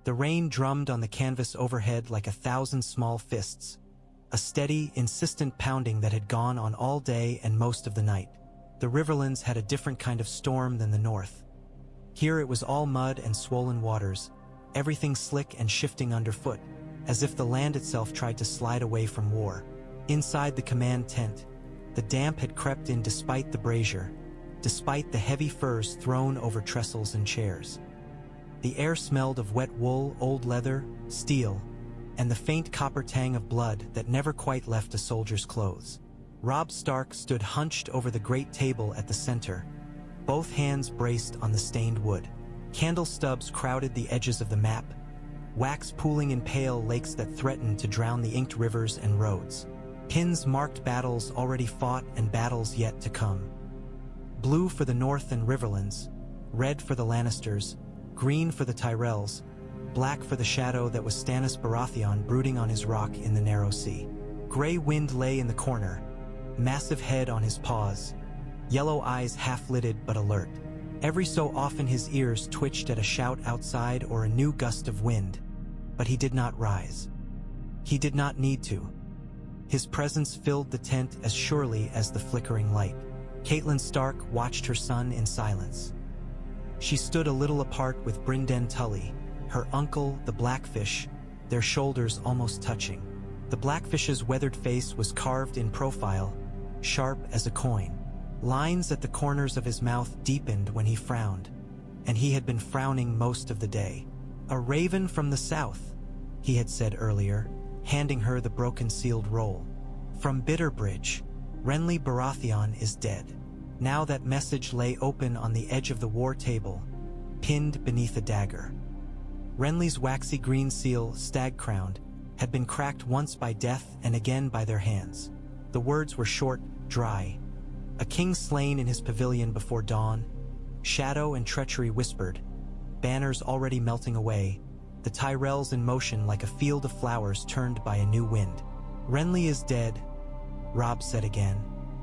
The rain drummed on the canvas overhead like 1,000 small fists, a steady, insistent pounding that had gone on all day and most of the night. The Riverlands had a different kind of storm than the north. Here it was all mud and swollen waters, everything slick and shifting underfoot, as if the land itself tried to slide away from war. Inside the command tent, the damp had crept in despite the brazier, despite the heavy furs thrown over trestles and chairs. The air smelled of wet wool, old leather, steel, and the faint copper tang of blood that never quite left a soldier's clothes. Robb Stark stood hunched over the great table at the center, both hands braced on the stained wood. Candle stubs crowded the edges of the map, wax pooling in pale lakes that threatened to drown the inked rivers and roads. Pins marked battles already fought and battles yet to come. Blue for the North and Riverlands, red for the Lannisters, green for the Tyrells, black for the shadow that was Stannis Baratheon brooding on his rock in the narrow sea. Gray wind lay in the corner, massive head on his paws, yellow eyes half-lidded but alert. Every so often his ears twitched at a shout outside or a new gust of wind, but he did not rise. He did not need to. His presence filled the tent as surely as the flickering light. Catelyn Stark watched her son in silence. She stood a little apart with Brynden Tully, her uncle, the Blackfish, their shoulders almost touching. The Blackfish's weathered face was carved in profile, sharp as a coin. Lines at the corners of his mouth deepened when he frowned, and he had been frowning most of the day. "A raven from the south," he had said earlier, handing her the broken sealed roll. "From Bitterbridge, Renly Baratheon is dead." Now that message lay open on the edge of the war table, pinned beneath a dagger. Renly's waxy green seal, stag-crowned, had been cracked once by death and again by their hands. The words were short, dry. A king slain in his pavilion before dawn, shadow and treachery whispered, banners already melting away, the Tyrells in motion like a field of flowers turned by a new wind. "Renly is dead," Robb said again,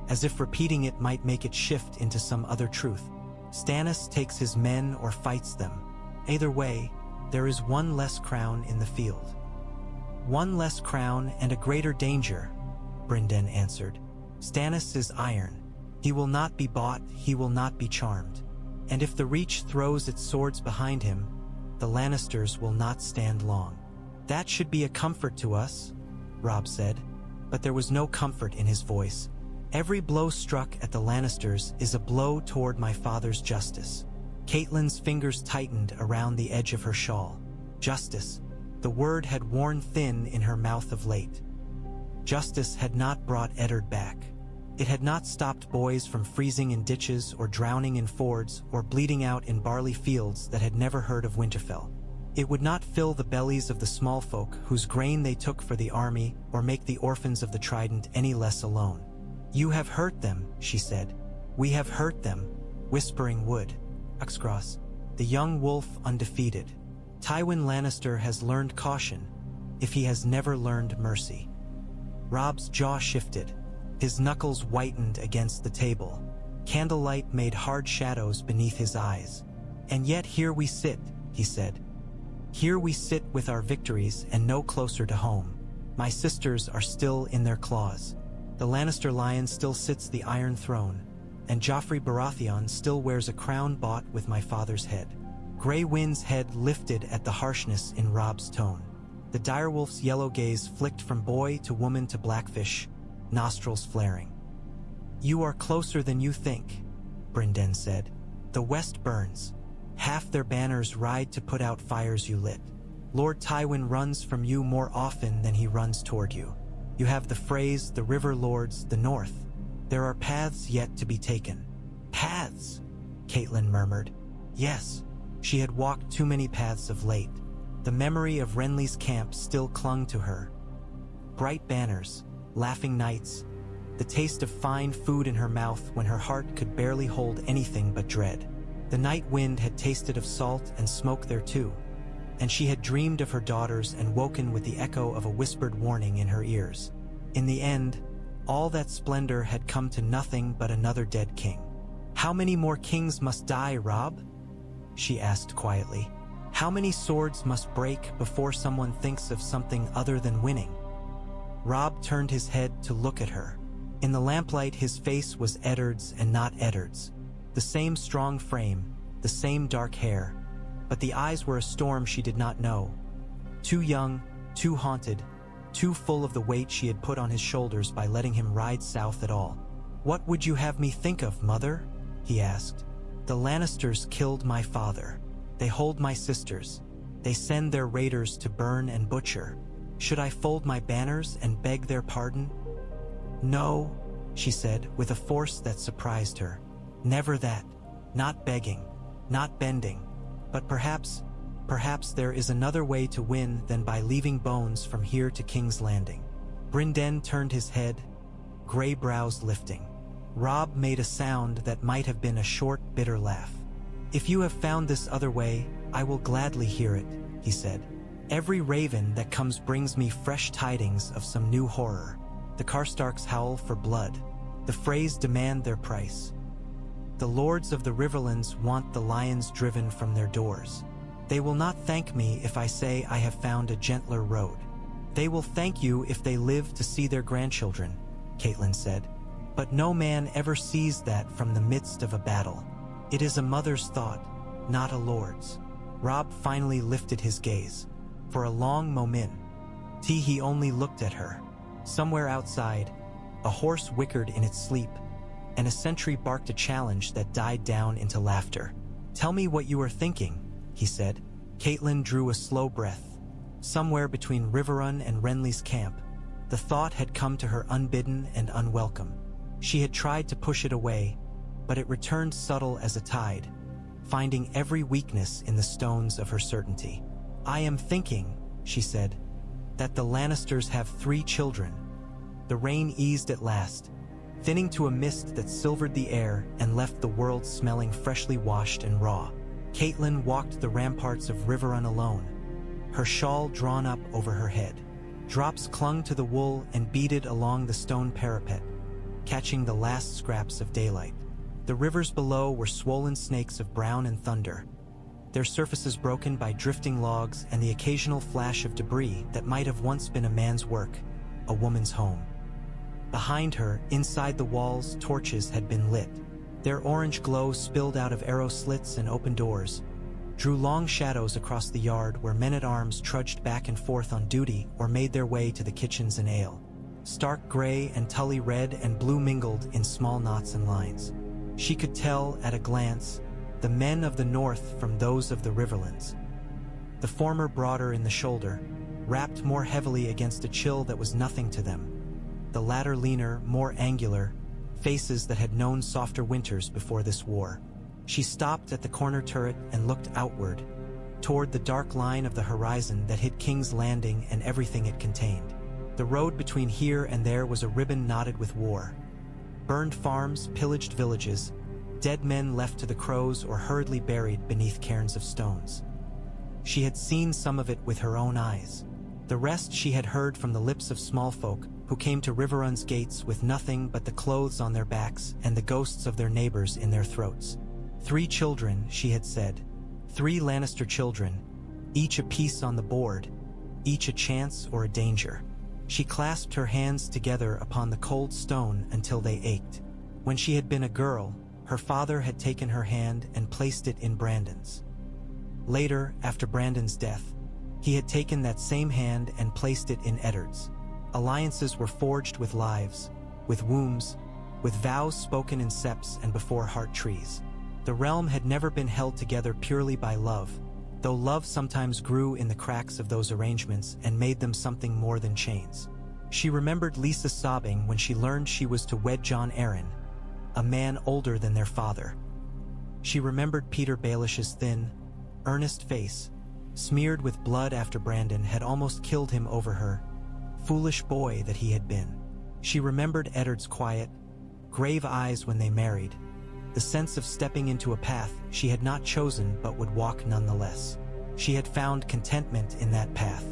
as if repeating it might make it shift into some other truth. "Stannis takes his men or fights them. Either way, there is one less crown in the field." "One less crown and a greater danger," Brynden answered. "Stannis is iron. He will not be bought, he will not be charmed. And if the Reach throws its swords behind him, the Lannisters will not stand long." "That should be a comfort to us," Robb said, but there was no comfort in his voice. "Every blow struck at the Lannisters is a blow toward my father's justice." Catelyn's fingers tightened around the edge of her shawl. Justice. The word had worn thin in her mouth of late. Justice had not brought Eddard back. It had not stopped boys from freezing in ditches or drowning in fords or bleeding out in barley fields that had never heard of Winterfell. It would not fill the bellies of the smallfolk whose grain they took for the army or make the orphans of the Trident any less alone. "You have hurt them," she said. "We have hurt them," whispering wood. Uxcross, the young wolf undefeated. Tywin Lannister has learned caution, if he has never learned mercy. Robb's jaw shifted. His knuckles whitened against the table. Candlelight made hard shadows beneath his eyes. "And yet here we sit," he said. "Here we sit with our victories and no closer to home. My sisters are still in their claws. The Lannister lion still sits the Iron Throne, and Joffrey Baratheon still wears a crown bought with my father's head." Grey Wind's head lifted at the harshness in Robb's tone. The direwolf's yellow gaze flicked from boy to woman to Blackfish, nostrils flaring. "You are closer than you think," Brynden said. "The West burns. Half their banners ride to put out fires you lit. Lord Tywin runs from you more often than he runs toward you. You have the Freys, the River Lords, the North. There are paths yet to be taken." "Paths?" Catelyn murmured. Yes, she had walked too many paths of late. The memory of Renly's camp still clung to her. Bright banners, laughing knights, the taste of fine food in her mouth when her heart could barely hold anything but dread. The night wind had tasted of salt and smoke there too, and she had dreamed of her daughters and woken with the echo of a whispered warning in her ears. In the end, all that splendor had come to nothing but another dead king. "How many more kings must die, Robb?" she asked quietly. How many swords must break before someone thinks of something other than winning? Robb turned his head to look at her. In the lamplight, his face was Eddard's and not Eddard's. The same strong frame, the same dark hair, but the eyes were a storm she did not know. Too young, too haunted, too full of the weight she had put on his shoulders by letting him ride south at all. "What would you have me think of, Mother?" he asked. "The Lannisters killed my father. They hold my sisters. They send their raiders to burn and butcher. Should I fold my banners and beg their pardon?" "No," she said, with a force that surprised her. "Never that. Not begging, not bending. But perhaps there is another way to win than by leaving bones from here to King's Landing." Brynden turned his head, gray brows lifting. Robb made a sound that might have been a short, bitter laugh. "If you have found this other way, I will gladly hear it," he said. "Every raven that comes brings me fresh tidings of some new horror. The Karstarks howl for blood. The Freys demand their price. The lords of the Riverlands want the lions driven from their doors. They will not thank me if I say I have found a gentler road. They will thank you if they live to see their grandchildren," Catelyn said. "But no man ever sees that from the midst of a battle. It is a mother's thought, not a lord's." Robb finally lifted his gaze. For a long moment, he only looked at her. Somewhere outside, a horse whickered in its sleep, and a sentry barked a challenge that died down into laughter. "Tell me what you are thinking," he said. Catelyn drew a slow breath. Somewhere between Riverrun and Renly's camp, the thought had come to her unbidden and unwelcome. She had tried to push it away, but it returned subtle as a tide, finding every weakness in the stones of her certainty. "I am thinking," she said, "that the Lannisters have 3 children." The rain eased at last, thinning to a mist that silvered the air and left the world smelling freshly washed and raw. Catelyn walked the ramparts of Riverrun alone, her shawl drawn up over her head. Drops clung to the wool and beaded along the stone parapet, catching the last scraps of daylight. The rivers below were swollen snakes of brown and thunder, their surfaces broken by drifting logs and the occasional flash of debris that might have once been a man's work, a woman's home. Behind her, inside the walls, torches had been lit. Their orange glow spilled out of arrow slits and open doors, drew long shadows across the yard where men-at-arms trudged back and forth on duty or made their way to the kitchens and ale. Stark gray and Tully red and blue mingled in small knots and lines. She could tell, at a glance, the men of the north from those of the Riverlands. The former broader in the shoulder, wrapped more heavily against a chill that was nothing to them. The latter leaner, more angular, faces that had known softer winters before this war. She stopped at the corner turret and looked outward, toward the dark line of the horizon that hid King's Landing and everything it contained. The road between here and there was a ribbon knotted with war. Burned farms, pillaged villages, dead men left to the crows or hurriedly buried beneath cairns of stones. She had seen some of it with her own eyes. The rest she had heard from the lips of smallfolk who came to Riverrun's gates with nothing but the clothes on their backs and the ghosts of their neighbors in their throats. 3 children, she had said. 3 Lannister children, each a piece on the board, each a chance or a danger. She clasped her hands together upon the cold stone until they ached. When she had been a girl, her father had taken her hand and placed it in Brandon's. Later, after Brandon's death, he had taken that same hand and placed it in Eddard's. Alliances were forged with lives, with wombs, with vows spoken in septs and before heart trees. The realm had never been held together purely by love, though love sometimes grew in the cracks of those arrangements and made them something more than chains. She remembered Lisa sobbing when she learned she was to wed Jon Arryn, a man older than their father. She remembered Peter Baelish's thin, earnest face, smeared with blood after Brandon had almost killed him over her, foolish boy that he had been. She remembered Eddard's quiet, grave eyes when they married, the sense of stepping into a path she had not chosen but would walk nonetheless. She had found contentment in that path.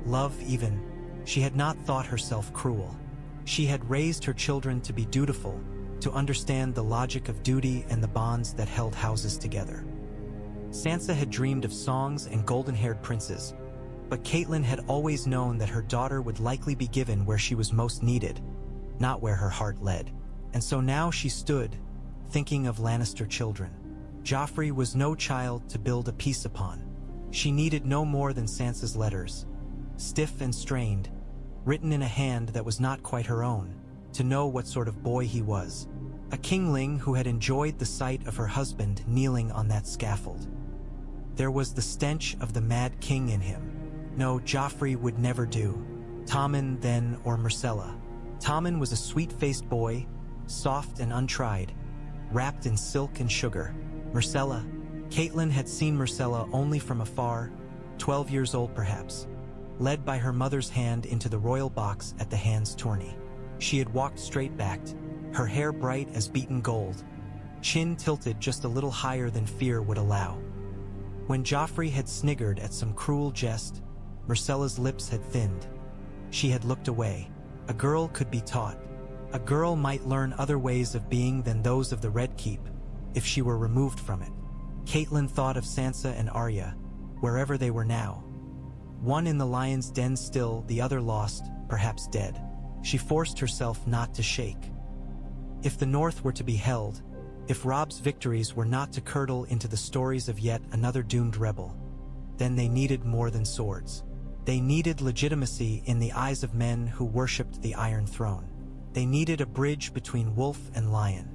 Love even. She had not thought herself cruel. She had raised her children to be dutiful, to understand the logic of duty and the bonds that held houses together. Sansa had dreamed of songs and golden-haired princes, but Catelyn had always known that her daughter would likely be given where she was most needed, not where her heart led. And so now she stood, thinking of Lannister children. Joffrey was no child to build a peace upon. She needed no more than Sansa's letters, stiff and strained, written in a hand that was not quite her own, to know what sort of boy he was. A kingling who had enjoyed the sight of her husband kneeling on that scaffold. There was the stench of the Mad King in him. No, Joffrey would never do. Tommen then, or Myrcella. Tommen was a sweet-faced boy, soft and untried, wrapped in silk and sugar. Myrcella. Catelyn had seen Myrcella only from afar, 12 years old perhaps, led by her mother's hand into the royal box at the Hand's tourney. She had walked straight-backed, her hair bright as beaten gold, chin tilted just a little higher than fear would allow. When Joffrey had sniggered at some cruel jest, Myrcella's lips had thinned. She had looked away. A girl could be taught. A girl might learn other ways of being than those of the Red Keep, if she were removed from it. Catelyn thought of Sansa and Arya, wherever they were now. One in the lion's den still, the other lost, perhaps dead. She forced herself not to shake. If the North were to be held, if Robb's victories were not to curdle into the stories of yet another doomed rebel, then they needed more than swords. They needed legitimacy in the eyes of men who worshipped the Iron Throne. They needed a bridge between wolf and lion.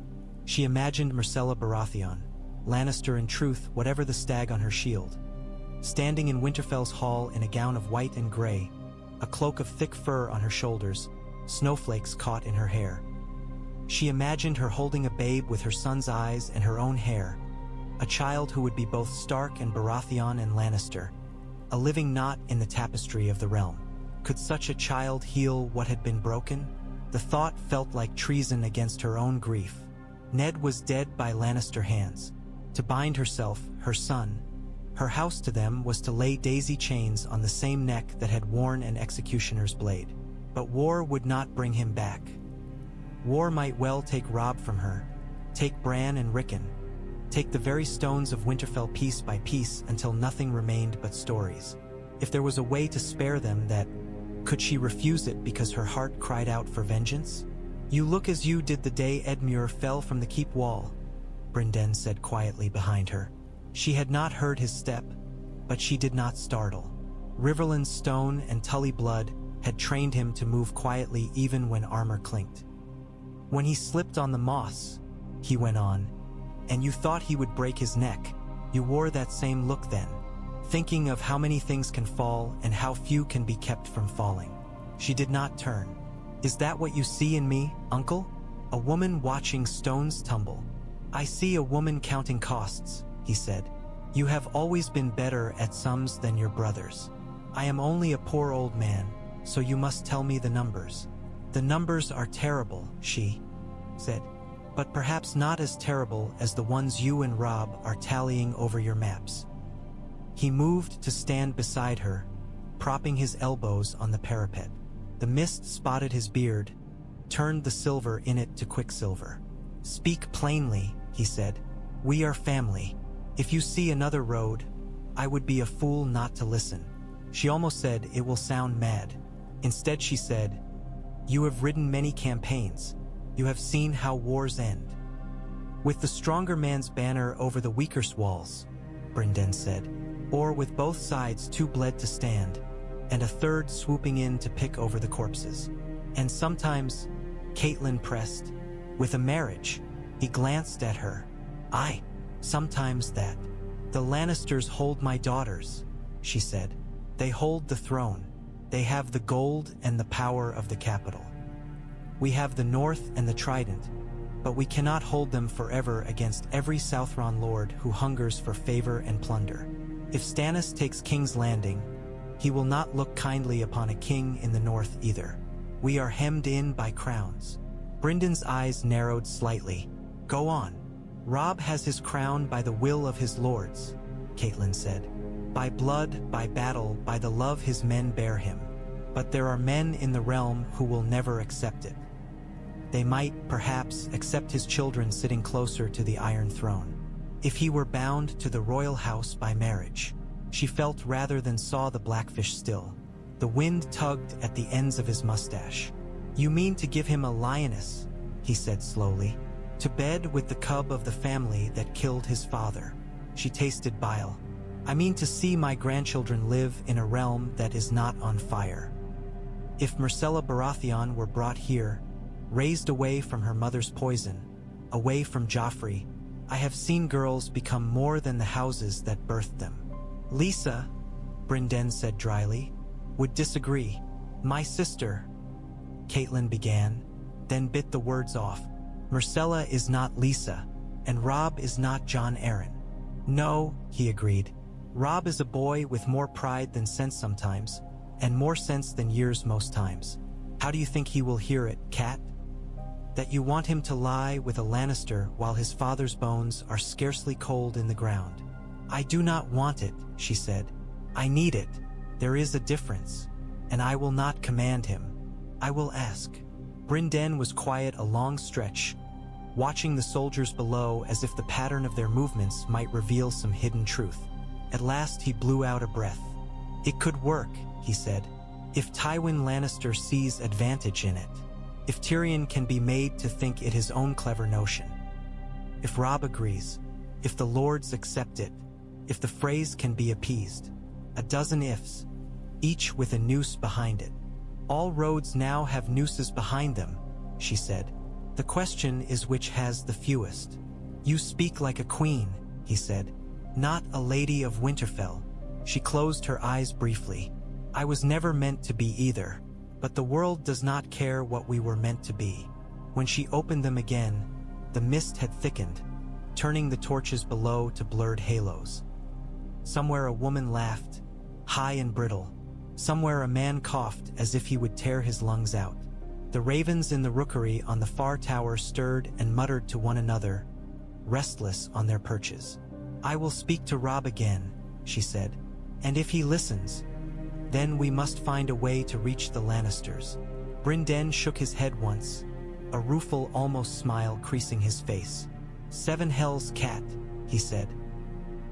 She imagined Myrcella Baratheon, Lannister in truth, whatever the stag on her shield, standing in Winterfell's hall in a gown of white and gray, a cloak of thick fur on her shoulders, snowflakes caught in her hair. She imagined her holding a babe with her son's eyes and her own hair, a child who would be both Stark and Baratheon and Lannister, a living knot in the tapestry of the realm. Could such a child heal what had been broken? The thought felt like treason against her own grief. Ned was dead by Lannister hands. To bind herself, her son, her house to them was to lay daisy chains on the same neck that had worn an executioner's blade. But war would not bring him back. War might well take Robb from her, take Bran and Rickon, take the very stones of Winterfell piece by piece until nothing remained but stories. If there was a way to spare them, could she refuse it because her heart cried out for vengeance? "You look as you did the day Edmure fell from the keep wall," Brynden said quietly behind her. She had not heard his step, but she did not startle. Riverland's stone and Tully blood had trained him to move quietly even when armor clinked. "When he slipped on the moss," he went on, "and you thought he would break his neck, you wore that same look then, thinking of how many things can fall and how few can be kept from falling." She did not turn. "Is that what you see in me, uncle? A woman watching stones tumble?" "I see a woman counting costs," he said. "You have always been better at sums than your brothers. I am only a poor old man, so you must tell me the numbers." "The numbers are terrible," she said, "but perhaps not as terrible as the ones you and Robb are tallying over your maps." He moved to stand beside her, propping his elbows on the parapet. The mist spotted his beard, turned the silver in it to quicksilver. "Speak plainly," he said. "We are family. If you see another road, I would be a fool not to listen." She almost said, "It will sound mad." Instead she said, "You have ridden many campaigns. You have seen how wars end." "With the stronger man's banner over the weaker's walls," Brynden said. "Or with both sides too bled to stand, and a third swooping in to pick over the corpses. And sometimes," Catelyn pressed, "with a marriage." He glanced at her. "Aye, sometimes that. The Lannisters hold my daughters," she said. "They hold the throne. They have the gold and the power of the capital. We have the North and the Trident, but we cannot hold them forever against every Southron lord who hungers for favor and plunder. If Stannis takes King's Landing, he will not look kindly upon a king in the North either. We are hemmed in by crowns." Brynden's eyes narrowed slightly. "Go on." "Robb has his crown by the will of his lords," Catelyn said. "By blood, by battle, by the love his men bear him. But there are men in the realm who will never accept it. They might, perhaps, accept his children sitting closer to the Iron Throne. If he were bound to the royal house by marriage. She felt rather than saw the blackfish still. The wind tugged at the ends of his mustache. "You mean to give him a lioness," he said slowly. "To bed with the cub of the family that killed his father." She tasted bile. "I mean to see my grandchildren live in a realm that is not on fire. If Myrcella Baratheon were brought here, raised away from her mother's poison, away from Joffrey, I have seen girls become more than the houses that birthed them." "Lisa," Brynden said dryly, "would disagree. My sister," Catelyn began, then bit the words off. "Myrcella is not Lisa, and Robb is not Jon Arryn." "No," he agreed. "Robb is a boy with more pride than sense sometimes, and more sense than years most times. How do you think he will hear it, Cat? That you want him to lie with a Lannister while his father's bones are scarcely cold in the ground." "I do not want it," she said. "I need it. There is a difference, and I will not command him. I will ask." Brynden was quiet a long stretch, watching the soldiers below as if the pattern of their movements might reveal some hidden truth. At last he blew out a breath. "It could work," he said, "if Tywin Lannister sees advantage in it. If Tyrion can be made to think it his own clever notion. If Robb agrees. If the lords accept it. If the Freys can be appeased. A dozen ifs, each with a noose behind it." "All roads now have nooses behind them," she said. "The question is which has the fewest." "You speak like a queen," he said. "Not a lady of Winterfell." She closed her eyes briefly. "I was never meant to be either, but the world does not care what we were meant to be." When she opened them again, the mist had thickened, turning the torches below to blurred halos. Somewhere a woman laughed, high and brittle. Somewhere a man coughed as if he would tear his lungs out. The ravens in the rookery on the far tower stirred and muttered to one another, restless on their perches. "I will speak to Robb again," she said. "And if he listens, then we must find a way to reach the Lannisters." Brynden shook his head once, a rueful almost smile creasing his face. "Seven hells, Cat," he said.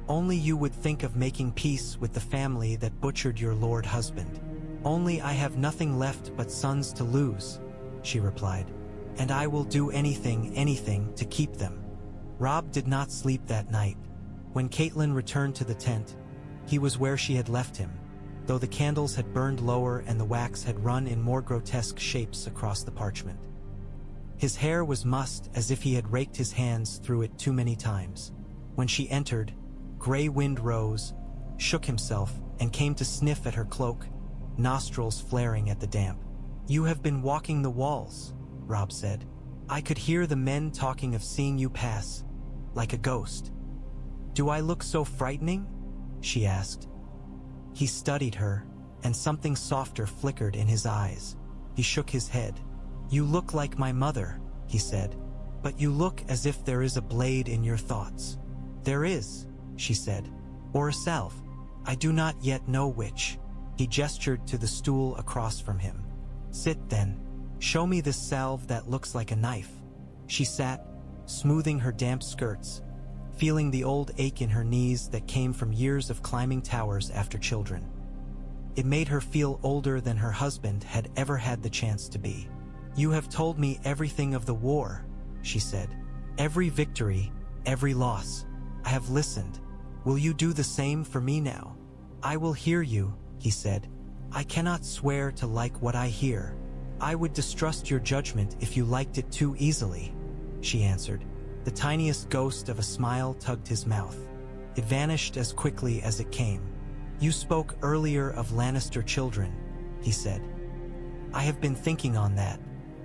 "Only you would think of making peace with the family that butchered your lord husband." "Only I have nothing left but sons to lose," she replied. "And I will do anything to keep them." Robb did not sleep that night. When Catelyn returned to the tent, he was where she had left him, though the candles had burned lower and the wax had run in more grotesque shapes across the parchment. His hair was mussed as if he had raked his hands through it too many times. When she entered, gray wind rose, shook himself, and came to sniff at her cloak, nostrils flaring at the damp. "You have been walking the walls," Robb said. "I could hear the men talking of seeing you pass, like a ghost." "Do I look so frightening?" she asked. He studied her, and something softer flickered in his eyes. He shook his head. "You look like my mother," he said, "but you look as if there is a blade in your thoughts." "There is," she said, "or a salve. I do not yet know which." He gestured to the stool across from him. "Sit then. Show me this salve that looks like a knife." She sat, smoothing her damp skirts, feeling the old ache in her knees that came from years of climbing towers after children. It made her feel older than her husband had ever had the chance to be. "You have told me everything of the war," she said. "Every victory, every loss. I have listened. Will you do the same for me now?" "I will hear you," he said. "I cannot swear to like what I hear. I would distrust your judgment if you liked it too easily," she answered. The tiniest ghost of a smile tugged his mouth. It vanished as quickly as it came. "You spoke earlier of Lannister children," he said. "I have been thinking on that.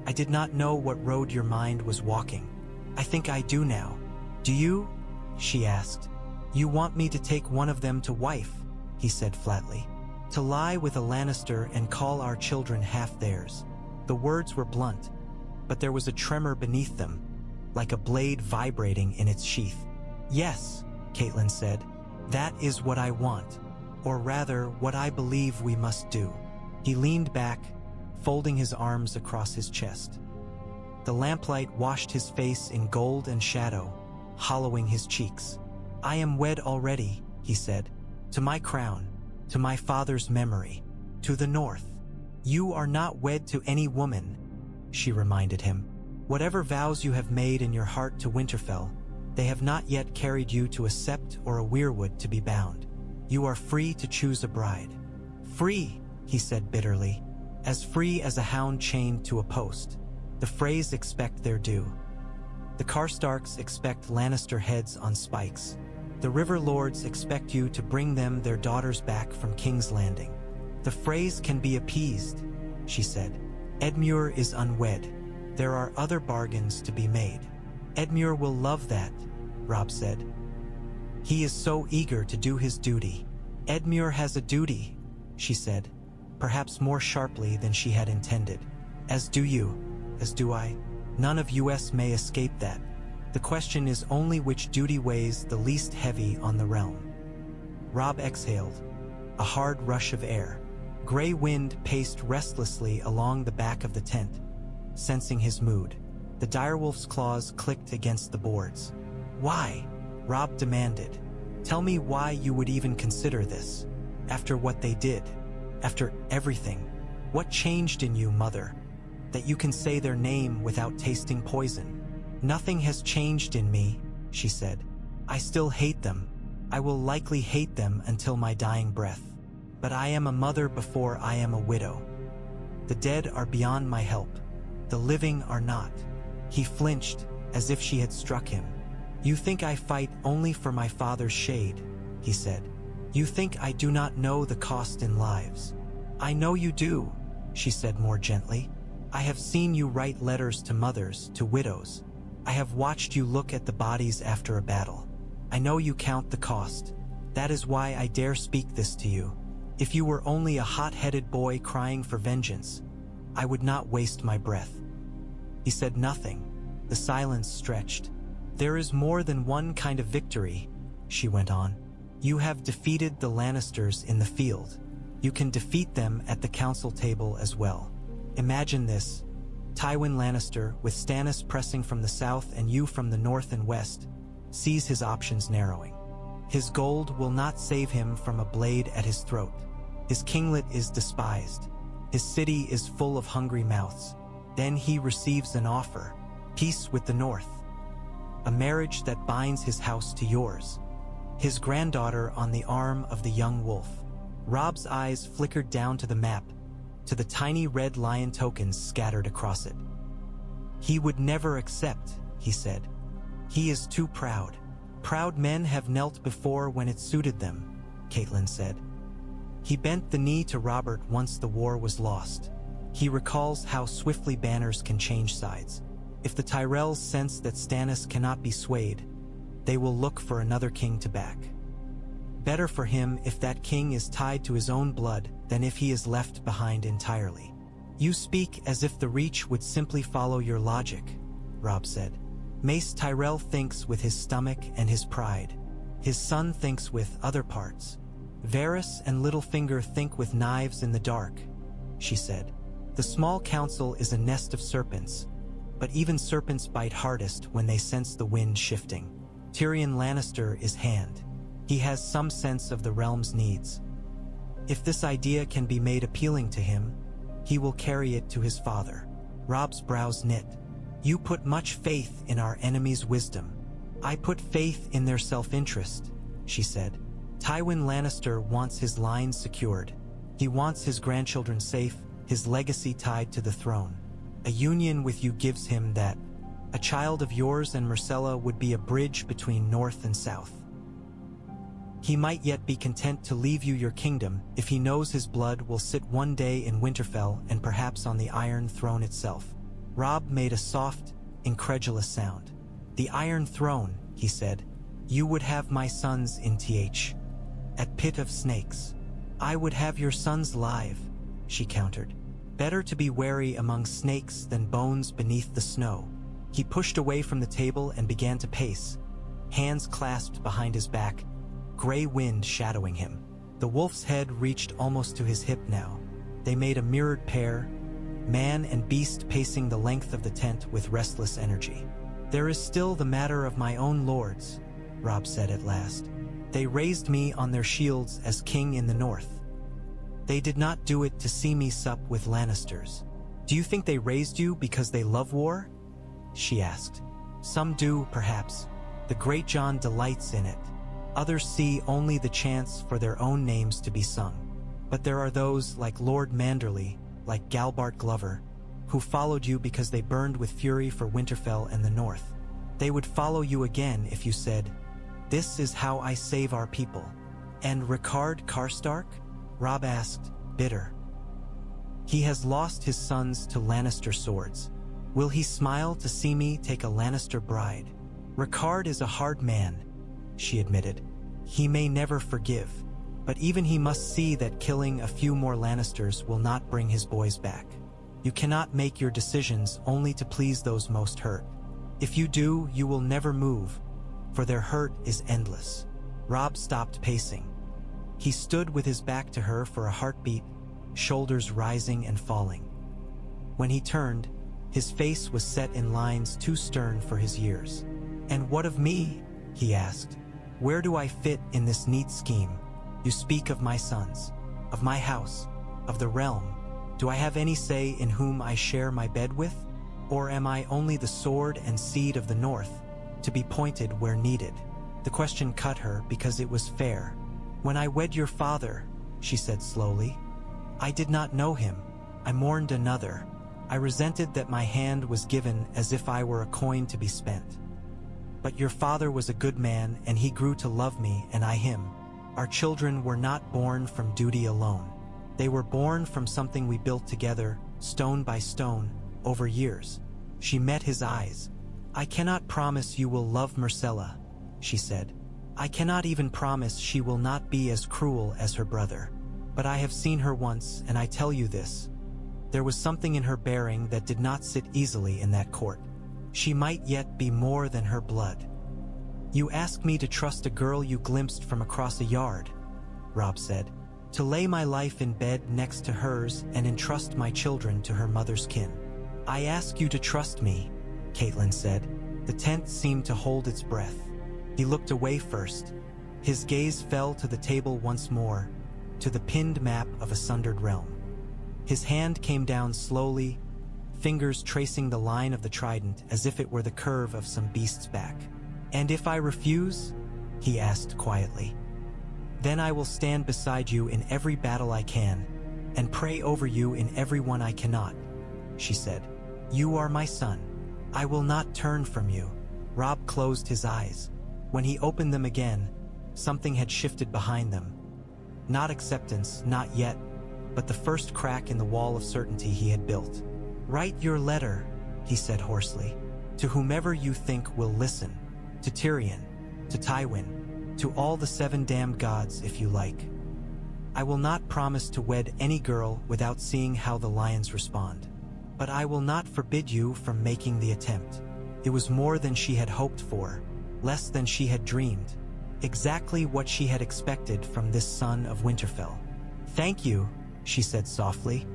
I did not know what road your mind was walking. I think I do now." "Do you?" she asked. "You want me to take one of them to wife," he said flatly. "To lie with a Lannister and call our children half theirs." The words were blunt, but there was a tremor beneath them, like a blade vibrating in its sheath. "Yes," Catelyn said, "that is what I want, or rather what I believe we must do." He leaned back, folding his arms across his chest. The lamplight washed his face in gold and shadow, hollowing his cheeks. I am wed already, he said, to my crown, to my father's memory, to the north. You are not wed to any woman, she reminded him. Whatever vows you have made in your heart to Winterfell, they have not yet carried you to a sept or a weirwood to be bound. You are free to choose a bride. Free, he said bitterly, as free as a hound chained to a post. The Freys expect their due. The Karstarks expect Lannister heads on spikes. The River Lords expect you to bring them their daughters back from King's Landing. The Freys can be appeased, she said. Edmure is unwed. There are other bargains to be made. Edmure will love that, Robb said. He is so eager to do his duty. Edmure has a duty, she said, perhaps more sharply than she had intended. As do you, as do I. None of us may escape that. The question is only which duty weighs the least heavy on the realm. Robb exhaled, a hard rush of air. Gray wind paced restlessly along the back of the tent, sensing his mood. The direwolf's claws clicked against the boards. Why? Robb demanded. Tell me why you would even consider this. After what they did. After everything. What changed in you, Mother? That you can say their name without tasting poison. Nothing has changed in me, she said. I still hate them. I will likely hate them until my dying breath. But I am a mother before I am a widow. The dead are beyond my help. The living are not. He flinched, as if she had struck him. You think I fight only for my father's shade, he said. You think I do not know the cost in lives. I know you do, she said more gently. I have seen you write letters to mothers, to widows. I have watched you look at the bodies after a battle. I know you count the cost. That is why I dare speak this to you. If you were only a hot-headed boy crying for vengeance, I would not waste my breath. He said nothing. The silence stretched. There is more than one kind of victory, she went on. You have defeated the Lannisters in the field. You can defeat them at the council table as well. Imagine this. Tywin Lannister, with Stannis pressing from the south and you from the north and west, sees his options narrowing. His gold will not save him from a blade at his throat. His kinglet is despised. His city is full of hungry mouths. Then he receives an offer. Peace with the north. A marriage that binds his house to yours. His granddaughter on the arm of the young wolf. Robb's eyes flickered down to the map, to the tiny red lion tokens scattered across it. He would never accept, he said. He is too proud. Proud men have knelt before when it suited them, Catelyn said. He bent the knee to Robert once the war was lost. He recalls how swiftly banners can change sides. If the Tyrells sense that Stannis cannot be swayed, they will look for another king to back. Better for him if that king is tied to his own blood than if he is left behind entirely. You speak as if the Reach would simply follow your logic, Robb said. Mace Tyrell thinks with his stomach and his pride. His son thinks with other parts. Varys and Littlefinger think with knives in the dark, she said. The small council is a nest of serpents, but even serpents bite hardest when they sense the wind shifting. Tyrion Lannister is hand. He has some sense of the realm's needs. If this idea can be made appealing to him, he will carry it to his father. Robb's brows knit. You put much faith in our enemies' wisdom. I put faith in their self-interest, she said. Tywin Lannister wants his lines secured. He wants his grandchildren safe, his legacy tied to the throne. A union with you gives him that. A child of yours and Myrcella would be a bridge between north and south. He might yet be content to leave you your kingdom if he knows his blood will sit one day in Winterfell and perhaps on the Iron Throne itself. Robb made a soft, incredulous sound. The Iron Throne, he said. You would have my sons in at Pit of Snakes. I would have your sons live, she countered. Better to be wary among snakes than bones beneath the snow. He pushed away from the table and began to pace, hands clasped behind his back, gray wind shadowing him. The wolf's head reached almost to his hip now. They made a mirrored pair, man and beast pacing the length of the tent with restless energy. There is still the matter of my own lords, Robb said at last. They raised me on their shields as king in the north. They did not do it to see me sup with Lannisters. Do you think they raised you because they love war? She asked. Some do, perhaps. The Great John delights in it. Others see only the chance for their own names to be sung. But there are those like Lord Manderley, like Galbart Glover, who followed you because they burned with fury for Winterfell and the North. They would follow you again if you said, "This is how I save our people." And Ricard Karstark? Robb asked, bitter. He has lost his sons to Lannister swords. Will he smile to see me take a Lannister bride? Ricard is a hard man, she admitted. He may never forgive, but even he must see that killing a few more Lannisters will not bring his boys back. You cannot make your decisions only to please those most hurt. If you do, you will never move, for their hurt is endless. Robb stopped pacing. He stood with his back to her for a heartbeat, shoulders rising and falling. When he turned, his face was set in lines too stern for his years. "And what of me?" he asked. "Where do I fit in this neat scheme? You speak of my sons, of my house, of the realm. Do I have any say in whom I share my bed with? Or am I only the sword and seed of the North, to be pointed where needed?" The question cut her because it was fair. "When I wed your father," she said slowly, "I did not know him. I mourned another. I resented that my hand was given as if I were a coin to be spent. But your father was a good man, and he grew to love me, and I him. Our children were not born from duty alone. They were born from something we built together, stone by stone, over years." She met his eyes. "I cannot promise you will love Myrcella," she said. "I cannot even promise she will not be as cruel as her brother. But I have seen her once, and I tell you this. There was something in her bearing that did not sit easily in that court. She might yet be more than her blood." "You ask me to trust a girl you glimpsed from across a yard," Robb said. "To lay my life in bed next to hers and entrust my children to her mother's kin." "I ask you to trust me," Catelyn said. The tent seemed to hold its breath. He looked away first. His gaze fell to the table once more, to the pinned map of a sundered realm. His hand came down slowly, fingers tracing the line of the trident as if it were the curve of some beast's back. "And if I refuse?" he asked quietly. "Then I will stand beside you in every battle I can, and pray over you in every one I cannot," she said. "You are my son. I will not turn from you." Robb closed his eyes. When he opened them again, something had shifted behind them. Not acceptance, not yet, but the first crack in the wall of certainty he had built. "Write your letter," he said hoarsely, "to whomever you think will listen. To Tyrion, to Tywin, to all the 7 damned gods if you like. I will not promise to wed any girl without seeing how the lions respond. But I will not forbid you from making the attempt." It was more than she had hoped for, less than she had dreamed, exactly what she had expected from this son of Winterfell. "Thank you," she said softly.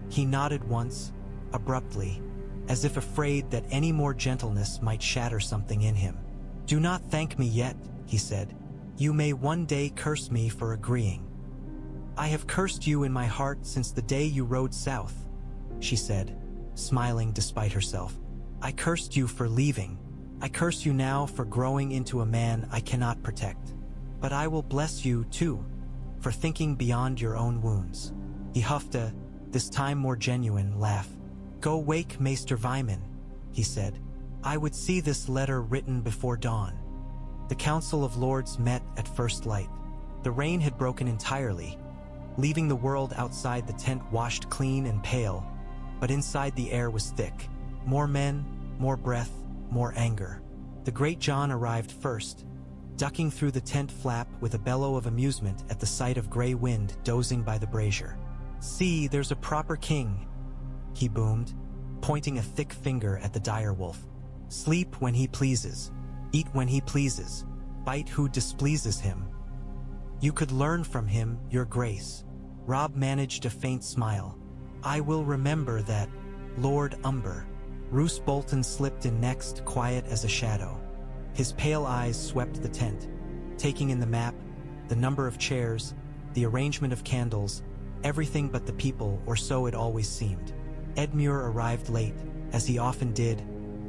He nodded once, abruptly, as if afraid that any more gentleness might shatter something in him. "Do not thank me yet," he said. "You may one day curse me for agreeing." "I have cursed you in my heart since the day you rode south," she said, smiling despite herself. "I cursed you for leaving. I curse you now for growing into a man I cannot protect. But I will bless you, too, for thinking beyond your own wounds." He huffed a, this time more genuine, laugh. "Go wake Maester Vyman," he said. "I would see this letter written before dawn." The Council of Lords met at first light. The rain had broken entirely, leaving the world outside the tent washed clean and pale, but inside the air was thick. More men, more breath, more anger. The Great John arrived first, ducking through the tent flap with a bellow of amusement at the sight of Grey Wind dozing by the brazier. "See, there's a proper king," he boomed, pointing a thick finger at the direwolf. "Sleep when he pleases, eat when he pleases, bite who displeases him. You could learn from him, your grace." Robb managed a faint smile. "I will remember that, Lord Umber." Roose Bolton slipped in next, quiet as a shadow. His pale eyes swept the tent, taking in the map, the number of chairs, the arrangement of candles, everything but the people, or so it always seemed. Edmure arrived late, as he often did,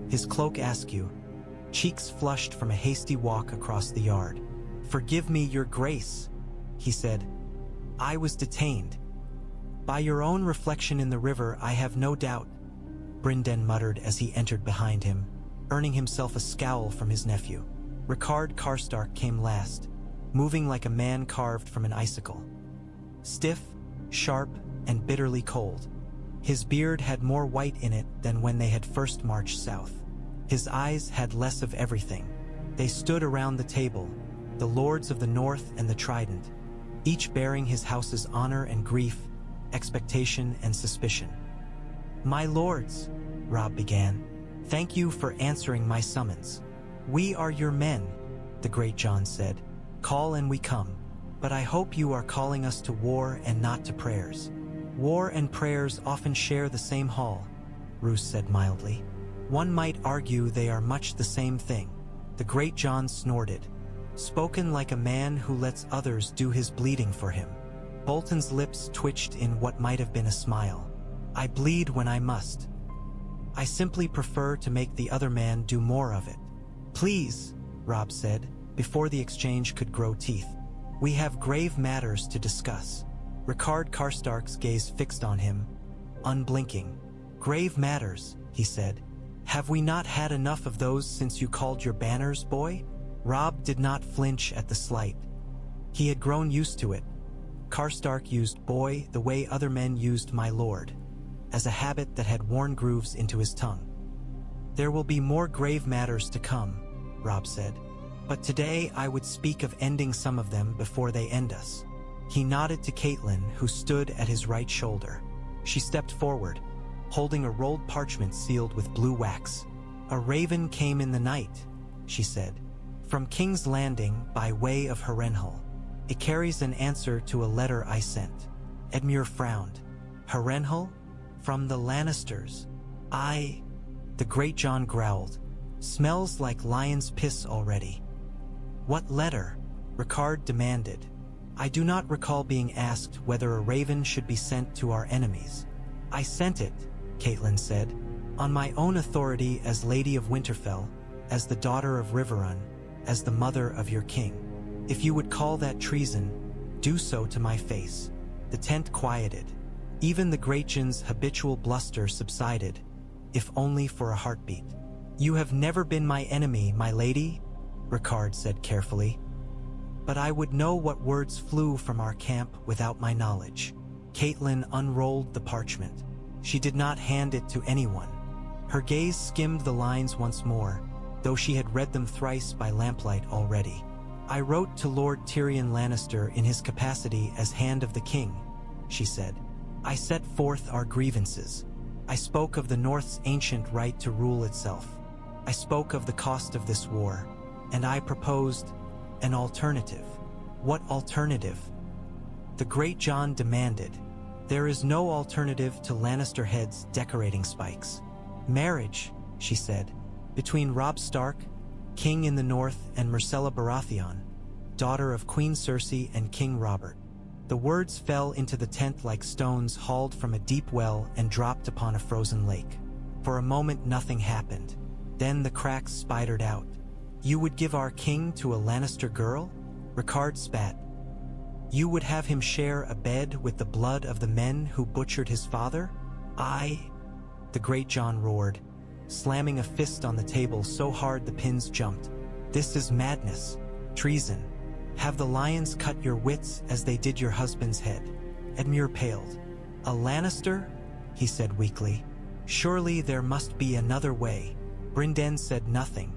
his cloak askew, cheeks flushed from a hasty walk across the yard. "Forgive me, your grace," he said. "I was detained. By your own reflection in the river, I have no doubt," Brynden muttered as he entered behind him, earning himself a scowl from his nephew. Rickard Karstark came last, moving like a man carved from an icicle. Stiff, sharp, and bitterly cold. His beard had more white in it than when they had first marched south. His eyes had less of everything. They stood around the table, the lords of the North and the Trident, each bearing his house's honor and grief, expectation and suspicion. "My lords," Robb began, "thank you for answering my summons. We are your men," the Great John said. "Call and we come. But I hope you are calling us to war and not to prayers." "War and prayers often share the same hall," Roose said mildly. "One might argue they are much the same thing." The Great John snorted, spoken like a man who lets others do his bleeding for him. Bolton's lips twitched in what might have been a smile. "I bleed when I must. I simply prefer to make the other man do more of it." "Please," Robb said, before the exchange could grow teeth. "We have grave matters to discuss." Rickard Karstark's gaze fixed on him, unblinking. "Grave matters," he said. "Have we not had enough of those since you called your banners, boy?" Robb did not flinch at the slight. He had grown used to it. Karstark used boy the way other men used my lord, as a habit that had worn grooves into his tongue. "There will be more grave matters to come," Robb said. "But today I would speak of ending some of them before they end us." He nodded to Catelyn, who stood at his right shoulder. She stepped forward, holding a rolled parchment sealed with blue wax. "A raven came in the night," she said, "from King's Landing by way of Harrenhal. It carries an answer to a letter I sent." Edmure frowned. "Harrenhal? From the Lannisters? The Great John growled. "Smells like lion's piss already." "What letter?" Rickard demanded. "I do not recall being asked whether a raven should be sent to our enemies." "I sent it," Catelyn said, "on my own authority as Lady of Winterfell, as the daughter of Riverrun, as the mother of your king. If you would call that treason, do so to my face." The tent quieted. Even the Great John's habitual bluster subsided, if only for a heartbeat. "You have never been my enemy, my lady," Rickard said carefully. "But I would know what words flew from our camp without my knowledge." Catelyn unrolled the parchment. She did not hand it to anyone. Her gaze skimmed the lines once more, though she had read them thrice by lamplight already. "I wrote to Lord Tyrion Lannister in his capacity as Hand of the King," she said. "I set forth our grievances. I spoke of the North's ancient right to rule itself. I spoke of the cost of this war, and I proposed an alternative." "What alternative?" the Great John demanded. "There is no alternative to Lannister heads decorating spikes." "Marriage," she said, "between Robb Stark, king in the north, and Myrcella Baratheon, daughter of Queen Cersei and King Robert." The words fell into the tent like stones hauled from a deep well and dropped upon a frozen lake. For a moment nothing happened. Then the cracks spidered out. "You would give our king to a Lannister girl?" Rickard spat. "You would have him share a bed with the blood of the men who butchered his father?" The Great John roared, slamming a fist on the table so hard the pins jumped. "This is madness. Treason. Have the lions cut your wits as they did your husband's head?" Edmure paled. "A Lannister?" he said weakly. "Surely there must be another way." Brynden said nothing.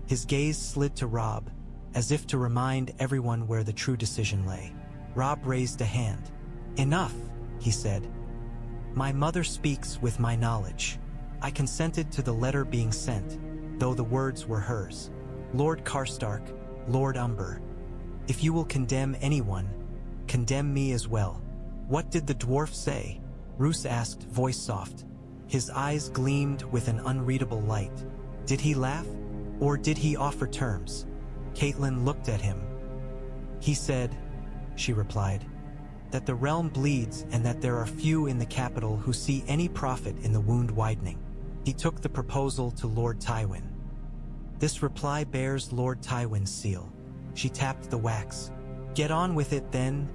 His gaze slid to Robb, as if to remind everyone where the true decision lay. Robb raised a hand. "Enough," he said. "My mother speaks with my knowledge. I consented to the letter being sent, though the words were hers. Lord Karstark, Lord Umber. If you will condemn anyone, condemn me as well." "What did the dwarf say?" Roose asked, voice soft. His eyes gleamed with an unreadable light. "Did he laugh?" Or did he offer terms? Catelyn looked at him. He said, she replied, that the realm bleeds and that there are few in the capital who see any profit in the wound widening. He took the proposal to Lord Tywin. This reply bears Lord Tywin's seal. She tapped the wax. Get on with it then,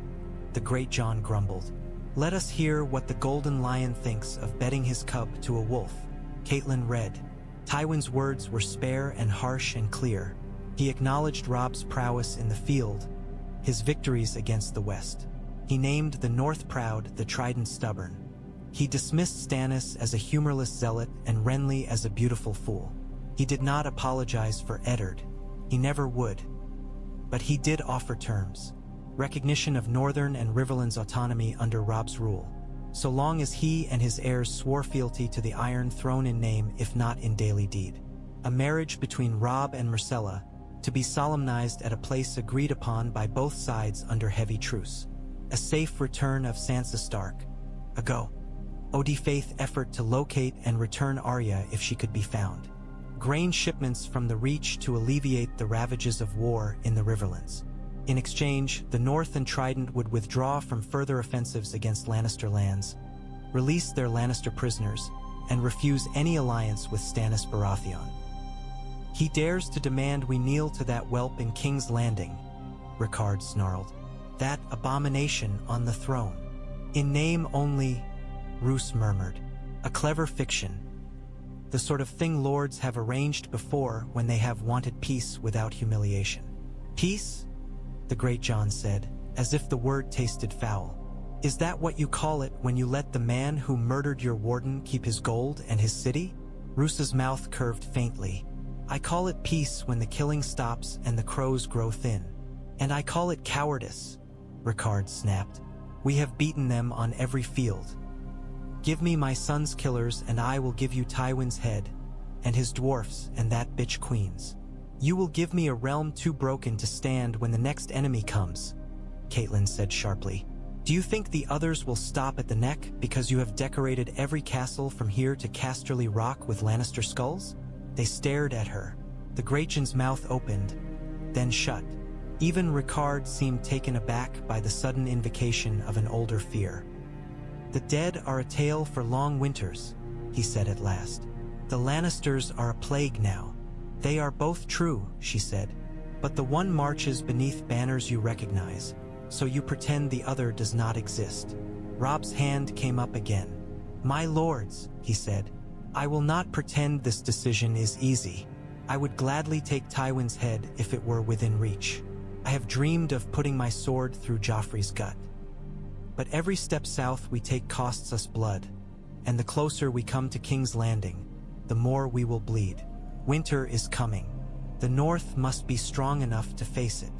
the great Jon grumbled. Let us hear what the Golden Lion thinks of betting his cub to a wolf. Catelyn read. Tywin's words were spare and harsh and clear. He acknowledged Robb's prowess in the field, his victories against the West. He named the North proud, the Trident stubborn. He dismissed Stannis as a humorless zealot and Renly as a beautiful fool. He did not apologize for Eddard. He never would. But he did offer terms. Recognition of Northern and Riverlands autonomy under Robb's rule, so long as he and his heirs swore fealty to the Iron Throne in name if not in daily deed. A marriage between Robb and Myrcella, to be solemnized at a place agreed upon by both sides under heavy truce. A safe return of Sansa Stark. A go-faith effort to locate and return Arya if she could be found. Grain shipments from the Reach to alleviate the ravages of war in the Riverlands. In exchange, the North and Trident would withdraw from further offensives against Lannister lands, release their Lannister prisoners, and refuse any alliance with Stannis Baratheon. He dares to demand we kneel to that whelp in King's Landing, Rickard snarled. That abomination on the throne. In name only, Roose murmured. A clever fiction. The sort of thing lords have arranged before when they have wanted peace without humiliation. Peace? The great Jon said, as if the word tasted foul. Is that what you call it when you let the man who murdered your warden keep his gold and his city? Roose's mouth curved faintly. I call it peace when the killing stops and the crows grow thin. And I call it cowardice, Rickard snapped. We have beaten them on every field. Give me my son's killers and I will give you Tywin's head, and his dwarfs and that bitch Queen's. You will give me a realm too broken to stand when the next enemy comes, Catelyn said sharply. Do you think the others will stop at the neck because you have decorated every castle from here to Casterly Rock with Lannister skulls? They stared at her. The Greyjohn's mouth opened, then shut. Even Rickard seemed taken aback by the sudden invocation of an older fear. The dead are a tale for long winters, he said at last. The Lannisters are a plague now. They are both true, she said, but the one marches beneath banners you recognize, so you pretend the other does not exist. Robb's hand came up again. My lords, he said, I will not pretend this decision is easy. I would gladly take Tywin's head if it were within reach. I have dreamed of putting my sword through Joffrey's gut. But every step south we take costs us blood, and the closer we come to King's Landing, the more we will bleed. Winter is coming. The North must be strong enough to face it.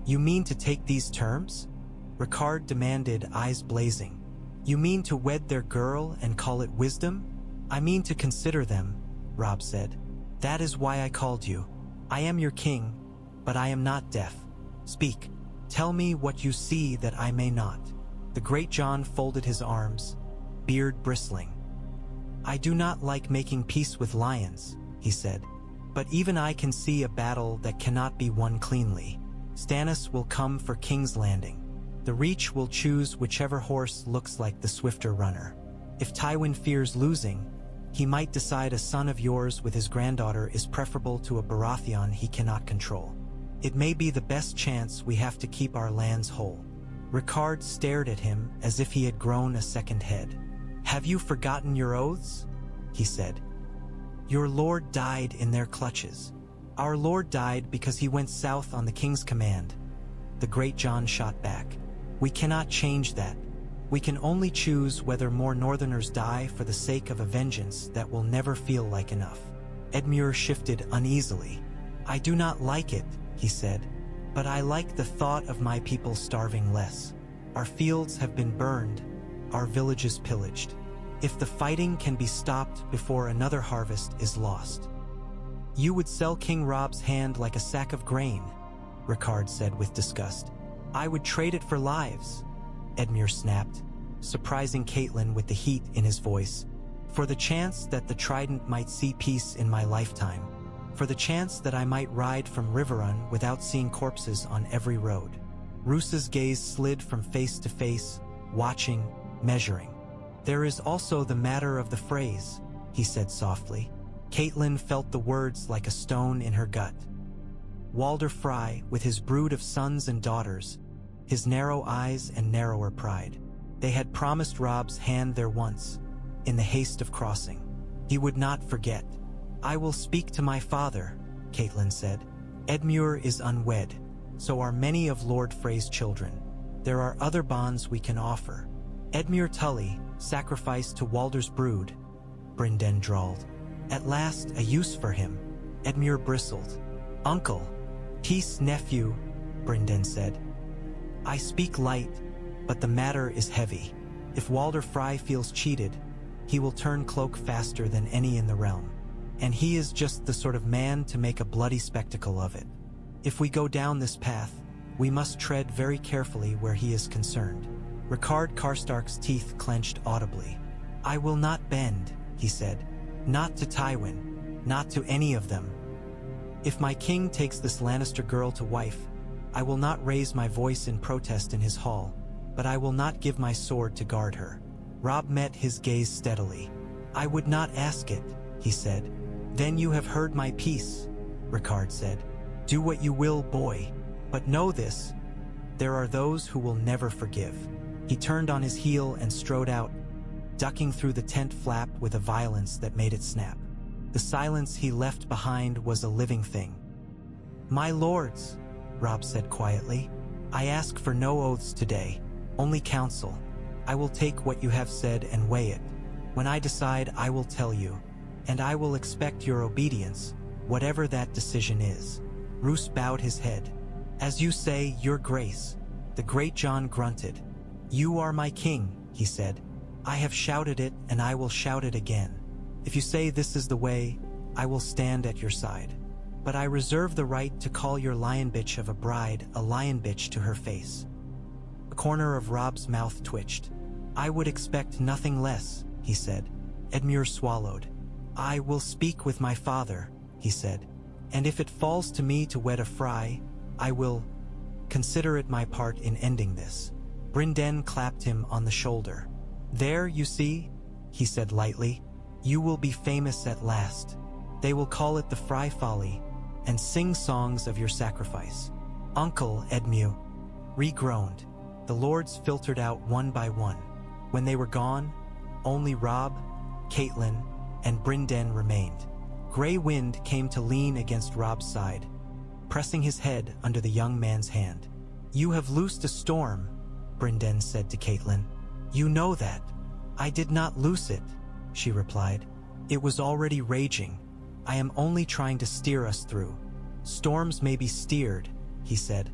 You mean to take these terms? Rickard demanded, eyes blazing. You mean to wed their girl and call it wisdom? I mean to consider them, Robb said. That is why I called you. I am your king, but I am not deaf. Speak. Tell me what you see that I may not. The great Jon folded his arms, beard bristling. I do not like making peace with lions, he said. But even I can see a battle that cannot be won cleanly. Stannis will come for King's Landing. The Reach will choose whichever horse looks like the swifter runner. If Tywin fears losing, he might decide a son of yours with his granddaughter is preferable to a Baratheon he cannot control. It may be the best chance we have to keep our lands whole. Rickard stared at him as if he had grown a second head. Have you forgotten your oaths? He said. Your lord died in their clutches. Our lord died because he went south on the king's command. The great Jon shot back. We cannot change that. We can only choose whether more northerners die for the sake of a vengeance that will never feel like enough. Edmure shifted uneasily. I do not like it, he said, but I like the thought of my people starving less. Our fields have been burned, our villages pillaged. If the fighting can be stopped before another harvest is lost. You would sell King Robb's hand like a sack of grain, Rickard said with disgust. I would trade it for lives, Edmure snapped, surprising Catelyn with the heat in his voice. For the chance that the Trident might see peace in my lifetime. For the chance that I might ride from Riverrun without seeing corpses on every road. Roos's gaze slid from face to face, watching, measuring. There is also the matter of the Freys, he said softly. Catelyn felt the words like a stone in her gut. Walder Frey, with his brood of sons and daughters, his narrow eyes and narrower pride. They had promised Robb's hand there once, in the haste of crossing. He would not forget. I will speak to my father, Catelyn said. Edmure is unwed, so are many of Lord Frey's children. There are other bonds we can offer. Edmure Tully, sacrificed to Walder's brood, Brynden drawled. At last, a use for him. Edmure bristled. Uncle. Peace, nephew, Brynden said. I speak light, but the matter is heavy. If Walder Frey feels cheated, he will turn cloak faster than any in the realm. And he is just the sort of man to make a bloody spectacle of it. If we go down this path, we must tread very carefully where he is concerned. Ricard Karstark's teeth clenched audibly. I will not bend, he said. Not to Tywin, not to any of them. If my king takes this Lannister girl to wife, I will not raise my voice in protest in his hall, but I will not give my sword to guard her. Robb met his gaze steadily. I would not ask it, he said. Then you have heard my piece, Ricard said. Do what you will, boy. But know this, there are those who will never forgive. He turned on his heel and strode out, ducking through the tent flap with a violence that made it snap. The silence he left behind was a living thing. My lords, Robb said quietly, I ask for no oaths today, only counsel. I will take what you have said and weigh it. When I decide, I will tell you, and I will expect your obedience, whatever that decision is. Roose bowed his head. As you say, your grace. The great Jon grunted. You are my king, he said. I have shouted it, and I will shout it again. If you say this is the way, I will stand at your side. But I reserve the right to call your lion bitch of a bride a lion bitch to her face. A corner of Robb's mouth twitched. I would expect nothing less, he said. Edmure swallowed. I will speak with my father, he said. And if it falls to me to wed a Frey, I will consider it my part in ending this. Brynden clapped him on the shoulder. There, you see, he said lightly. You will be famous at last. They will call it the Frey Folly, and sing songs of your sacrifice. Uncle Edmure re-groaned. The lords filtered out one by one. When they were gone, only Robb, Catelyn, and Brynden remained. Grey Wind came to lean against Robb's side, pressing his head under the young man's hand. You have loosed a storm, Brynden said to Catelyn. You know that. I did not loose it, she replied. It was already raging. I am only trying to steer us through. Storms may be steered, he said,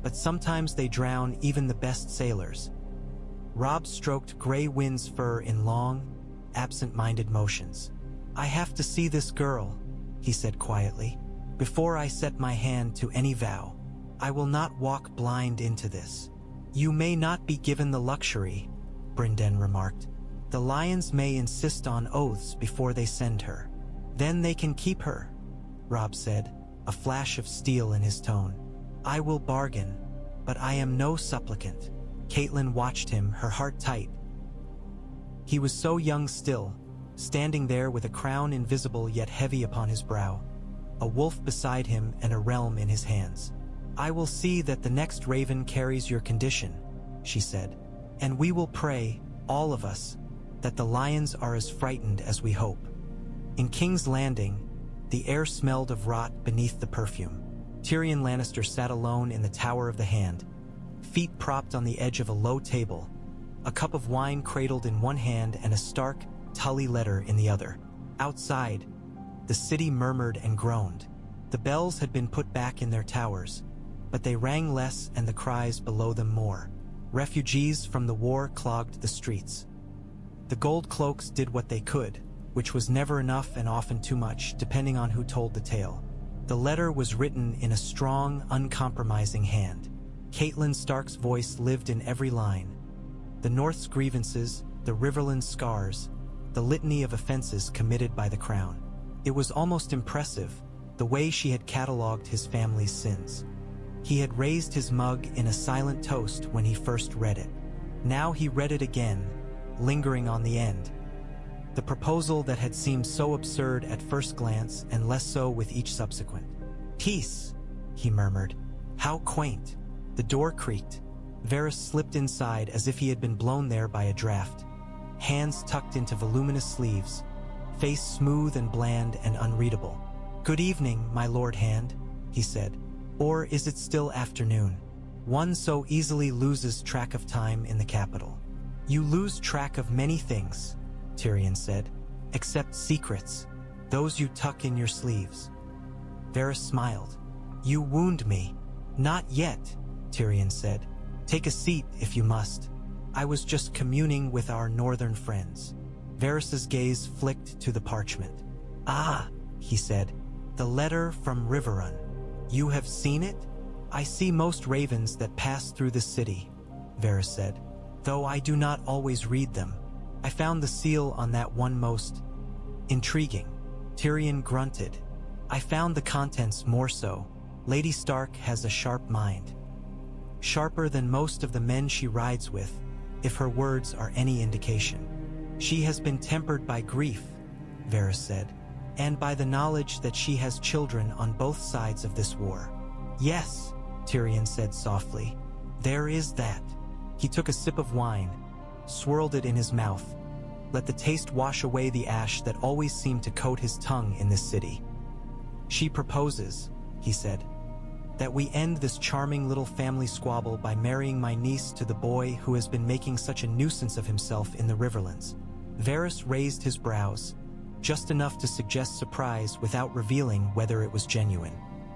but sometimes they drown even the best sailors. Robb stroked Grey Wind's fur in long, absent-minded motions. I have to see this girl, he said quietly, before I set my hand to any vow. I will not walk blind into this. You may not be given the luxury, Brynden remarked. The lions may insist on oaths before they send her. Then they can keep her, Robb said, a flash of steel in his tone. I will bargain, but I am no supplicant. Catelyn watched him, her heart tight. He was so young still, standing there with a crown invisible yet heavy upon his brow, a wolf beside him and a realm in his hands. I will see that the next raven carries your condition, she said, and we will pray, all of us, that the lions are as frightened as we hope. In King's Landing, the air smelled of rot beneath the perfume. Tyrion Lannister sat alone in the Tower of the Hand, feet propped on the edge of a low table, a cup of wine cradled in one hand and a Stark, Tully letter in the other. Outside, the city murmured and groaned. The bells had been put back in their towers, but they rang less and the cries below them more. Refugees from the war clogged the streets. The gold cloaks did what they could, which was never enough and often too much, depending on who told the tale. The letter was written in a strong, uncompromising hand. Catelyn Stark's voice lived in every line. The North's grievances, the Riverlands' scars, the litany of offenses committed by the crown. It was almost impressive, the way she had catalogued his family's sins. He had raised his mug in a silent toast when he first read it. Now he read it again, lingering on the end. The proposal that had seemed so absurd at first glance and less so with each subsequent. "Peace," he murmured. "How quaint." The door creaked. Varys slipped inside as if he had been blown there by a draft. Hands tucked into voluminous sleeves, face smooth and bland and unreadable. "Good evening, my Lord Hand," he said. "Or is it still afternoon? One so easily loses track of time in the capital." "You lose track of many things," Tyrion said, "except secrets, those you tuck in your sleeves." Varys smiled. "You wound me." "Not yet," Tyrion said. "Take a seat if you must. I was just communing with our northern friends." Varys's gaze flicked to the parchment. "Ah," he said, "the letter from Riverrun. You have seen it?" "I see most ravens that pass through the city," Varys said, "though I do not always read them. I found the seal on that one most intriguing." Tyrion grunted. "I found the contents more so. Lady Stark has a sharp mind. Sharper than most of the men she rides with, if her words are any indication." "She has been tempered by grief," Varys said, "and by the knowledge that she has children on both sides of this war." "Yes," Tyrion said softly, "there is that." He took a sip of wine, swirled it in his mouth, let the taste wash away the ash that always seemed to coat his tongue in this city. "She proposes," he said, "that we end this charming little family squabble by marrying my niece to the boy who has been making such a nuisance of himself in the Riverlands." Varys raised his brows, just enough to suggest surprise without revealing whether it was genuine.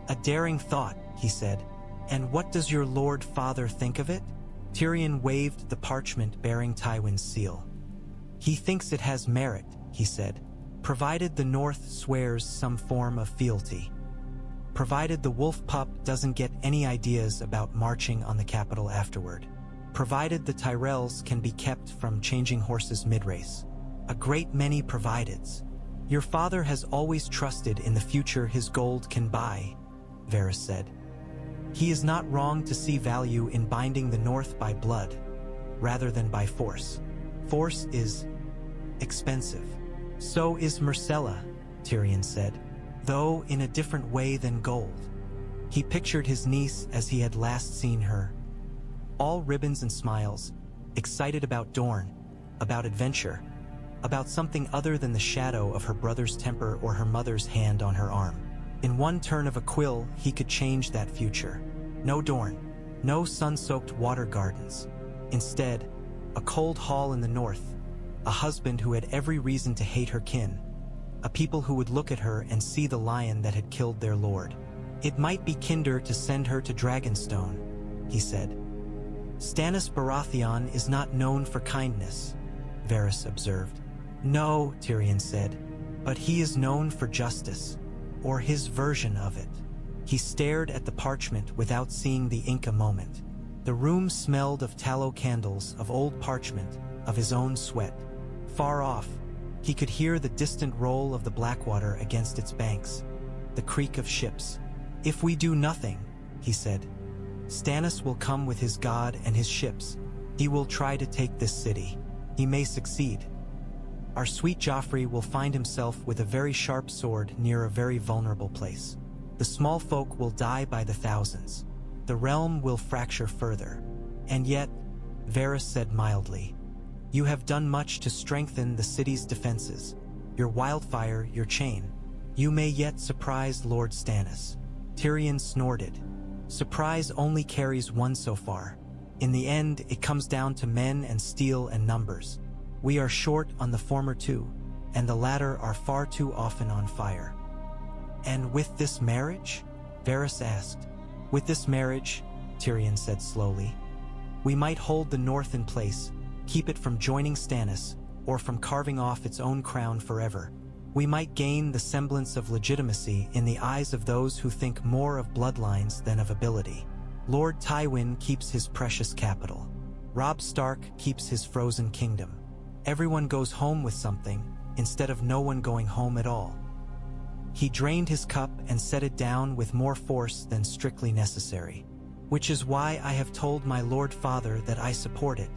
"A daring thought," he said. "And what does your lord father think of it?" Tyrion waved the parchment bearing Tywin's seal. "He thinks it has merit," he said, "provided the North swears some form of fealty. Provided the wolf pup doesn't get any ideas about marching on the capital afterward. Provided the Tyrells can be kept from changing horses mid-race. A great many provideds. Your father has always trusted in the future his gold can buy," Varys said. "He is not wrong to see value in binding the North by blood, rather than by force. Force is expensive." "So is Myrcella," Tyrion said, "though in a different way than gold." He pictured his niece as he had last seen her. All ribbons and smiles, excited about Dorne, about adventure, about something other than the shadow of her brother's temper or her mother's hand on her arm. In one turn of a quill, he could change that future. No Dorne, no sun-soaked water gardens. Instead, a cold hall in the north, a husband who had every reason to hate her kin, a people who would look at her and see the lion that had killed their lord. "It might be kinder to send her to Dragonstone," he said. "Stannis Baratheon is not known for kindness," Varys observed. "No," Tyrion said, "but he is known for justice, or his version of it." He stared at the parchment without seeing the ink a moment. The room smelled of tallow candles, of old parchment, of his own sweat. Far off, he could hear the distant roll of the Blackwater against its banks, the creak of ships. "If we do nothing," he said, "Stannis will come with his god and his ships. He will try to take this city. He may succeed. Our sweet Joffrey will find himself with a very sharp sword near a very vulnerable place. The small folk will die by the thousands. The realm will fracture further. And yet," Varys said mildly, "you have done much to strengthen the city's defenses. Your wildfire, your chain. You may yet surprise Lord Stannis." Tyrion snorted. "Surprise only carries one so far. In the end, it comes down to men and steel and numbers. We are short on the former two, and the latter are far too often on fire." "And with this marriage?" Varys asked. "With this marriage," Tyrion said slowly, "we might hold the North in place, keep it from joining Stannis, or from carving off its own crown forever. We might gain the semblance of legitimacy in the eyes of those who think more of bloodlines than of ability. Lord Tywin keeps his precious capital. Robb Stark keeps his frozen kingdom. Everyone goes home with something, instead of no one going home at all." He drained his cup and set it down with more force than strictly necessary. "Which is why I have told my Lord Father that I support it,"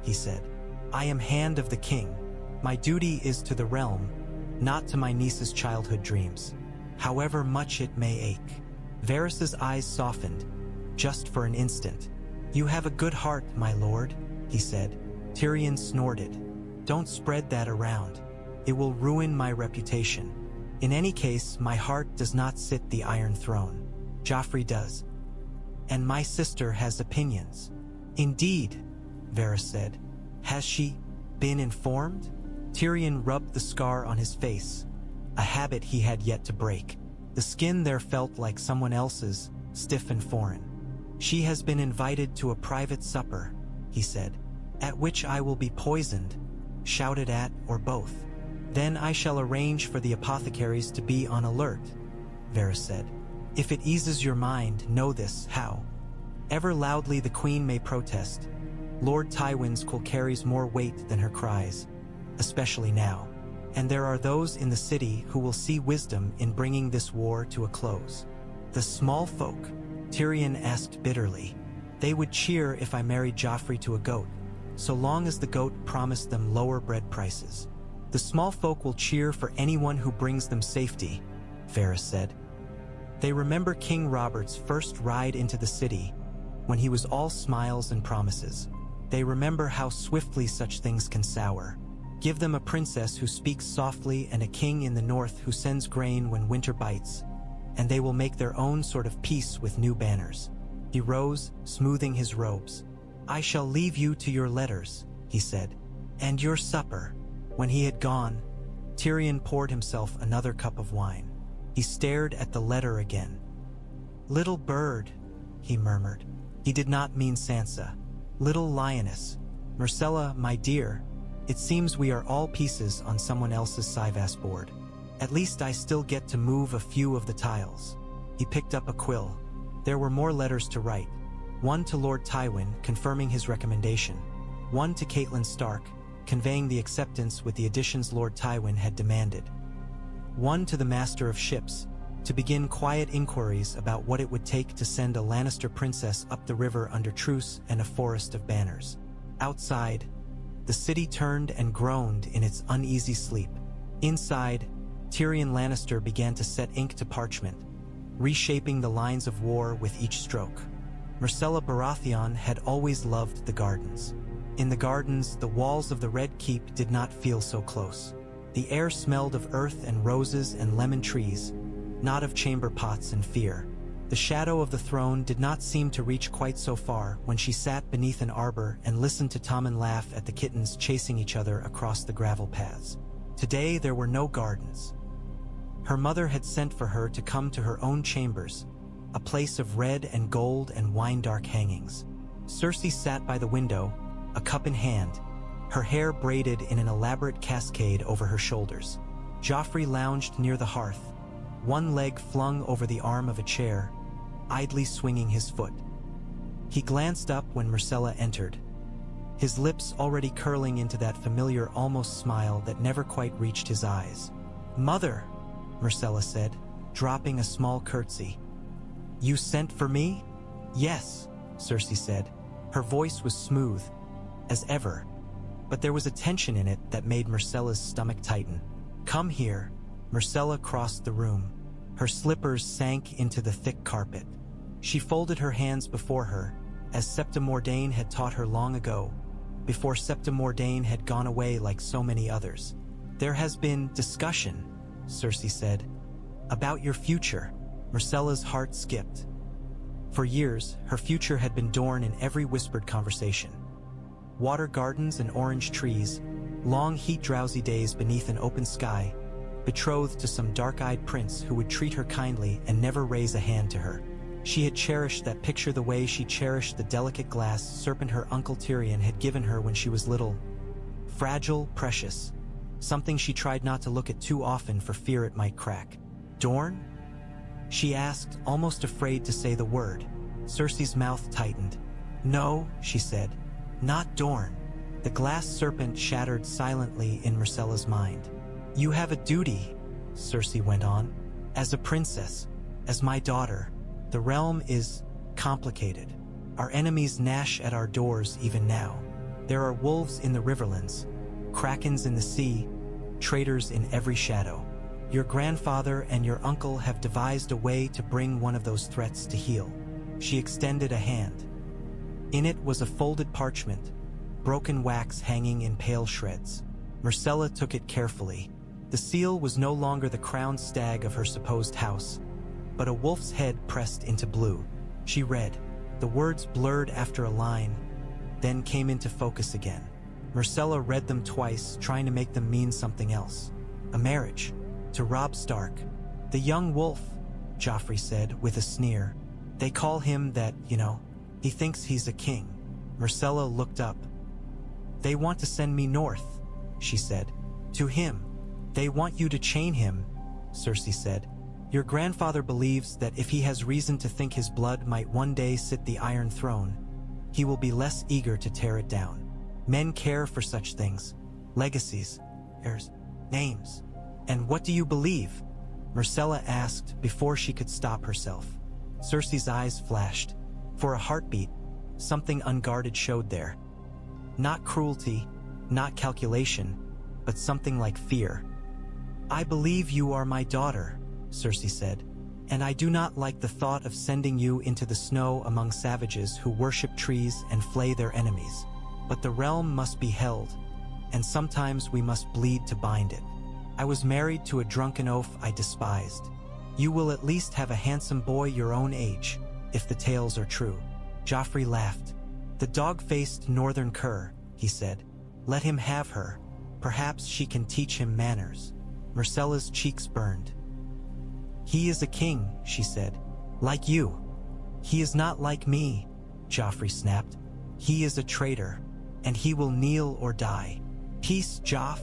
he said. "I am Hand of the King. My duty is to the realm, not to my niece's childhood dreams, however much it may ache." Varys's eyes softened, just for an instant. "You have a good heart, my lord," he said. Tyrion snorted. "Don't spread that around. It will ruin my reputation. In any case, my heart does not sit the Iron Throne. Joffrey does. And my sister has opinions." "Indeed," Varys said. "Has she been informed?" Tyrion rubbed the scar on his face, a habit he had yet to break. The skin there felt like someone else's, stiff and foreign. "She has been invited to a private supper," he said, "at which I will be poisoned, shouted at, or both. Then I shall arrange for the apothecaries to be on alert," Varys said. "If it eases your mind, know this, how ever loudly the queen may protest, Lord Tywin's call carries more weight than her cries, especially now. And there are those in the city who will see wisdom in bringing this war to a close." "The small folk?" Tyrion asked bitterly. "They would cheer if I married Joffrey to a goat, so long as the goat promised them lower bread prices." "The small folk will cheer for anyone who brings them safety," Varys said. They remember King Robert's first ride into the city, when he was all smiles and promises. They remember how swiftly such things can sour. Give them a princess who speaks softly and a king in the north who sends grain when winter bites, and they will make their own sort of peace with new banners. He rose, smoothing his robes. "I shall leave you to your letters," he said, "and your supper." When he had gone, Tyrion poured himself another cup of wine. He stared at the letter again. "Little bird," he murmured. He did not mean Sansa. "Little Lioness. Myrcella, my dear, it seems we are all pieces on someone else's Cyvasse board. At least I still get to move a few of the tiles." He picked up a quill. There were more letters to write. One to Lord Tywin, confirming his recommendation. One to Catelyn Stark, conveying the acceptance with the additions Lord Tywin had demanded. One to the Master of Ships, to begin quiet inquiries about what it would take to send a Lannister princess up the river under truce and a forest of banners. Outside, the city turned and groaned in its uneasy sleep. Inside, Tyrion Lannister began to set ink to parchment, reshaping the lines of war with each stroke. Myrcella Baratheon had always loved the gardens. In the gardens, the walls of the Red Keep did not feel so close. The air smelled of earth and roses and lemon trees, not of chamber pots and fear. The shadow of the throne did not seem to reach quite so far when she sat beneath an arbor and listened to Tommen laugh at the kittens chasing each other across the gravel paths. Today there were no gardens. Her mother had sent for her to come to her own chambers, a place of red and gold and wine-dark hangings. Cersei sat by the window, a cup in hand, her hair braided in an elaborate cascade over her shoulders. Joffrey lounged near the hearth, one leg flung over the arm of a chair, idly swinging his foot. He glanced up when Myrcella entered, his lips already curling into that familiar almost smile that never quite reached his eyes. "Mother," Myrcella said, dropping a small curtsy. "You sent for me?" "Yes," Cersei said. Her voice was smooth, as ever, but there was a tension in it that made Myrcella's stomach tighten. "Come here." Myrcella crossed the room. Her slippers sank into the thick carpet. She folded her hands before her, as Septa Mordane had taught her long ago, before Septa Mordane had gone away like so many others. "There has been discussion," Cersei said, "about your future." Myrcella's heart skipped. For years, her future had been Dorne in every whispered conversation. Water gardens and orange trees, long heat-drowsy days beneath an open sky, betrothed to some dark-eyed prince who would treat her kindly and never raise a hand to her. She had cherished that picture the way she cherished the delicate glass serpent her uncle Tyrion had given her when she was little. Fragile, precious, something she tried not to look at too often for fear it might crack. "Dorne?" she asked, almost afraid to say the word. Cersei's mouth tightened. "No," she said, "not Dorne." The glass serpent shattered silently in Myrcella's mind. "You have a duty," Cersei went on. As a princess, as my daughter, the realm is complicated. Our enemies gnash at our doors even now. There are wolves in the riverlands, krakens in the sea, traitors in every shadow. Your grandfather and your uncle have devised a way to bring one of those threats to heel. She extended a hand. In it was a folded parchment, broken wax hanging in pale shreds. Myrcella took it carefully. The seal was no longer the crowned stag of her supposed house, but a wolf's head pressed into blue. She read. The words blurred after a line, then came into focus again. Myrcella read them twice, trying to make them mean something else. A marriage. To Robb Stark. The young wolf, Joffrey said with a sneer. They call him that, you know. He thinks he's a king. Myrcella looked up. They want to send me north, she said. To him. They want you to chain him, Cersei said. Your grandfather believes that if he has reason to think his blood might one day sit the Iron Throne, he will be less eager to tear it down. Men care for such things. Legacies, heirs, names. And what do you believe? Myrcella asked before she could stop herself. Cersei's eyes flashed. For a heartbeat, something unguarded showed there. Not cruelty, not calculation, but something like fear. I believe you are my daughter, Cersei said, and I do not like the thought of sending you into the snow among savages who worship trees and flay their enemies. But the realm must be held, and sometimes we must bleed to bind it. I was married to a drunken oaf I despised. You will at least have a handsome boy your own age, if the tales are true. Joffrey laughed. The dog-faced northern cur, he said. Let him have her. Perhaps she can teach him manners. Myrcella's cheeks burned. He is a king, she said. Like you. He is not like me, Joffrey snapped. He is a traitor, and he will kneel or die. Peace, Joff,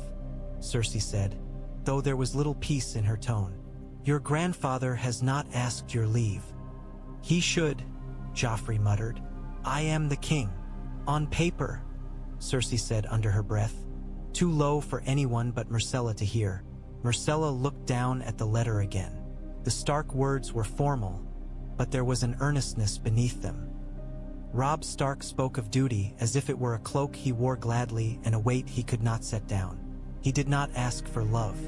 Cersei said, though there was little peace in her tone. Your grandfather has not asked your leave. He should, Joffrey muttered. I am the king. On paper, Cersei said under her breath, too low for anyone but Myrcella to hear. Myrcella looked down at the letter again. The Stark words were formal, but there was an earnestness beneath them. Robb Stark spoke of duty as if it were a cloak he wore gladly and a weight he could not set down. He did not ask for love.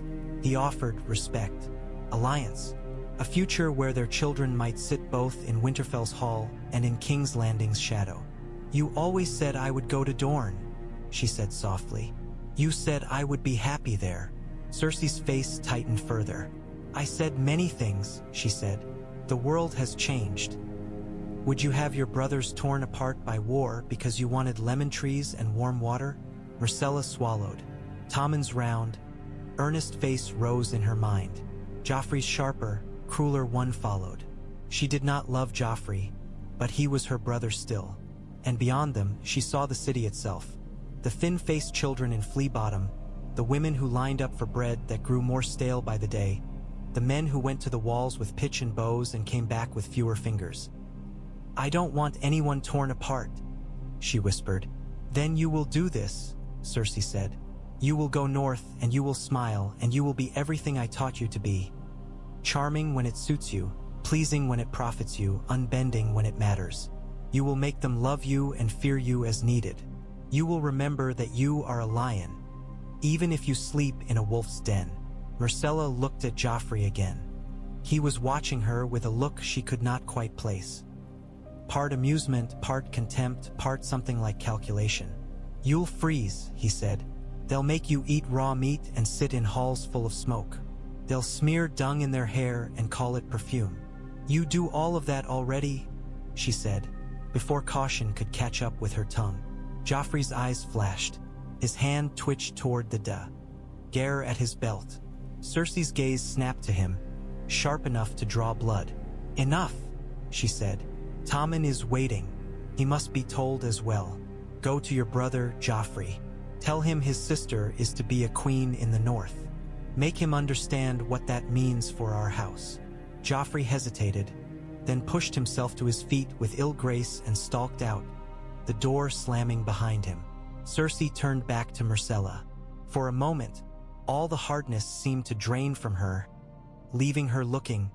He offered respect, alliance, a future where their children might sit both in Winterfell's hall and in King's Landing's shadow. You always said I would go to Dorne, she said softly. You said I would be happy there. Cersei's face tightened further. I said many things, she said. The world has changed. Would you have your brothers torn apart by war because you wanted lemon trees and warm water? Myrcella swallowed. Tommen's round, earnest face rose in her mind. Joffrey's sharper, crueler one followed. She did not love Joffrey, but he was her brother still. And beyond them, she saw the city itself. The thin-faced children in Flea Bottom, the women who lined up for bread that grew more stale by the day, the men who went to the walls with pitch and bows and came back with fewer fingers. I don't want anyone torn apart, she whispered. Then you will do this, Cersei said. You will go north and you will smile and you will be everything I taught you to be. Charming when it suits you, pleasing when it profits you, unbending when it matters. You will make them love you and fear you as needed. You will remember that you are a lion, even if you sleep in a wolf's den. Myrcella looked at Joffrey again. He was watching her with a look she could not quite place. Part amusement, part contempt, part something like calculation. You'll freeze, he said. They'll make you eat raw meat and sit in halls full of smoke. They'll smear dung in their hair and call it perfume. You do all of that already, she said, before caution could catch up with her tongue. Joffrey's eyes flashed. His hand twitched toward the dagger at his belt. Cersei's gaze snapped to him, sharp enough to draw blood. Enough, she said. Tommen is waiting. He must be told as well. Go to your brother, Joffrey. Tell him his sister is to be a queen in the north. Make him understand what that means for our house. Joffrey hesitated, then pushed himself to his feet with ill grace and stalked out, the door slamming behind him. Cersei turned back to Myrcella. For a moment, all the hardness seemed to drain from her, leaving her looking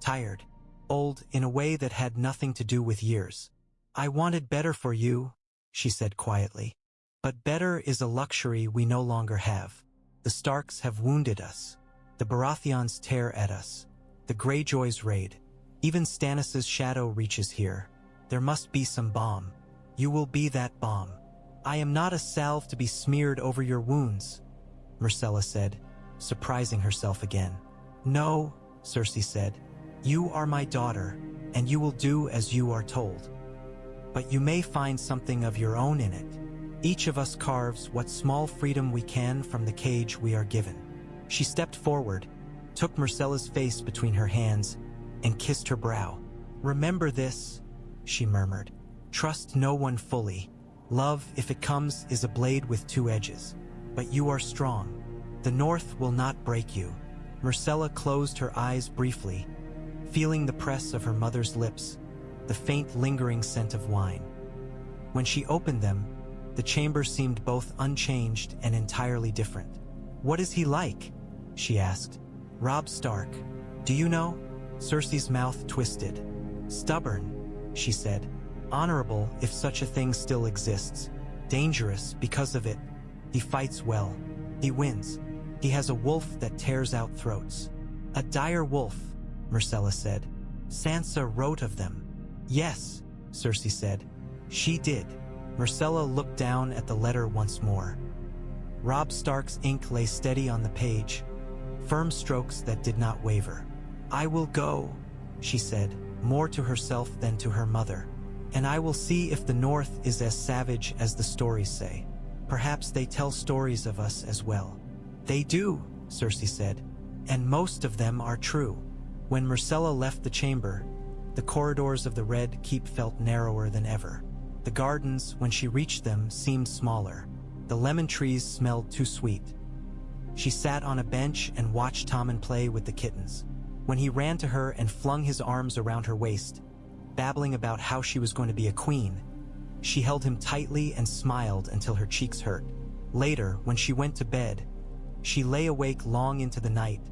tired, old in a way that had nothing to do with years. "I wanted better for you," she said quietly. "But better is a luxury we no longer have. The Starks have wounded us. The Baratheons tear at us. The Greyjoys raid. Even Stannis' shadow reaches here. There must be some balm. You will be that balm. I am not a salve to be smeared over your wounds," Myrcella said, surprising herself again. "No," Cersei said. "You are my daughter, and you will do as you are told. But you may find something of your own in it. Each of us carves what small freedom we can from the cage we are given." She stepped forward, took Myrcella's face between her hands, and kissed her brow. "Remember this," she murmured. "Trust no one fully. Love, if it comes, is a blade with two edges. But you are strong. The North will not break you." Myrcella closed her eyes briefly, feeling the press of her mother's lips, the faint lingering scent of wine. When she opened them, the chamber seemed both unchanged and entirely different. "What is he like?" she asked. "Robb Stark. Do you know?" Cersei's mouth twisted. "Stubborn," she said. "Honorable, if such a thing still exists. Dangerous because of it. He fights well. He wins. He has a wolf that tears out throats." "A dire wolf," Myrcella said. "Sansa wrote of them." "Yes," Cersei said. "She did." Myrcella looked down at the letter once more. Robb Stark's ink lay steady on the page, firm strokes that did not waver. "I will go," she said, more to herself than to her mother. "And I will see if the North is as savage as the stories say. Perhaps they tell stories of us as well." "They do," Cersei said, "and most of them are true." When Myrcella left the chamber, the corridors of the Red Keep felt narrower than ever. The gardens, when she reached them, seemed smaller. The lemon trees smelled too sweet. She sat on a bench and watched Tommen play with the kittens. When he ran to her and flung his arms around her waist, babbling about how she was going to be a queen, she held him tightly and smiled until her cheeks hurt. Later, when she went to bed, she lay awake long into the night,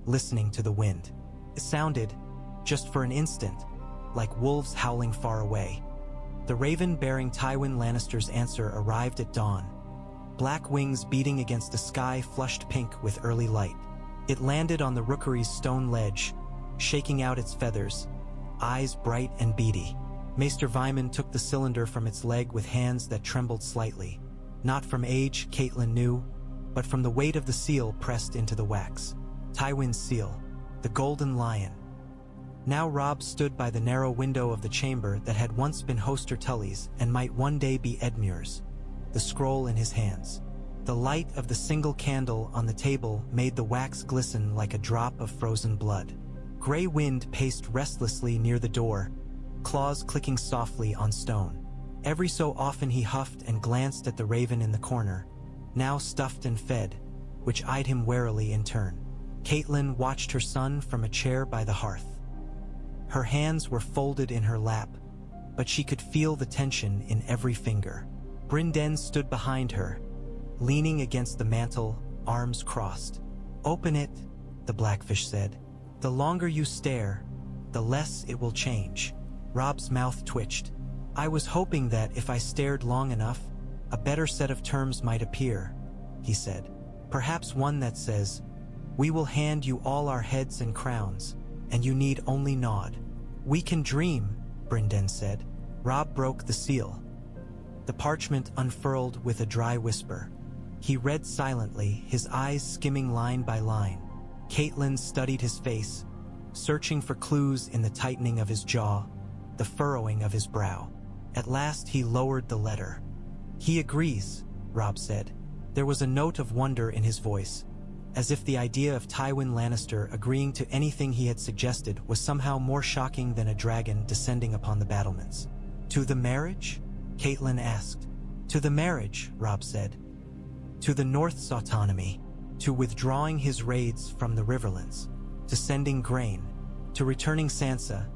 listening to the wind. It sounded, just for an instant, like wolves howling far away. The raven bearing Tywin Lannister's answer arrived at dawn, black wings beating against a sky flushed pink with early light. It landed on the rookery's stone ledge, shaking out its feathers, eyes bright and beady. Maester Vyman took the cylinder from its leg with hands that trembled slightly. Not from age, Catelyn knew, but from the weight of the seal pressed into the wax. Tywin's seal, the golden lion. Now Robb stood by the narrow window of the chamber that had once been Hoster Tully's and might one day be Edmure's, the scroll in his hands. The light of the single candle on the table made the wax glisten like a drop of frozen blood. Grey wind paced restlessly near the door, claws clicking softly on stone. Every so often he huffed and glanced at the raven in the corner, now stuffed and fed, which eyed him warily in turn. Catelyn watched her son from a chair by the hearth. Her hands were folded in her lap, but she could feel the tension in every finger. Brynden stood behind her, leaning against the mantel, arms crossed. "Open it," the Blackfish said. "The longer you stare, the less it will change." Robb's mouth twitched. "I was hoping that if I stared long enough, a better set of terms might appear," he said. "Perhaps one that says, 'We will hand you all our heads and crowns, and you need only nod.'" "We can dream," Brynden said. Robb broke the seal. The parchment unfurled with a dry whisper. He read silently, his eyes skimming line by line. Catelyn studied his face, searching for clues in the tightening of his jaw, the furrowing of his brow. At last he lowered the letter. "He agrees," Robb said. There was a note of wonder in his voice, as if the idea of Tywin Lannister agreeing to anything he had suggested was somehow more shocking than a dragon descending upon the battlements. "To the marriage?" Catelyn asked. "To the marriage," Robb said. "To the North's autonomy, to withdrawing his raids from the Riverlands, to sending grain, to returning Sansa,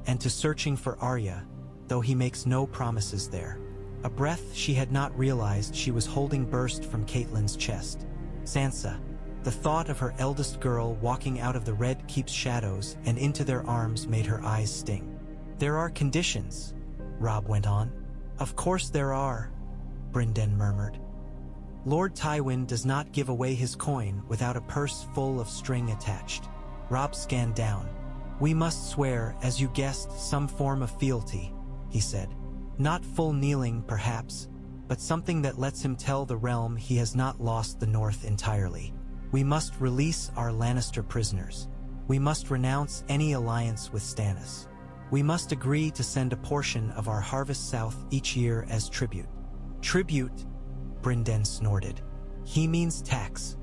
and to searching for Arya, though he makes no promises there." A breath she had not realized she was holding burst from Catelyn's chest. "Sansa," The thought of her eldest girl walking out of the Red Keep's shadows and into their arms made her eyes sting. "There are conditions," Robb went on. "Of course there are," Brynden murmured. "Lord Tywin does not give away his coin without a purse full of string attached." Robb scanned down. "We must swear, as you guessed, some form of fealty," he said. "Not full kneeling, perhaps, but something that lets him tell the realm he has not lost the North entirely. We must release our Lannister prisoners. We must renounce any alliance with Stannis. We must agree to send a portion of our harvest south each year as tribute." "Tribute?" Brynden snorted. "He means tax."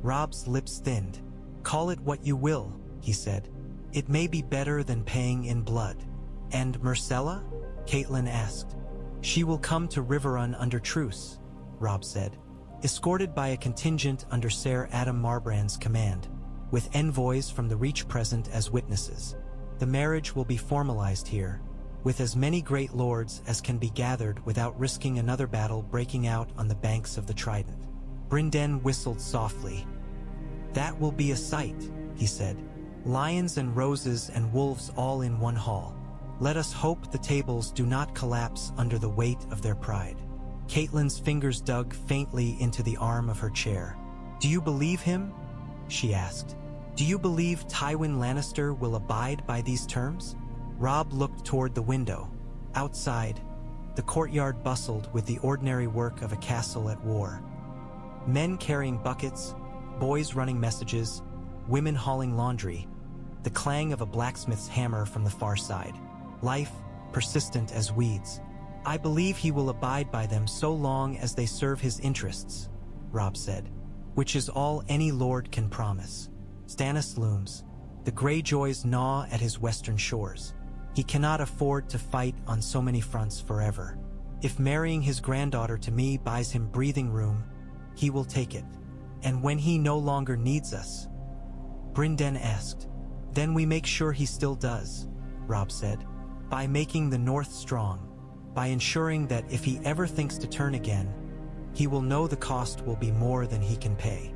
Robb's lips thinned. "Call it what you will," he said. "It may be better than paying in blood." "And Myrcella?" Catelyn asked. "She will come to Riverrun under truce," Robb said, "escorted by a contingent under Ser Adam Marbrand's command, with envoys from the Reach present as witnesses. The marriage will be formalized here, with as many great lords as can be gathered without risking another battle breaking out on the banks of the Trident." Brynden whistled softly. "That will be a sight," he said. "Lions and roses and wolves all in one hall. Let us hope the tables do not collapse under the weight of their pride." Catelyn's fingers dug faintly into the arm of her chair. "Do you believe him?" she asked. "Do you believe Tywin Lannister will abide by these terms?" Robb looked toward the window. Outside, the courtyard bustled with the ordinary work of a castle at war. Men carrying buckets, boys running messages, women hauling laundry, the clang of a blacksmith's hammer from the far side. Life, persistent as weeds. "I believe he will abide by them so long as they serve his interests," Robb said, "which is all any lord can promise. Stannis looms. The Greyjoys gnaw at his western shores. He cannot afford to fight on so many fronts forever. If marrying his granddaughter to me buys him breathing room, he will take it. And when he no longer needs us?" Brynden asked. "Then we make sure he still does," Robb said. "By making the North strong. By ensuring that if he ever thinks to turn again, he will know the cost will be more than he can pay."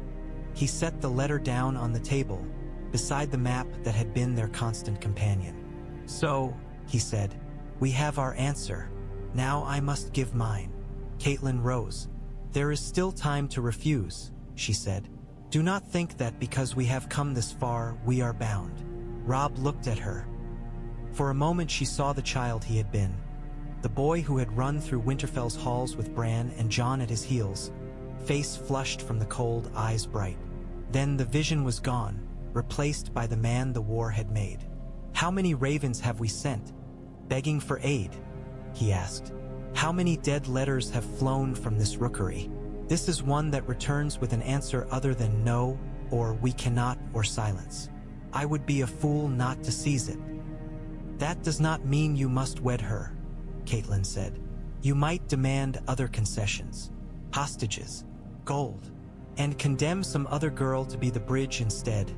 He set the letter down on the table, beside the map that had been their constant companion. "So," he said, "we have our answer. Now I must give mine." Catelyn rose. "There is still time to refuse," she said. "Do not think that because we have come this far, we are bound." Robb looked at her. For a moment she saw the child he had been, the boy who had run through Winterfell's halls with Bran and Jon at his heels, face flushed from the cold, eyes bright. Then the vision was gone, replaced by the man the war had made. "How many ravens have we sent, begging for aid?" he asked. "How many dead letters have flown from this rookery? This is one that returns with an answer other than no, or we cannot, or silence. I would be a fool not to seize it." "That does not mean you must wed her," Catelyn said. "You might demand other concessions, hostages, gold, and condemn some other girl to be the bridge instead,"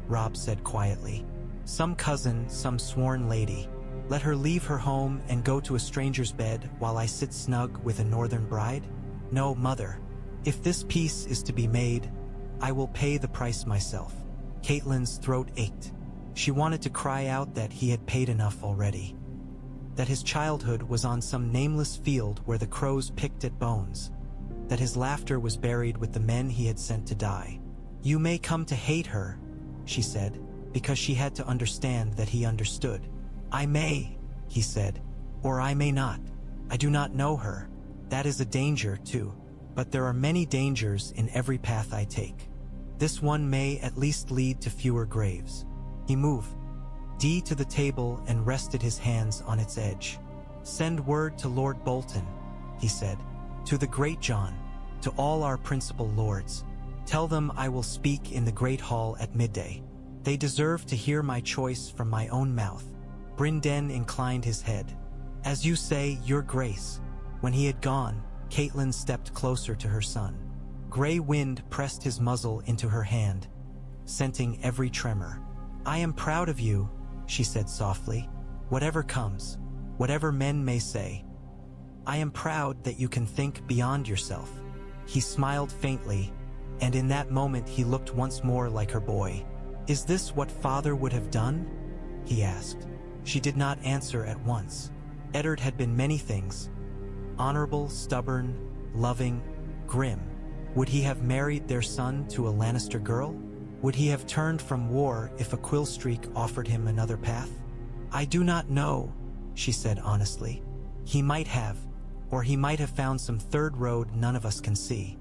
Robb said quietly. "Some cousin, some sworn lady. Let her leave her home and go to a stranger's bed while I sit snug with a northern bride? No, mother. If this peace is to be made, I will pay the price myself." Catelyn's throat ached. She wanted to cry out that he had paid enough already. That his childhood was on some nameless field where the crows picked at bones. That his laughter was buried with the men he had sent to die. "You may come to hate her," she said, because she had to understand that he understood. "I may," he said, "or I may not. I do not know her. That is a danger, too. But there are many dangers in every path I take. This one may at least lead to fewer graves." He moved to the table and rested his hands on its edge. "Send word to Lord Bolton," he said, "to the Great John, to all our principal lords. Tell them I will speak in the Great Hall at midday. They deserve to hear my choice from my own mouth." Brynden inclined his head. "As you say, Your Grace." When he had gone, Catelyn stepped closer to her son. Gray wind pressed his muzzle into her hand, scenting every tremor. "I am proud of you," she said softly. "Whatever comes, whatever men may say. I am proud that you can think beyond yourself." He smiled faintly, and in that moment he looked once more like her boy. "Is this what father would have done?" he asked. She did not answer at once. Eddard had been many things. Honorable, stubborn, loving, grim. Would he have married their son to a Lannister girl? Would he have turned from war if a Quillstreak offered him another path? "I do not know," she said honestly. "He might have, or he might have found some third road none of us can see.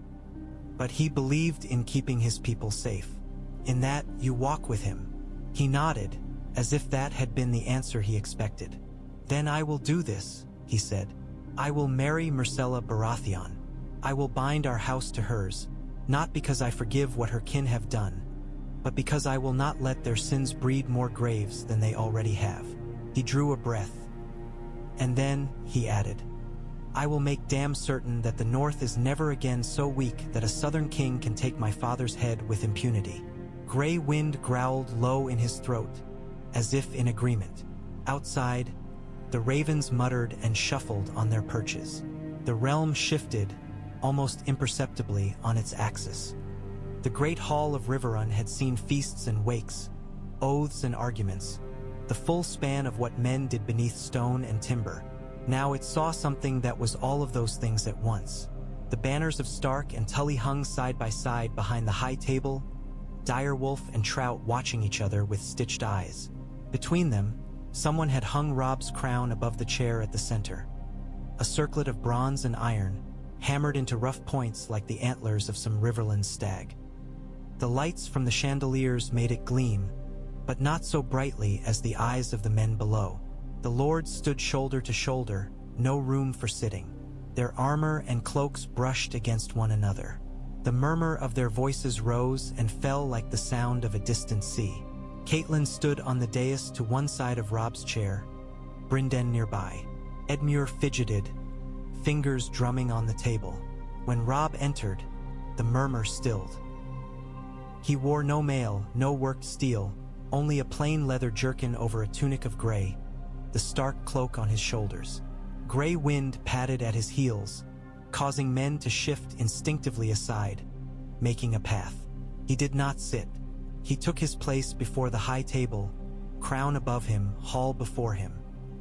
But he believed in keeping his people safe. In that, you walk with him." He nodded, as if that had been the answer he expected. "Then I will do this," he said. "I will marry Myrcella Baratheon. I will bind our house to hers, not because I forgive what her kin have done, but because I will not let their sins breed more graves than they already have." He drew a breath. "And then," he added, "I will make damn certain that the North is never again so weak that a Southern king can take my father's head with impunity." Grey wind growled low in his throat, as if in agreement. Outside, the ravens muttered and shuffled on their perches. The realm shifted, almost imperceptibly, on its axis. The great hall of Riverrun had seen feasts and wakes, oaths and arguments, the full span of what men did beneath stone and timber. Now it saw something that was all of those things at once. The banners of Stark and Tully hung side by side behind the high table, Direwolf and Trout watching each other with stitched eyes. Between them, someone had hung Robb's crown above the chair at the center. A circlet of bronze and iron, hammered into rough points like the antlers of some riverland stag. The lights from the chandeliers made it gleam, but not so brightly as the eyes of the men below. The lords stood shoulder to shoulder, no room for sitting. Their armor and cloaks brushed against one another. The murmur of their voices rose and fell like the sound of a distant sea. Catelyn stood on the dais to one side of Robb's chair, Brynden nearby. Edmure fidgeted, fingers drumming on the table. When Robb entered, the murmur stilled. He wore no mail, no worked steel, only a plain leather jerkin over a tunic of gray, the Stark cloak on his shoulders. Gray wind padded at his heels, causing men to shift instinctively aside, making a path. He did not sit. He took his place before the high table, crown above him, hall before him.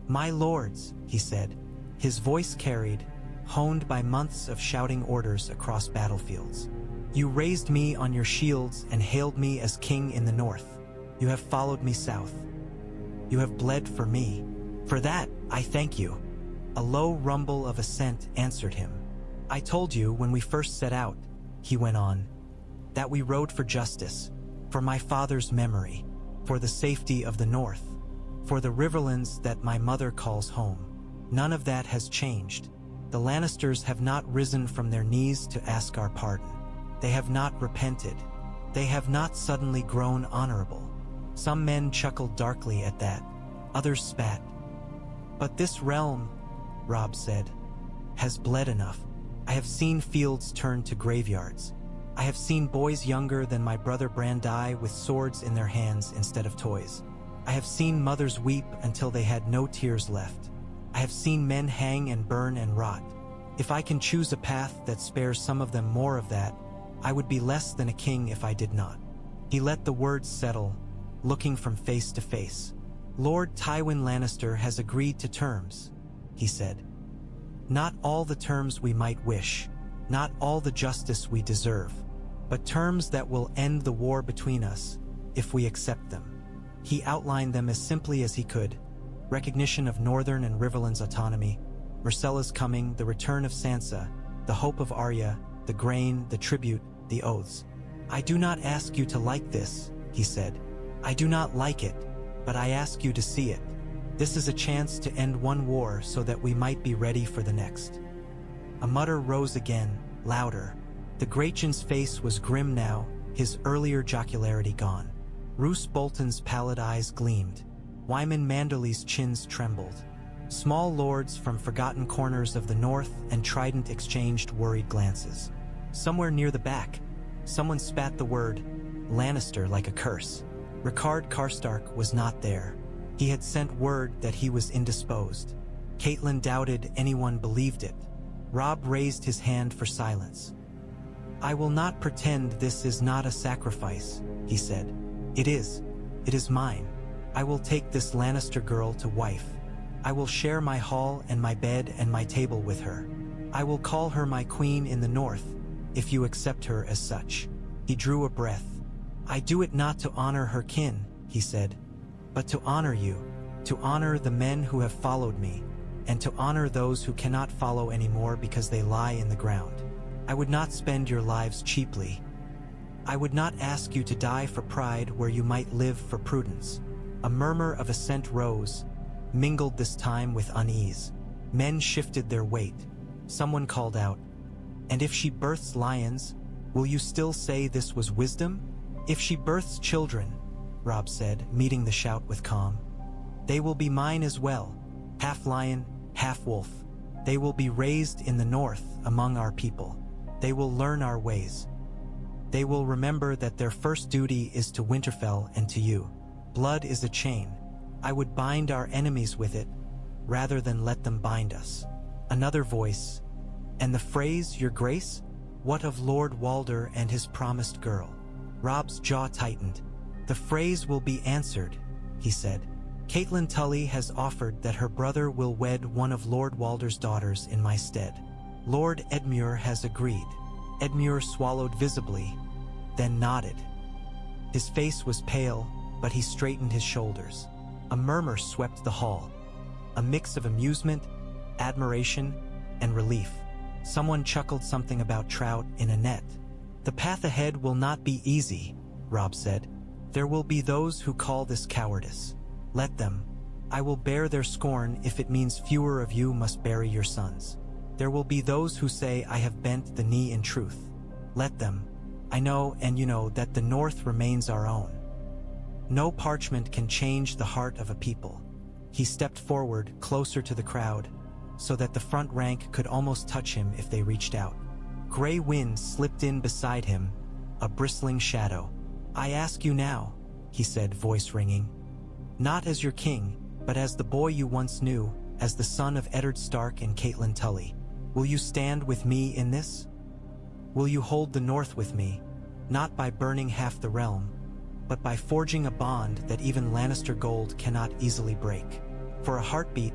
"My lords," he said, his voice carried, honed by months of shouting orders across battlefields. "You raised me on your shields and hailed me as king in the north. You have followed me south. You have bled for me. For that, I thank you." A low rumble of assent answered him. "I told you when we first set out," he went on, "that we rode for justice, for my father's memory, for the safety of the north, for the riverlands that my mother calls home. None of that has changed. The Lannisters have not risen from their knees to ask our pardon. They have not repented. They have not suddenly grown honorable." Some men chuckled darkly at that. Others spat. "But this realm," Robb said, "has bled enough. I have seen fields turn to graveyards. I have seen boys younger than my brother Bran die with swords in their hands instead of toys. I have seen mothers weep until they had no tears left. I have seen men hang and burn and rot. If I can choose a path that spares some of them more of that, I would be less than a king if I did not." He let the words settle, looking from face to face. "Lord Tywin Lannister has agreed to terms," he said. "Not all the terms we might wish, not all the justice we deserve, but terms that will end the war between us, if we accept them." He outlined them as simply as he could: recognition of Northern and Riverlands autonomy, Myrcella's coming, the return of Sansa, the hope of Arya, the grain, the tribute, the oaths. "I do not ask you to like this," he said. "I do not like it, but I ask you to see it. This is a chance to end one war so that we might be ready for the next." A mutter rose again, louder. The Grachan's face was grim now, his earlier jocularity gone. Roose Bolton's pallid eyes gleamed. Wyman Manderly's chins trembled. Small lords from forgotten corners of the north and Trident exchanged worried glances. Somewhere near the back, someone spat the word Lannister like a curse. Ricard Karstark was not there. He had sent word that he was indisposed. Catelyn doubted anyone believed it. Robb raised his hand for silence. I will not pretend this is not a sacrifice, he said. It is mine. I will take this Lannister girl to wife. I will share my hall and my bed and my table with her. I will call her my queen in the north, if you accept her as such. He drew a breath. I do it not to honor her kin, he said, but to honor you, to honor the men who have followed me, and to honor those who cannot follow anymore because they lie in the ground. I would not spend your lives cheaply. I would not ask you to die for pride where you might live for prudence. A murmur of assent rose, mingled this time with unease. Men shifted their weight. Someone called out, "And if she births lions, will you still say this was wisdom?" "If she births children," Robb said, meeting the shout with calm, "they will be mine as well, half lion, half wolf. They will be raised in the north among our people. They will learn our ways. They will remember that their first duty is to Winterfell and to you. Blood is a chain. I would bind our enemies with it, rather than let them bind us." Another voice, "And the Freys, your grace? What of Lord Walder and his promised girl?" Robb's jaw tightened. "The Freys will be answered," he said. "Catelyn Tully has offered that her brother will wed one of Lord Walder's daughters in my stead. Lord Edmure has agreed." Edmure swallowed visibly, then nodded. His face was pale, but he straightened his shoulders. A murmur swept the hall, a mix of amusement, admiration, and relief. Someone chuckled something about trout in a net. "The path ahead will not be easy," Robb said. "There will be those who call this cowardice. Let them. I will bear their scorn if it means fewer of you must bury your sons. There will be those who say I have bent the knee in truth. Let them. I know and you know that the north remains our own. No parchment can change the heart of a people." He stepped forward, closer to the crowd, so that the front rank could almost touch him if they reached out. Gray wind slipped in beside him, a bristling shadow. "I ask you now," he said, voice ringing, "not as your king, but as the boy you once knew, as the son of Eddard Stark and Catelyn Tully. Will you stand with me in this? Will you hold the north with me, not by burning half the realm, but by forging a bond that even Lannister gold cannot easily break?" For a heartbeat,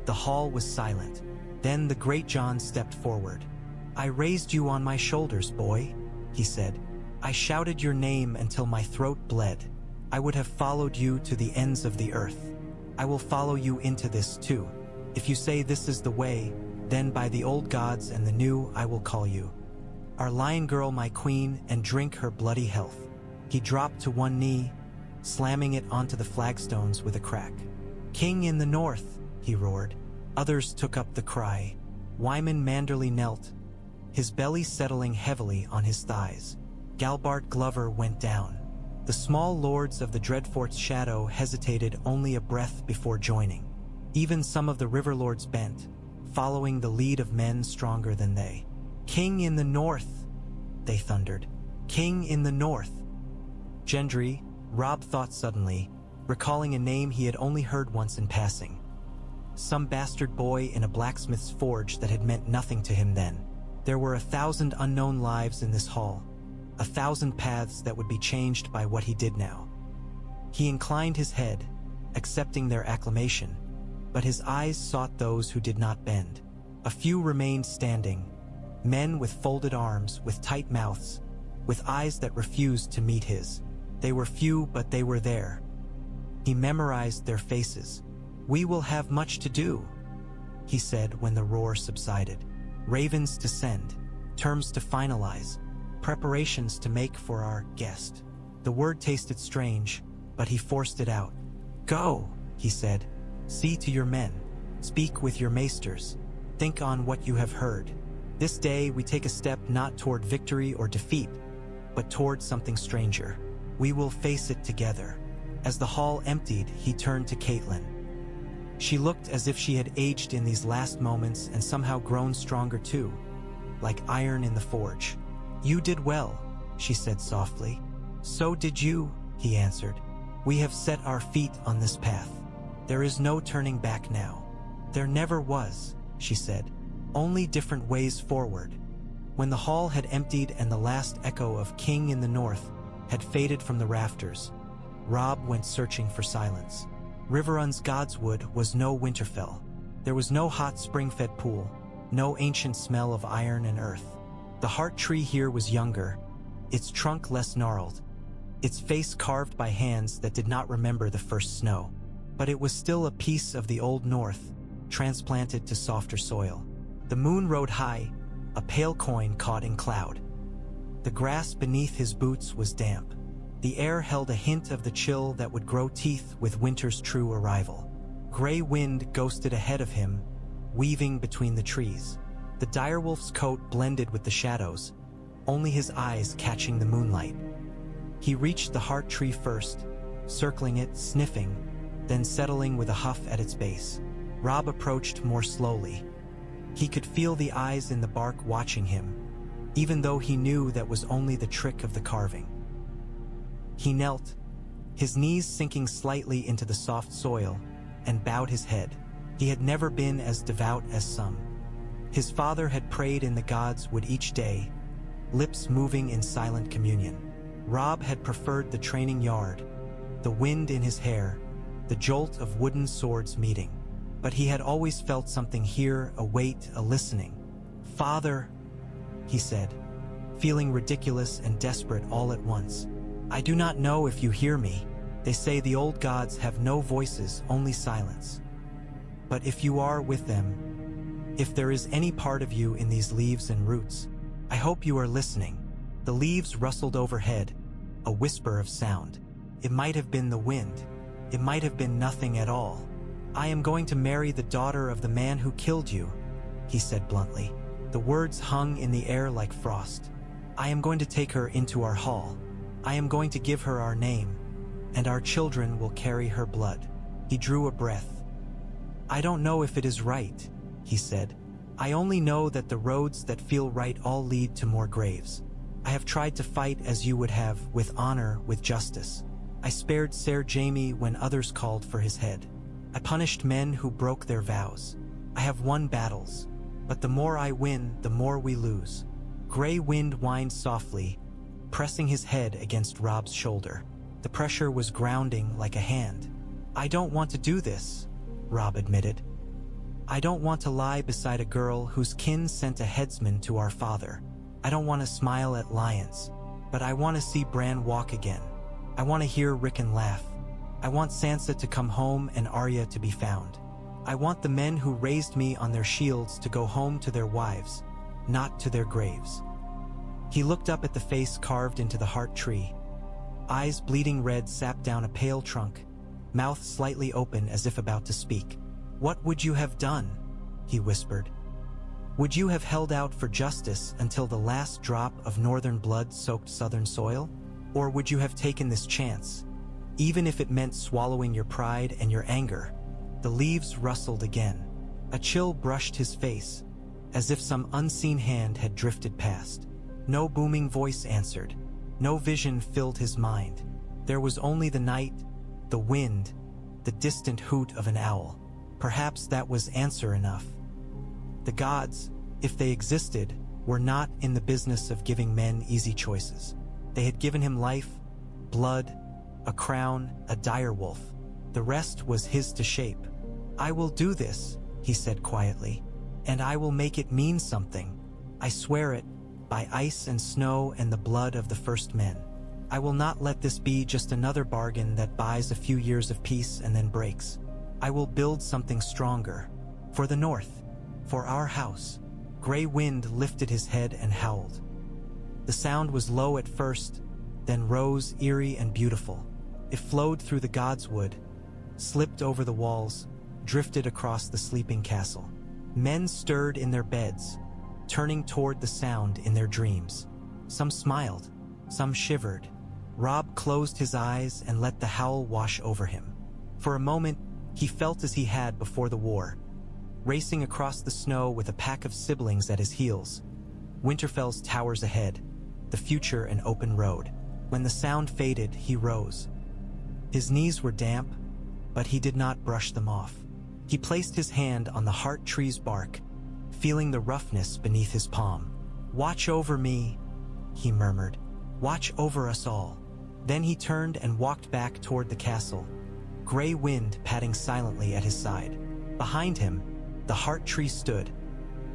the hall was silent. Then the great Jon stepped forward. "I raised you on my shoulders, boy," he said. "I shouted your name until my throat bled. I would have followed you to the ends of the earth. I will follow you into this too. If you say this is the way, then by the old gods and the new I will call you. Our lion girl my queen and drink her bloody health." He dropped to one knee, slamming it onto the flagstones with a crack. "King in the north," he roared. Others took up the cry. Wyman Manderly knelt, his belly settling heavily on his thighs. Galbart Glover went down. The small lords of the Dreadfort's shadow hesitated only a breath before joining. Even some of the river lords bent, following the lead of men stronger than they. "King in the north," they thundered. "King in the north." Gendry, Robb thought suddenly, recalling a name he had only heard once in passing. Some bastard boy in a blacksmith's forge that had meant nothing to him then. There were 1,000 unknown lives in this hall, 1,000 paths that would be changed by what he did now. He inclined his head, accepting their acclamation, but his eyes sought those who did not bend. A few remained standing, men with folded arms, with tight mouths, with eyes that refused to meet his. They were few, but they were there. He memorized their faces. "We will have much to do," he said when the roar subsided. "Ravens to send, terms to finalize, preparations to make for our guest." The word tasted strange, but he forced it out. "Go," he said. "See to your men. Speak with your maesters. Think on what you have heard. This day we take a step not toward victory or defeat, but toward something stranger. We will face it together." As the hall emptied, he turned to Catelyn. She looked as if she had aged in these last moments and somehow grown stronger too, like iron in the forge. "You did well," she said softly. "So did you," he answered. "We have set our feet on this path. There is no turning back now." "There never was," she said. "Only different ways forward. When the hall had emptied and the last echo of King in the North had faded from the rafters, Robb went searching for silence. Riverrun's Godswood was no Winterfell. There was no hot spring-fed pool, no ancient smell of iron and earth. The heart tree here was younger, its trunk less gnarled, its face carved by hands that did not remember the first snow. But it was still a piece of the old North, transplanted to softer soil. The moon rode high, a pale coin caught in cloud. The grass beneath his boots was damp. The air held a hint of the chill that would grow teeth with winter's true arrival. Gray wind ghosted ahead of him, weaving between the trees. The direwolf's coat blended with the shadows, only his eyes catching the moonlight. He reached the heart tree first, circling it, sniffing, then settling with a huff at its base. Robb approached more slowly. He could feel the eyes in the bark watching him, even though he knew that was only the trick of the carving. He knelt, his knees sinking slightly into the soft soil, and bowed his head. He had never been as devout as some. His father had prayed in the Godswood each day, lips moving in silent communion. Robb had preferred the training yard, the wind in his hair, the jolt of wooden swords meeting. But he had always felt something here, a weight, a listening. "Father," he said, feeling ridiculous and desperate all at once. "I do not know if you hear me. They say the old gods have no voices, only silence. But if you are with them, if there is any part of you in these leaves and roots, I hope you are listening." The leaves rustled overhead, a whisper of sound. It might have been the wind. It might have been nothing at all. "I am going to marry the daughter of the man who killed you," he said bluntly. The words hung in the air like frost. "I am going to take her into our hall. I am going to give her our name, and our children will carry her blood." He drew a breath. "I don't know if it is right," he said. "I only know that the roads that feel right all lead to more graves. I have tried to fight as you would have, with honor, with justice. I spared Ser Jaime when others called for his head. I punished men who broke their vows. I have won battles, but the more I win, the more we lose." Gray wind whined softly, pressing his head against Robb's shoulder. The pressure was grounding like a hand. "I don't want to do this," Robb admitted. "I don't want to lie beside a girl whose kin sent a headsman to our father. I don't want to smile at lions, but I want to see Bran walk again. I want to hear Rickon laugh. I want Sansa to come home and Arya to be found. I want the men who raised me on their shields to go home to their wives, not to their graves." He looked up at the face carved into the heart tree. Eyes bleeding red sapped down a pale trunk, mouth slightly open as if about to speak. "What would you have done?" he whispered. "Would you have held out for justice until the last drop of northern blood soaked southern soil? Or would you have taken this chance, even if it meant swallowing your pride and your anger?" The leaves rustled again. A chill brushed his face, as if some unseen hand had drifted past. No booming voice answered. No vision filled his mind. There was only the night, the wind, the distant hoot of an owl. Perhaps that was answer enough. The gods, if they existed, were not in the business of giving men easy choices. They had given him life, blood, a crown, a direwolf. The rest was his to shape. "I will do this," he said quietly, "and I will make it mean something. I swear it, by ice and snow and the blood of the first men. I will not let this be just another bargain that buys a few years of peace and then breaks. I will build something stronger. For the North, for our house." Gray wind lifted his head and howled. The sound was low at first, then rose eerie and beautiful. It flowed through the Godswood, slipped over the walls, drifted across the sleeping castle. Men stirred in their beds, turning toward the sound in their dreams. Some smiled, some shivered. Robb closed his eyes and let the howl wash over him. For a moment, he felt as he had before the war, racing across the snow with a pack of siblings at his heels. Winterfell's towers ahead, the future an open road. When the sound faded, he rose. His knees were damp, but he did not brush them off. He placed his hand on the heart tree's bark, feeling the roughness beneath his palm. "Watch over me," he murmured. "Watch over us all." Then he turned and walked back toward the castle, gray wind padding silently at his side. Behind him, the heart tree stood,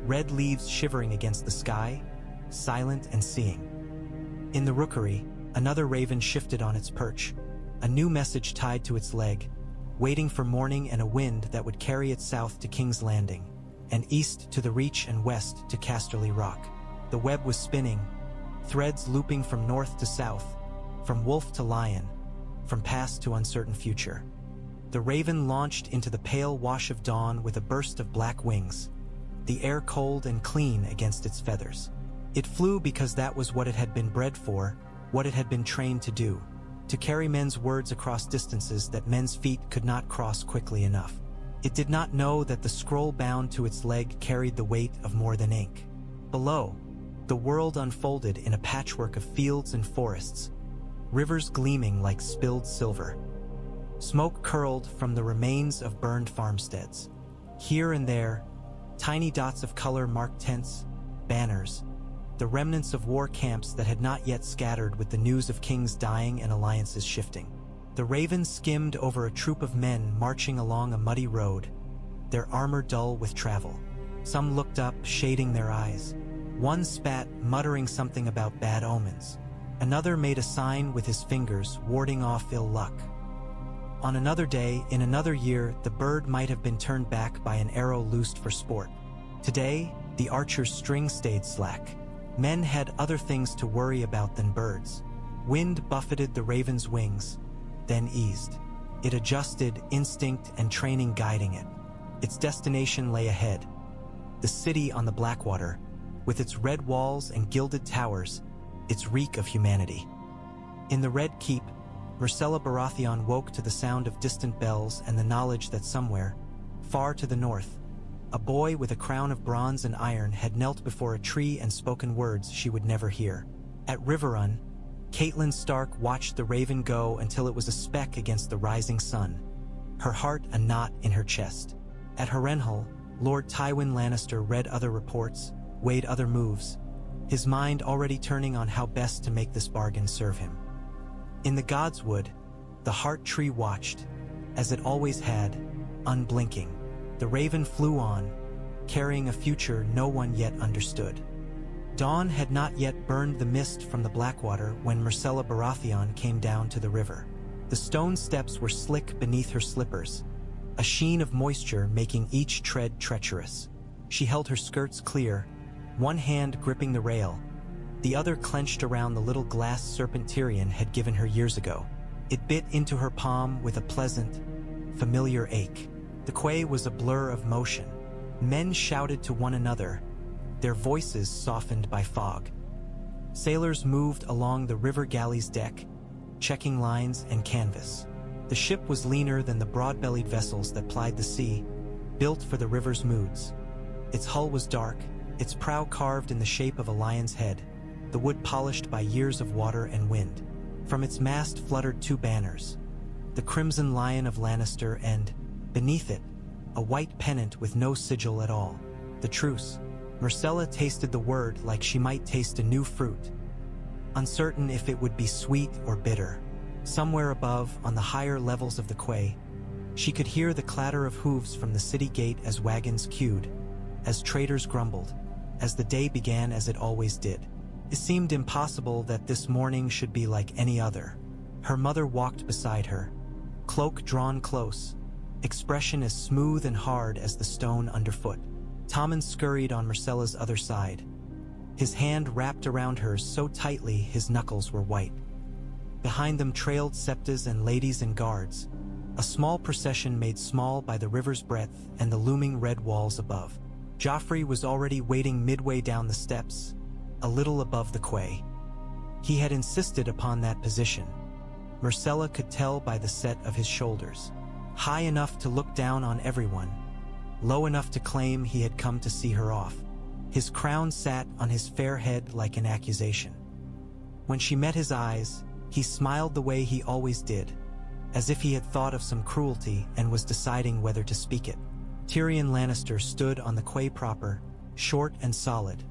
red leaves shivering against the sky, silent and seeing. In the rookery, another raven shifted on its perch, a new message tied to its leg, waiting for morning and a wind that would carry it south to King's Landing, and east to the Reach and west to Casterly Rock. The web was spinning, threads looping from north to south, from wolf to lion, from past to uncertain future. The raven launched into the pale wash of dawn with a burst of black wings, the air cold and clean against its feathers. It flew because that was what it had been bred for, what it had been trained to do, to carry men's words across distances that men's feet could not cross quickly enough. It did not know that the scroll bound to its leg carried the weight of more than ink. Below, the world unfolded in a patchwork of fields and forests, rivers gleaming like spilled silver. Smoke curled from the remains of burned farmsteads. Here and there, tiny dots of color marked tents, banners, the remnants of war camps that had not yet scattered with the news of kings dying and alliances shifting. The raven skimmed over a troop of men marching along a muddy road, their armor dull with travel. Some looked up, shading their eyes. One spat, muttering something about bad omens. Another made a sign with his fingers, warding off ill luck. On another day, in another year, the bird might have been turned back by an arrow loosed for sport. Today, the archer's string stayed slack. Men had other things to worry about than birds. Wind buffeted the raven's wings, then eased. It adjusted, instinct and training guiding it. Its destination lay ahead. The city on the Blackwater, with its red walls and gilded towers, its reek of humanity. In the Red Keep, Myrcella Baratheon woke to the sound of distant bells and the knowledge that somewhere, far to the north, a boy with a crown of bronze and iron had knelt before a tree and spoken words she would never hear. At Riverrun, Catelyn Stark watched the raven go until it was a speck against the rising sun, her heart a knot in her chest. At Harrenhal, Lord Tywin Lannister read other reports, weighed other moves, his mind already turning on how best to make this bargain serve him. In the Godswood, the heart tree watched, as it always had, unblinking. The raven flew on, carrying a future no one yet understood. Dawn had not yet burned the mist from the Blackwater when Myrcella Baratheon came down to the river. The stone steps were slick beneath her slippers, a sheen of moisture making each tread treacherous. She held her skirts clear, one hand gripping the rail, the other clenched around the little glass serpent Tyrion had given her years ago. It bit into her palm with a pleasant, familiar ache. The quay was a blur of motion. Men shouted to one another, their voices softened by fog. Sailors moved along the river galley's deck, checking lines and canvas. The ship was leaner than the broad-bellied vessels that plied the sea, built for the river's moods. Its hull was dark, its prow carved in the shape of a lion's head, the wood polished by years of water and wind. From its mast fluttered two banners, the crimson lion of Lannister and, beneath it, a white pennant with no sigil at all, the Truce. Myrcella tasted the word like she might taste a new fruit, uncertain if it would be sweet or bitter. Somewhere above, on the higher levels of the quay, she could hear the clatter of hooves from the city gate as wagons queued, as traders grumbled, as the day began as it always did. It seemed impossible that this morning should be like any other. Her mother walked beside her, cloak drawn close, expression as smooth and hard as the stone underfoot. Tommen scurried on Myrcella's other side, his hand wrapped around hers so tightly his knuckles were white. Behind them trailed septas and ladies and guards, a small procession made small by the river's breadth and the looming red walls above. Joffrey was already waiting midway down the steps, a little above the quay. He had insisted upon that position. Myrcella could tell by the set of his shoulders. High enough to look down on everyone, low enough to claim he had come to see her off. His crown sat on his fair head like an accusation. When she met his eyes, he smiled the way he always did, as if he had thought of some cruelty and was deciding whether to speak it. Tyrion Lannister stood on the quay proper, short and solid,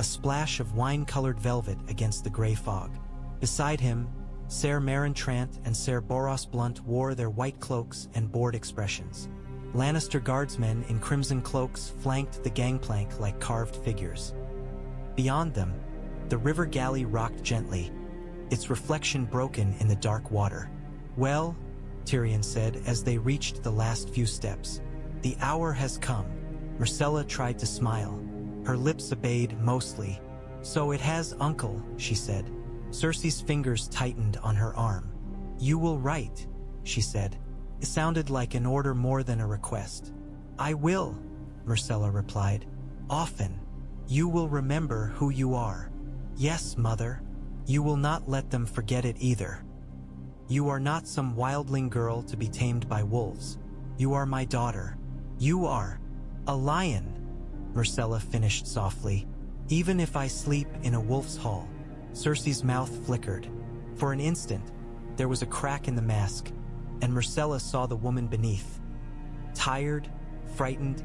a splash of wine-colored velvet against the gray fog. Beside him, Ser Meryn Trant and Ser Boros Blunt wore their white cloaks and bored expressions. Lannister guardsmen in crimson cloaks flanked the gangplank like carved figures. Beyond them, the river galley rocked gently, its reflection broken in the dark water. "Well," Tyrion said as they reached the last few steps, "the hour has come." Myrcella tried to smile. Her lips obeyed mostly. "So it has, uncle," she said. Cersei's fingers tightened on her arm. "You will write," she said. It sounded like an order more than a request. "I will," Myrcella replied. "Often. You will remember who you are." "Yes, mother. You will not let them forget it either. You are not some wildling girl to be tamed by wolves. You are my daughter. You are a lion," Myrcella finished softly. "Even if I sleep in a wolf's hall." Cersei's mouth flickered. For an instant, there was a crack in the mask, and Myrcella saw the woman beneath. Tired, frightened,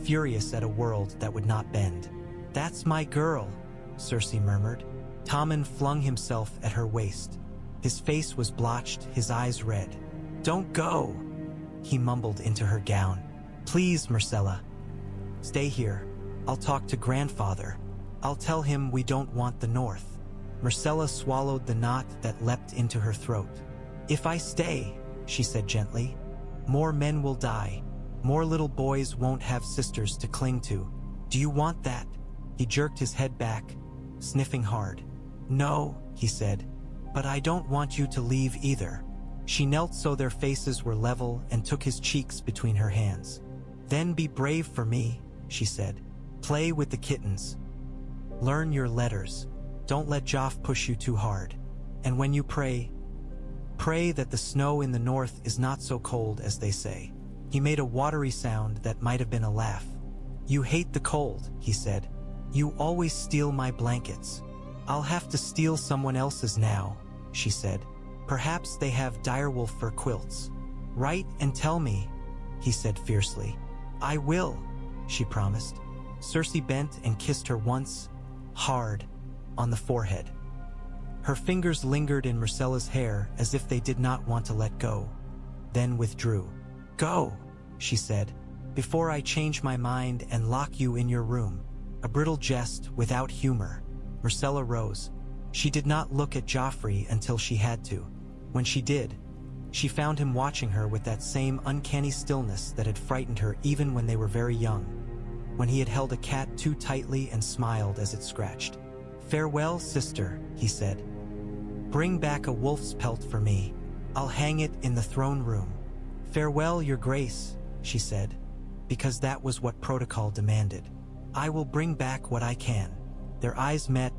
furious at a world that would not bend. "That's my girl," Cersei murmured. Tommen flung himself at her waist. His face was blotched, his eyes red. "Don't go," he mumbled into her gown. "Please, Myrcella. Stay here. I'll talk to grandfather. I'll tell him we don't want the north." Myrcella swallowed the knot that leapt into her throat. "If I stay," she said gently, "more men will die. More little boys won't have sisters to cling to. Do you want that?" He jerked his head back, sniffing hard. "No," he said, "but I don't want you to leave either." She knelt so their faces were level and took his cheeks between her hands. "Then be brave for me," she said. "Play with the kittens. Learn your letters. Don't let Joff push you too hard. And when you pray, pray that the snow in the north is not so cold as they say." He made a watery sound that might have been a laugh. "You hate the cold," he said. "You always steal my blankets." "I'll have to steal someone else's now," she said. "Perhaps they have direwolf fur quilts." "Write and tell me," he said fiercely. "I will," she promised. Cersei bent and kissed her once, hard, on the forehead. Her fingers lingered in Myrcella's hair as if they did not want to let go, then withdrew. "Go," she said, "before I change my mind and lock you in your room." A brittle jest without humor. Myrcella rose. She did not look at Joffrey until she had to. When she did, she found him watching her with that same uncanny stillness that had frightened her even when they were very young, when he had held a cat too tightly and smiled as it scratched. "Farewell, sister," he said. "Bring back a wolf's pelt for me. I'll hang it in the throne room." "Farewell, your grace," she said, because that was what protocol demanded. "I will bring back what I can." Their eyes met,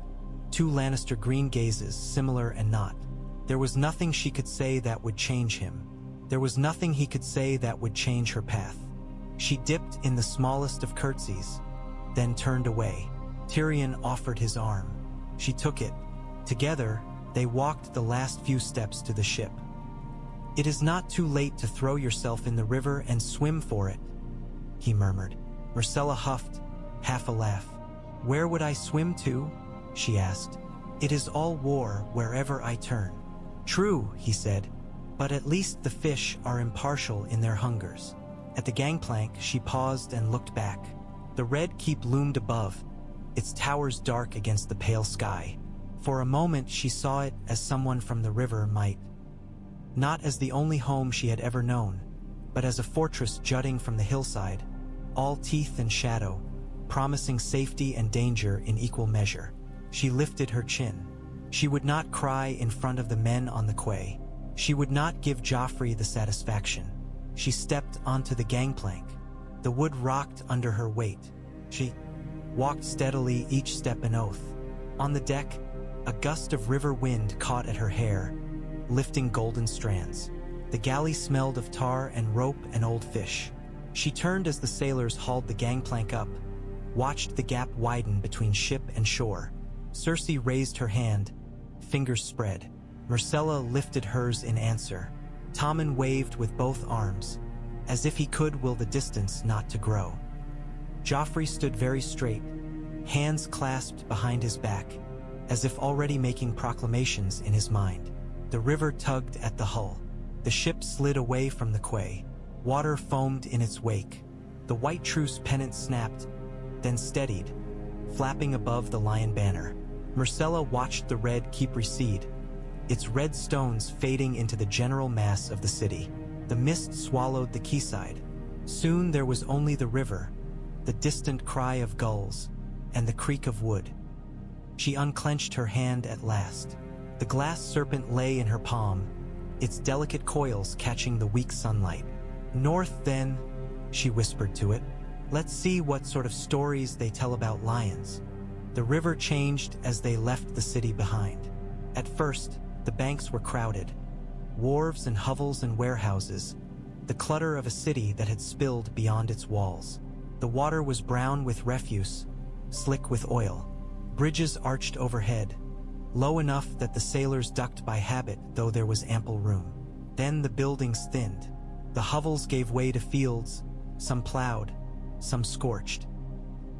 two Lannister green gazes, similar and not. There was nothing she could say that would change him. There was nothing he could say that would change her path. She dipped in the smallest of curtsies, then turned away. Tyrion offered his arm. She took it. Together, they walked the last few steps to the ship. "It is not too late to throw yourself in the river and swim for it," he murmured. Myrcella huffed, half a laugh. "Where would I swim to?" she asked. "It is all war wherever I turn." "True," he said, "but at least the fish are impartial in their hungers." At the gangplank, she paused and looked back. The red keep loomed above, its towers dark against the pale sky. For a moment she saw it as someone from the river might. Not as the only home she had ever known, but as a fortress jutting from the hillside, all teeth and shadow, promising safety and danger in equal measure. She lifted her chin. She would not cry in front of the men on the quay. She would not give Joffrey the satisfaction. She stepped onto the gangplank. The wood rocked under her weight. She walked steadily, each step an oath. On the deck, a gust of river wind caught at her hair, lifting golden strands. The galley smelled of tar and rope and old fish. She turned as the sailors hauled the gangplank up, watched the gap widen between ship and shore. Cersei raised her hand, fingers spread. Myrcella lifted hers in answer. Tommen waved with both arms, as if he could will the distance not to grow. Joffrey stood very straight, hands clasped behind his back, as if already making proclamations in his mind. The river tugged at the hull. The ship slid away from the quay. Water foamed in its wake. The white truce pennant snapped, then steadied, flapping above the lion banner. Myrcella watched the red keep recede, its red stones fading into the general mass of the city. The mist swallowed the quayside. Soon there was only the river, the distant cry of gulls, and the creak of wood. She unclenched her hand at last. The glass serpent lay in her palm, its delicate coils catching the weak sunlight. "North, then," she whispered to it. "Let's see what sort of stories they tell about lions." The river changed as they left the city behind. At first, the banks were crowded. Wharves and hovels and warehouses, the clutter of a city that had spilled beyond its walls. The water was brown with refuse, slick with oil. Bridges arched overhead, low enough that the sailors ducked by habit, though there was ample room. Then the buildings thinned. The hovels gave way to fields, some plowed, some scorched.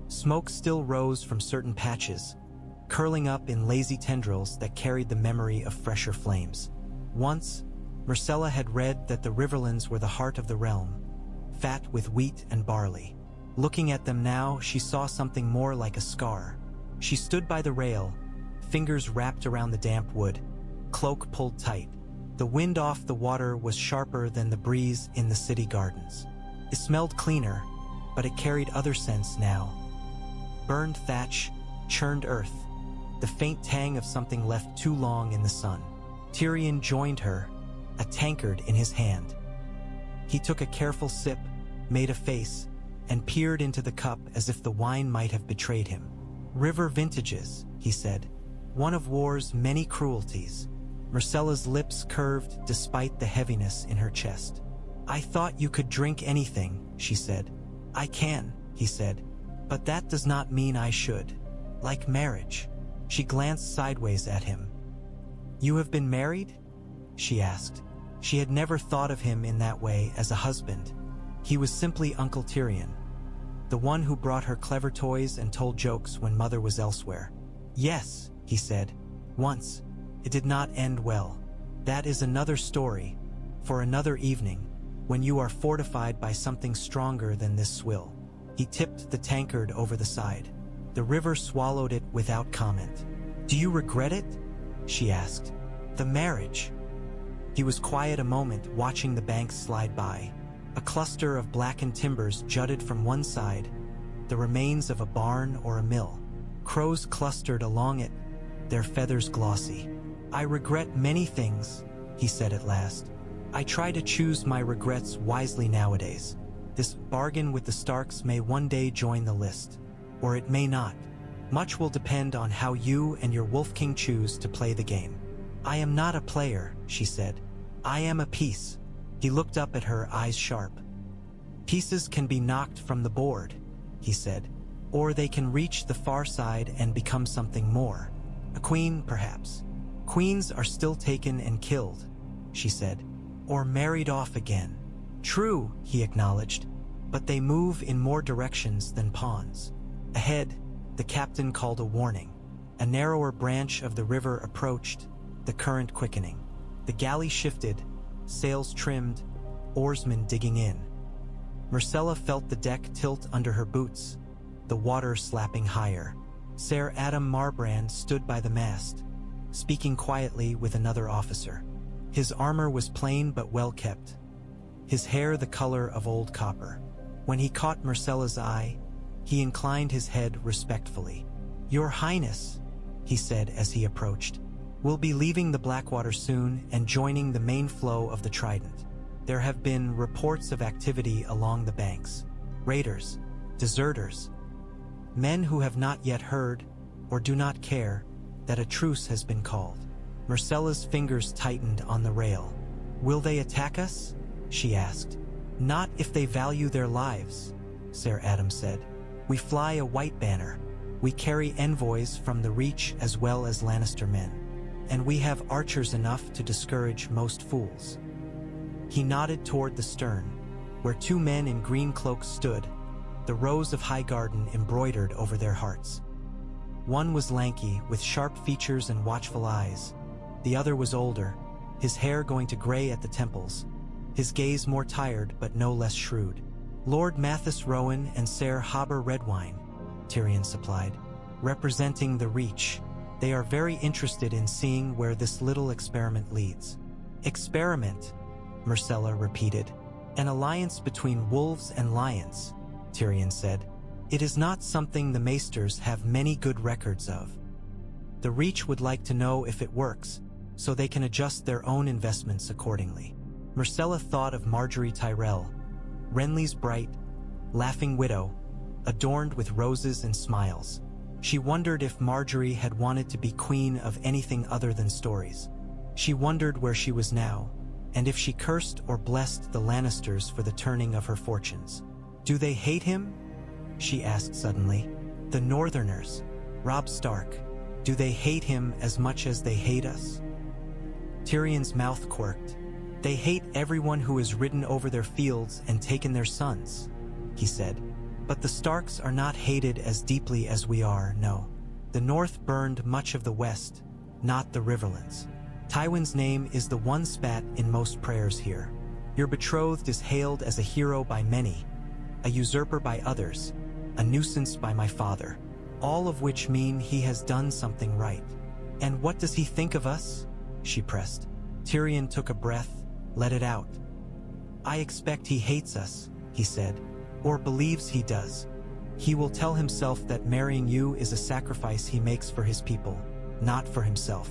Smoke still rose from certain patches, curling up in lazy tendrils that carried the memory of fresher flames. Once, Myrcella had read that the riverlands were the heart of the realm, fat with wheat and barley. Looking at them now, she saw something more like a scar. She stood by the rail, fingers wrapped around the damp wood, cloak pulled tight. The wind off the water was sharper than the breeze in the city gardens. It smelled cleaner, but it carried other scents now. Burned thatch, churned earth, the faint tang of something left too long in the sun. Tyrion joined her, a tankard in his hand. He took a careful sip, made a face, and peered into the cup as if the wine might have betrayed him. "River vintages," he said. "One of war's many cruelties." Myrcella's lips curved despite the heaviness in her chest. "I thought you could drink anything," she said. "I can," he said, "but that does not mean I should. Like marriage." She glanced sideways at him. "You have been married?" she asked. She had never thought of him in that way as a husband. He was simply Uncle Tyrion, the one who brought her clever toys and told jokes when Mother was elsewhere. "Yes," he said, "once. It did not end well. That is another story, for another evening, when you are fortified by something stronger than this swill." He tipped the tankard over the side. The river swallowed it without comment. "Do you regret it?" she asked. "The marriage?" He was quiet a moment, watching the banks slide by. A cluster of blackened timbers jutted from one side, the remains of a barn or a mill. Crows clustered along it, their feathers glossy. "I regret many things," he said at last. "I try to choose my regrets wisely nowadays. This bargain with the Starks may one day join the list, or it may not. Much will depend on how you and your Wolf King choose to play the game." "I am not a player," she said. "I am a piece." He looked up at her, eyes sharp. "Pieces can be knocked from the board," he said, "or they can reach the far side and become something more. A queen, perhaps. Queens are still taken and killed," she said, "or married off again." "True," he acknowledged, "but they move in more directions than pawns." Ahead, the captain called a warning. A narrower branch of the river approached, the current quickening. The galley shifted, sails trimmed, oarsmen digging in. Myrcella felt the deck tilt under her boots, the water slapping higher. Ser Adam Marbrand stood by the mast, speaking quietly with another officer. His armor was plain but well kept, his hair the color of old copper. When he caught Myrcella's eye, he inclined his head respectfully. "Your Highness," he said as he approached, "will be leaving the Blackwater soon and joining the main flow of the Trident. There have been reports of activity along the banks. Raiders, deserters, men who have not yet heard, or do not care, that a truce has been called." Myrcella's fingers tightened on the rail. "Will they attack us?" she asked. "Not if they value their lives," Ser Adam said. "We fly a white banner. We carry envoys from the Reach as well as Lannister men. And we have archers enough to discourage most fools." He nodded toward the stern, where two men in green cloaks stood, the rows of high garden embroidered over their hearts. One was lanky, with sharp features and watchful eyes. The other was older, his hair going to gray at the temples, his gaze more tired but no less shrewd. Lord Mathis Rowan and Ser Haber Redwine, Tyrion supplied, representing the Reach. They are very interested in seeing where this little experiment leads. Experiment, Myrcella repeated. An alliance between wolves and lions, Tyrion said. It is not something the Maesters have many good records of. The Reach would like to know if it works, so they can adjust their own investments accordingly. Myrcella thought of Marjorie Tyrell, Renly's bright, laughing widow, adorned with roses and smiles. She wondered if Marjorie had wanted to be queen of anything other than stories. She wondered where she was now, and if she cursed or blessed the Lannisters for the turning of her fortunes. Do they hate him? She asked suddenly. The Northerners, Robb Stark, do they hate him as much as they hate us? Tyrion's mouth quirked. They hate everyone who has ridden over their fields and taken their sons, he said. But the Starks are not hated as deeply as we are, no. The North burned much of the West, not the Riverlands. Tywin's name is the one spat in most prayers here. Your betrothed is hailed as a hero by many, a usurper by others, a nuisance by my father, all of which mean he has done something right. And what does he think of us? She pressed. Tyrion took a breath, let it out. I expect he hates us, he said, or believes he does. He will tell himself that marrying you is a sacrifice he makes for his people, not for himself.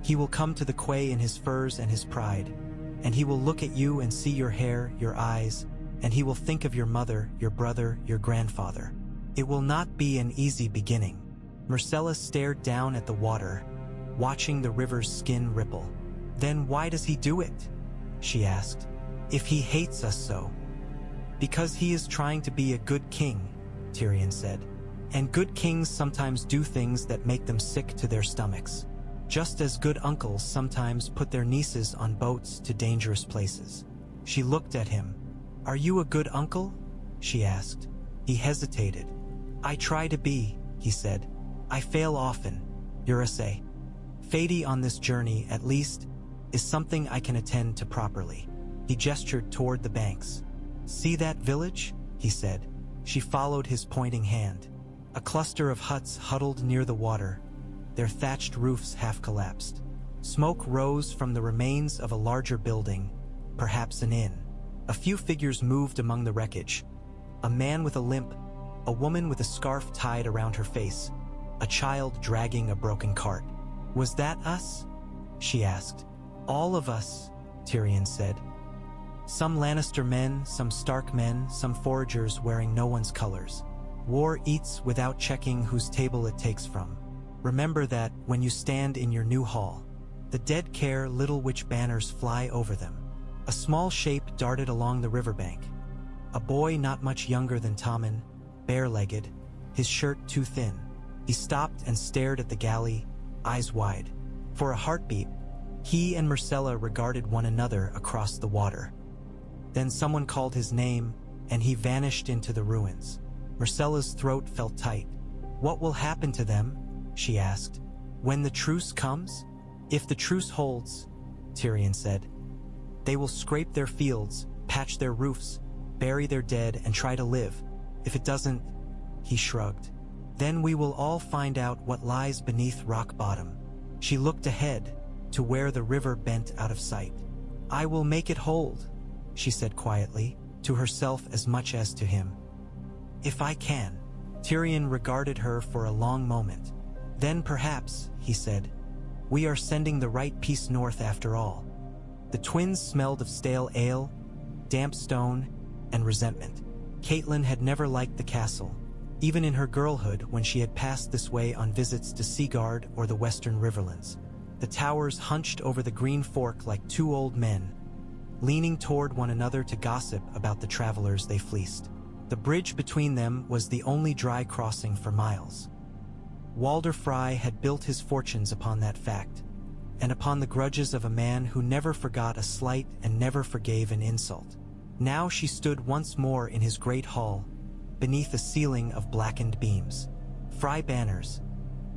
He will come to the quay in his furs and his pride, and he will look at you and see your hair, your eyes, and he will think of your mother, your brother, your grandfather. It will not be an easy beginning. Myrcella stared down at the water, watching the river's skin ripple. Then why does he do it? She asked. If he hates us so. Because he is trying to be a good king, Tyrion said. And good kings sometimes do things that make them sick to their stomachs. Just as good uncles sometimes put their nieces on boats to dangerous places. She looked at him. Are you a good uncle? She asked. He hesitated. I try to be, he said. I fail often, Urase. Fady on this journey, at least, is something I can attend to properly. He gestured toward the banks. See that village? He said. She followed his pointing hand. A cluster of huts huddled near the water, their thatched roofs half collapsed. Smoke rose from the remains of a larger building, perhaps an inn. A few figures moved among the wreckage. A man with a limp, a woman with a scarf tied around her face, a child dragging a broken cart. Was that us? She asked. All of us, Tyrion said. Some Lannister men, some Stark men, some foragers wearing no one's colors. War eats without checking whose table it takes from. Remember that when you stand in your new hall. The dead care little which banners fly over them. A small shape darted along the riverbank. A boy not much younger than Tommen, bare-legged, his shirt too thin. He stopped and stared at the galley, eyes wide. For a heartbeat, he and Myrcella regarded one another across the water. Then someone called his name, and he vanished into the ruins. Myrcella's throat felt tight. What will happen to them? She asked. When the truce comes? If the truce holds, Tyrion said. They will scrape their fields, patch their roofs, bury their dead, and try to live. If it doesn't, he shrugged. Then we will all find out what lies beneath rock bottom. She looked ahead, to where the river bent out of sight. I will make it hold, she said quietly, to herself as much as to him. If I can. Tyrion regarded her for a long moment. Then perhaps, he said, we are sending the right piece north after all. The twins smelled of stale ale, damp stone, and resentment. Catelyn had never liked the castle, even in her girlhood when she had passed this way on visits to Seaguard or the western Riverlands. The towers hunched over the Green Fork like two old men, leaning toward one another to gossip about the travelers they fleeced. The bridge between them was the only dry crossing for miles. Walder Frey had built his fortunes upon that fact, and upon the grudges of a man who never forgot a slight and never forgave an insult. Now she stood once more in his great hall, beneath a ceiling of blackened beams. Frey banners,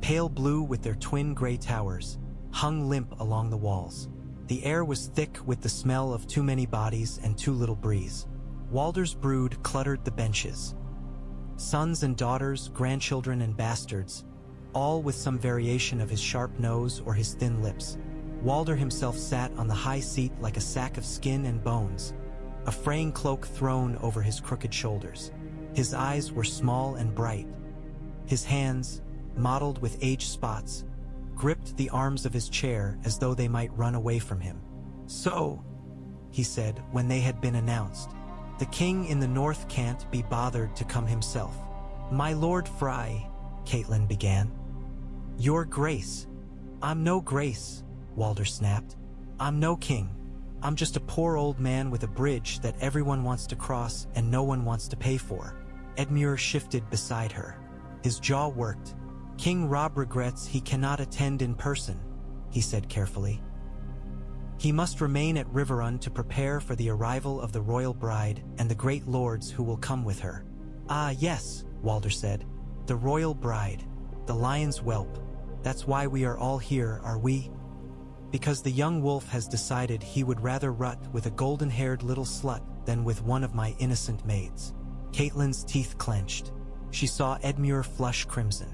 pale blue with their twin gray towers, hung limp along the walls. The air was thick with the smell of too many bodies and too little breeze. Walder's brood cluttered the benches. Sons and daughters, grandchildren and bastards, all with some variation of his sharp nose or his thin lips. Walder himself sat on the high seat like a sack of skin and bones, a fraying cloak thrown over his crooked shoulders. His eyes were small and bright. His hands, mottled with age spots, gripped the arms of his chair as though they might run away from him. "So," he said when they had been announced, "the king in the north can't be bothered to come himself." "My Lord Frey," Catelyn began. "Your Grace." "I'm no grace," Walder snapped. "I'm no king. I'm just a poor old man with a bridge that everyone wants to cross and no one wants to pay for." Edmure shifted beside her. His jaw worked. "King Robb regrets he cannot attend in person," he said carefully. "He must remain at Riverrun to prepare for the arrival of the royal bride and the great lords who will come with her." "Ah, yes," Walder said. "The royal bride, the lion's whelp. That's why we are all here, are we? Because the young wolf has decided he would rather rut with a golden-haired little slut than with one of my innocent maids." Catelyn's teeth clenched. She saw Edmure flush crimson.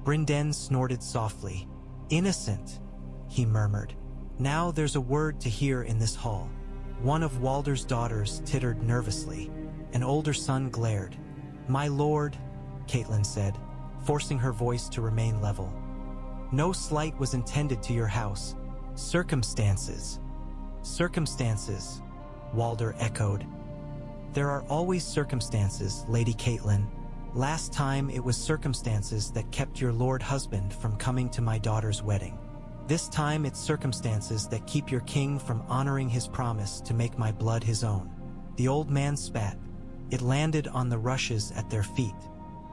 Brynden snorted softly. "Innocent," he murmured. "Now there's a word to hear in this hall." One of Walder's daughters tittered nervously. An older son glared. "My lord," Catelyn said, forcing her voice to remain level. "No slight was intended to your house. Circumstances." "Circumstances," Walder echoed. "There are always circumstances, Lady Catelyn. Last time it was circumstances that kept your lord husband from coming to my daughter's wedding. This time it's circumstances that keep your king from honoring his promise to make my blood his own." The old man spat. It landed on the rushes at their feet.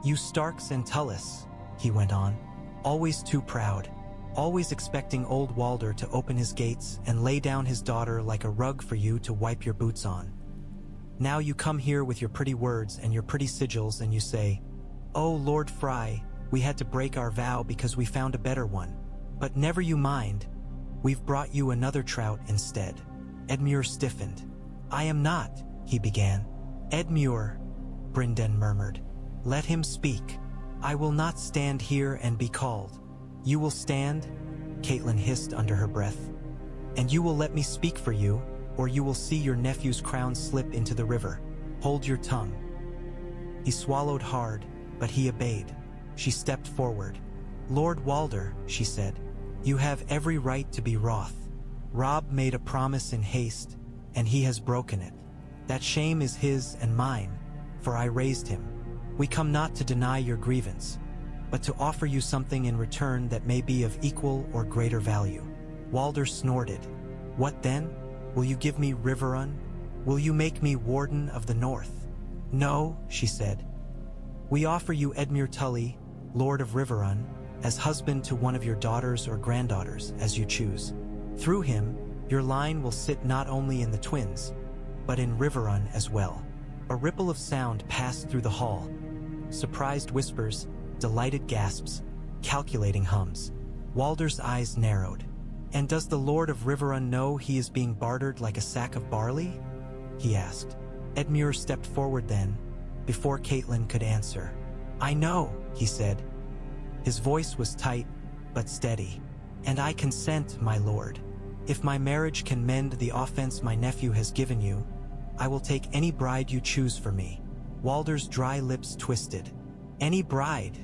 "You Starks and Tullis," he went on, "always too proud, always expecting old Walder to open his gates and lay down his daughter like a rug for you to wipe your boots on. Now you come here with your pretty words and your pretty sigils and you say, 'Oh, Lord Frey, we had to break our vow because we found a better one. But never you mind, we've brought you another trout instead.'" Edmure stiffened. "I am not," he began. "Edmure," Brynden murmured. "Let him speak. I will not stand here and be called." "You will stand," Catelyn hissed under her breath. "And you will let me speak for you, or you will see your nephew's crown slip into the river. Hold your tongue." He swallowed hard, but he obeyed. She stepped forward. "Lord Walder," she said, "you have every right to be wroth. Robb made a promise in haste, and he has broken it. That shame is his and mine, for I raised him. We come not to deny your grievance, but to offer you something in return that may be of equal or greater value." Walder snorted. "What then? Will you give me Riverrun? Will you make me Warden of the North?" "No," she said. "We offer you Edmure Tully, Lord of Riverrun, as husband to one of your daughters or granddaughters, as you choose. Through him, your line will sit not only in the twins, but in Riverrun as well." A ripple of sound passed through the hall. Surprised whispers, delighted gasps, calculating hums. Walder's eyes narrowed. "And does the Lord of Riverrun know he is being bartered like a sack of barley?" he asked. Edmure stepped forward then, before Catelyn could answer. "I know," he said. His voice was tight, but steady. "And I consent, my lord. If my marriage can mend the offense my nephew has given you, I will take any bride you choose for me." Walder's dry lips twisted. "Any bride,"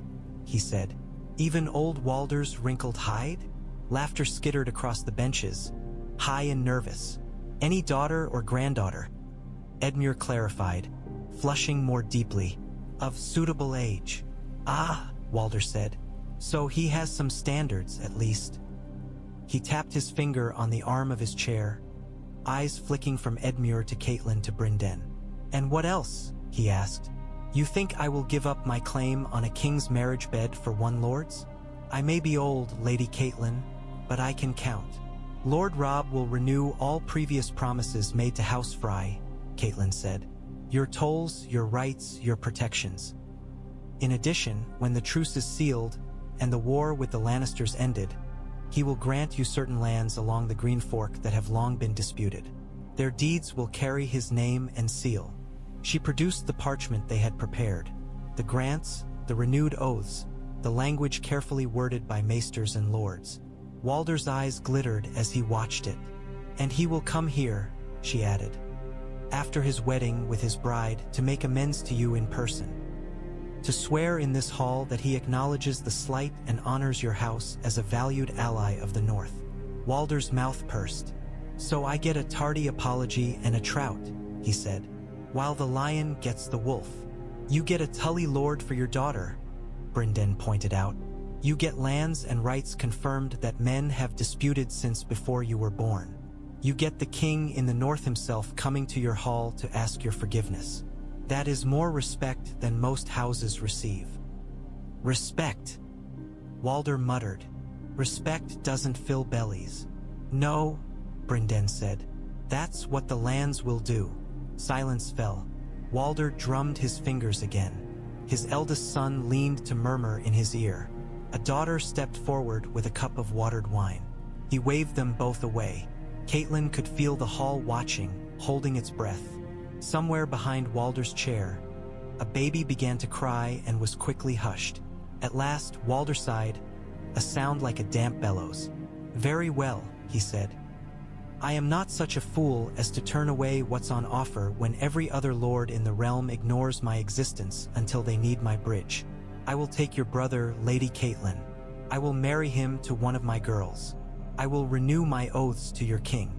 he said. "Even old Walder's wrinkled hide?" Laughter skittered across the benches, high and nervous. "Any daughter or granddaughter," Edmure clarified, flushing more deeply. "Of suitable age." "Ah," Walder said. "So he has some standards, at least." He tapped his finger on the arm of his chair, eyes flicking from Edmure to Catelyn to Brynden. "And what else?" he asked. "You think I will give up my claim on a king's marriage bed for one lord's? I may be old, Lady Catelyn, but I can count. Lord Robb will renew all previous promises made to House Frey," Catelyn said. "Your tolls, your rights, your protections. In addition, when the truce is sealed, and the war with the Lannisters ended, he will grant you certain lands along the Green Fork that have long been disputed. Their deeds will carry his name and seal." She produced the parchment they had prepared, the grants, the renewed oaths, the language carefully worded by maesters and lords. Walder's eyes glittered as he watched it. "And he will come here," she added, "after his wedding with his bride to make amends to you in person. To swear in this hall that he acknowledges the slight and honors your house as a valued ally of the North." Walder's mouth pursed. "So I get a tardy apology and a trout," he said, "while the lion gets the wolf." "You get a Tully lord for your daughter," Brynden pointed out. "You get lands and rights confirmed that men have disputed since before you were born. You get the king in the North himself coming to your hall to ask your forgiveness. That is more respect than most houses receive." "Respect," Walder muttered. "Respect doesn't fill bellies." "No," Brynden said. "That's what the lands will do." Silence fell. Walder drummed his fingers again. His eldest son leaned to murmur in his ear. A daughter stepped forward with a cup of watered wine. He waved them both away. Catelyn could feel the hall watching, holding its breath. Somewhere behind Walder's chair, a baby began to cry and was quickly hushed. At last, Walder sighed, a sound like a damp bellows. "Very well," he said. "I am not such a fool as to turn away what's on offer when every other lord in the realm ignores my existence until they need my bridge. I will take your brother, Lady Catelyn. I will marry him to one of my girls. I will renew my oaths to your king.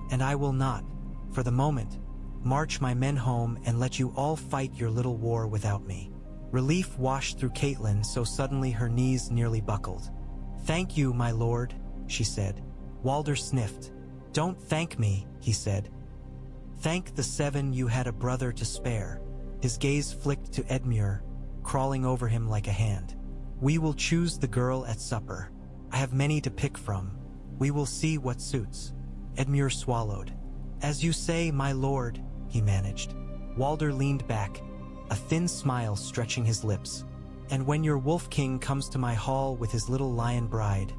And I will not, for the moment, march my men home and let you all fight your little war without me." Relief washed through Catelyn so suddenly her knees nearly buckled. "Thank you, my lord," she said. Walder sniffed. "Don't thank me," he said. "Thank the seven you had a brother to spare." His gaze flicked to Edmure, crawling over him like a hand. "We will choose the girl at supper. I have many to pick from. We will see what suits." Edmure swallowed. "As you say, my lord," he managed. Walder leaned back, a thin smile stretching his lips. "And when your Wolf King comes to my hall with his little lion bride,"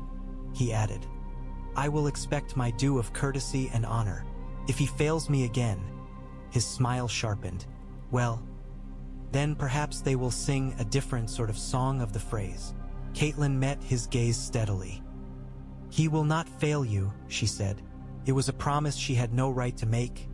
he added, "I will expect my due of courtesy and honor. If he fails me again," his smile sharpened, "well, then perhaps they will sing a different sort of song of the Freys." Catelyn met his gaze steadily. "He will not fail you," she said. It was a promise she had no right to make,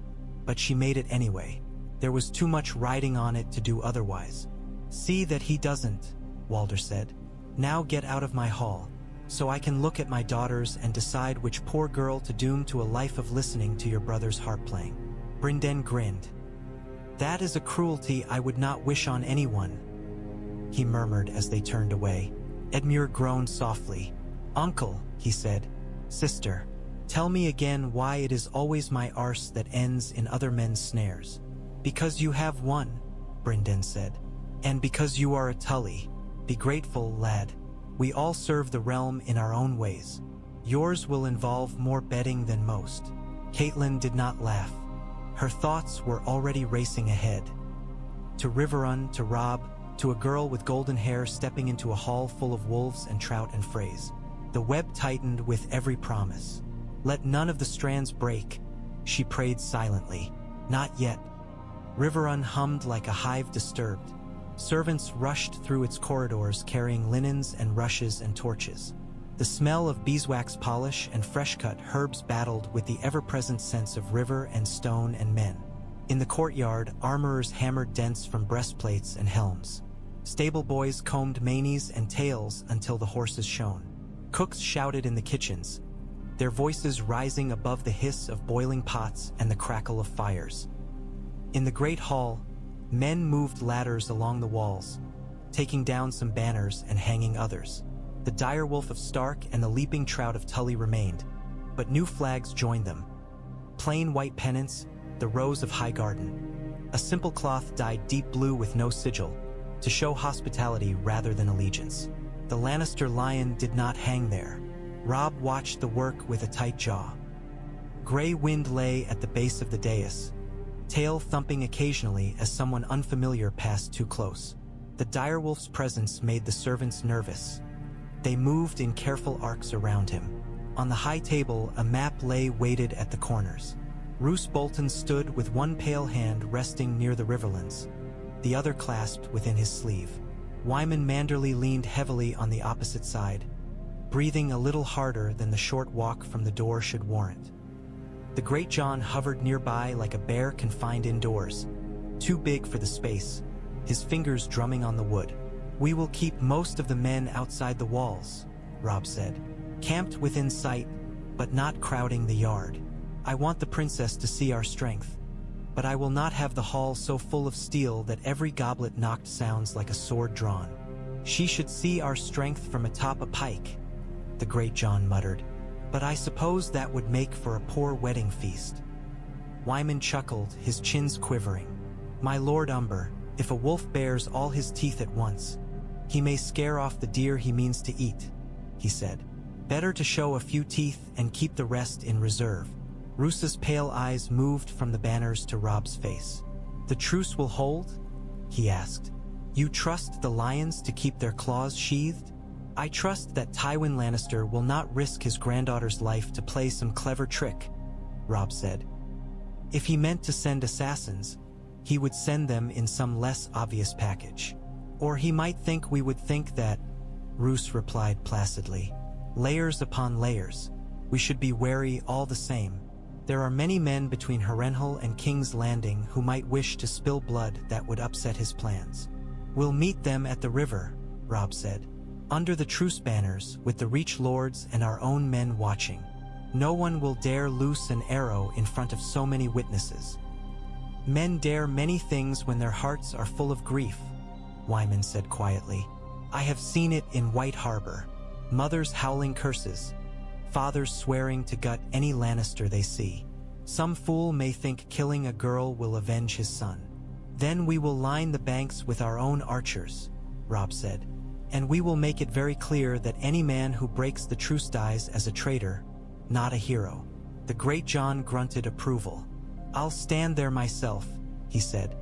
but she made it anyway. There was too much riding on it to do otherwise. "See that he doesn't," Walder said. "Now get out of my hall, so I can look at my daughters and decide which poor girl to doom to a life of listening to your brother's harp playing." Brynden grinned. "That is a cruelty I would not wish on anyone," he murmured as they turned away. Edmure groaned softly. "Uncle," he said. "Sister. Tell me again why it is always my arse that ends in other men's snares." "Because you have one," Brynden said. "And because you are a Tully. Be grateful, lad. We all serve the realm in our own ways. Yours will involve more betting than most." Catelyn did not laugh. Her thoughts were already racing ahead. To Riverrun, to Robb, to a girl with golden hair stepping into a hall full of wolves and trout and Freys. The web tightened with every promise. Let none of the strands break, she prayed silently. Not yet. Riverrun hummed like a hive disturbed. Servants rushed through its corridors carrying linens and rushes and torches. The smell of beeswax polish and fresh-cut herbs battled with the ever-present sense of river and stone and men. In the courtyard, armorers hammered dents from breastplates and helms. Stable boys combed manes and tails until the horses shone. Cooks shouted in the kitchens, their voices rising above the hiss of boiling pots and the crackle of fires. In the great hall, men moved ladders along the walls, taking down some banners and hanging others. The direwolf of Stark and the leaping trout of Tully remained, but new flags joined them. Plain white pennants, the rose of Highgarden. A simple cloth dyed deep blue with no sigil, to show hospitality rather than allegiance. The Lannister lion did not hang there. Robb watched the work with a tight jaw. Gray wind lay at the base of the dais, tail thumping occasionally as someone unfamiliar passed too close. The direwolf's presence made the servants nervous. They moved in careful arcs around him. On the high table, a map lay weighted at the corners. Roose Bolton stood with one pale hand resting near the riverlands, the other clasped within his sleeve. Wyman Manderley leaned heavily on the opposite side, breathing a little harder than the short walk from the door should warrant. The Great John hovered nearby like a bear confined indoors, too big for the space, his fingers drumming on the wood. "We will keep most of the men outside the walls," Robb said, "camped within sight, but not crowding the yard. I want the princess to see our strength, but I will not have the hall so full of steel that every goblet knocked sounds like a sword drawn. She should see our strength from atop a pike," the Great John muttered, "but I suppose that would make for a poor wedding feast." Wyman chuckled, his chins quivering. "My Lord Umber, if a wolf bares all his teeth at once, he may scare off the deer he means to eat," he said. "Better to show a few teeth and keep the rest in reserve." Roose's pale eyes moved from the banners to Robb's face. "The truce will hold?" he asked. "You trust the lions to keep their claws sheathed?" "I trust that Tywin Lannister will not risk his granddaughter's life to play some clever trick," Robb said. "If he meant to send assassins, he would send them in some less obvious package. Or he might think we would think that," Roose replied placidly. "Layers upon layers. We should be wary all the same. There are many men between Harrenhal and King's Landing who might wish to spill blood that would upset his plans." "We'll meet them at the river," Robb said, "under the truce banners with the Reach Lords and our own men watching. No one will dare loose an arrow in front of so many witnesses." "Men dare many things when their hearts are full of grief," Wyman said quietly. "I have seen it in White Harbor. Mothers howling curses, fathers swearing to gut any Lannister they see. Some fool may think killing a girl will avenge his son. Then we will line the banks with our own archers," Robb said, "and we will make it very clear that any man who breaks the truce dies as a traitor, not a hero." The Great John grunted approval. "I'll stand there myself," he said.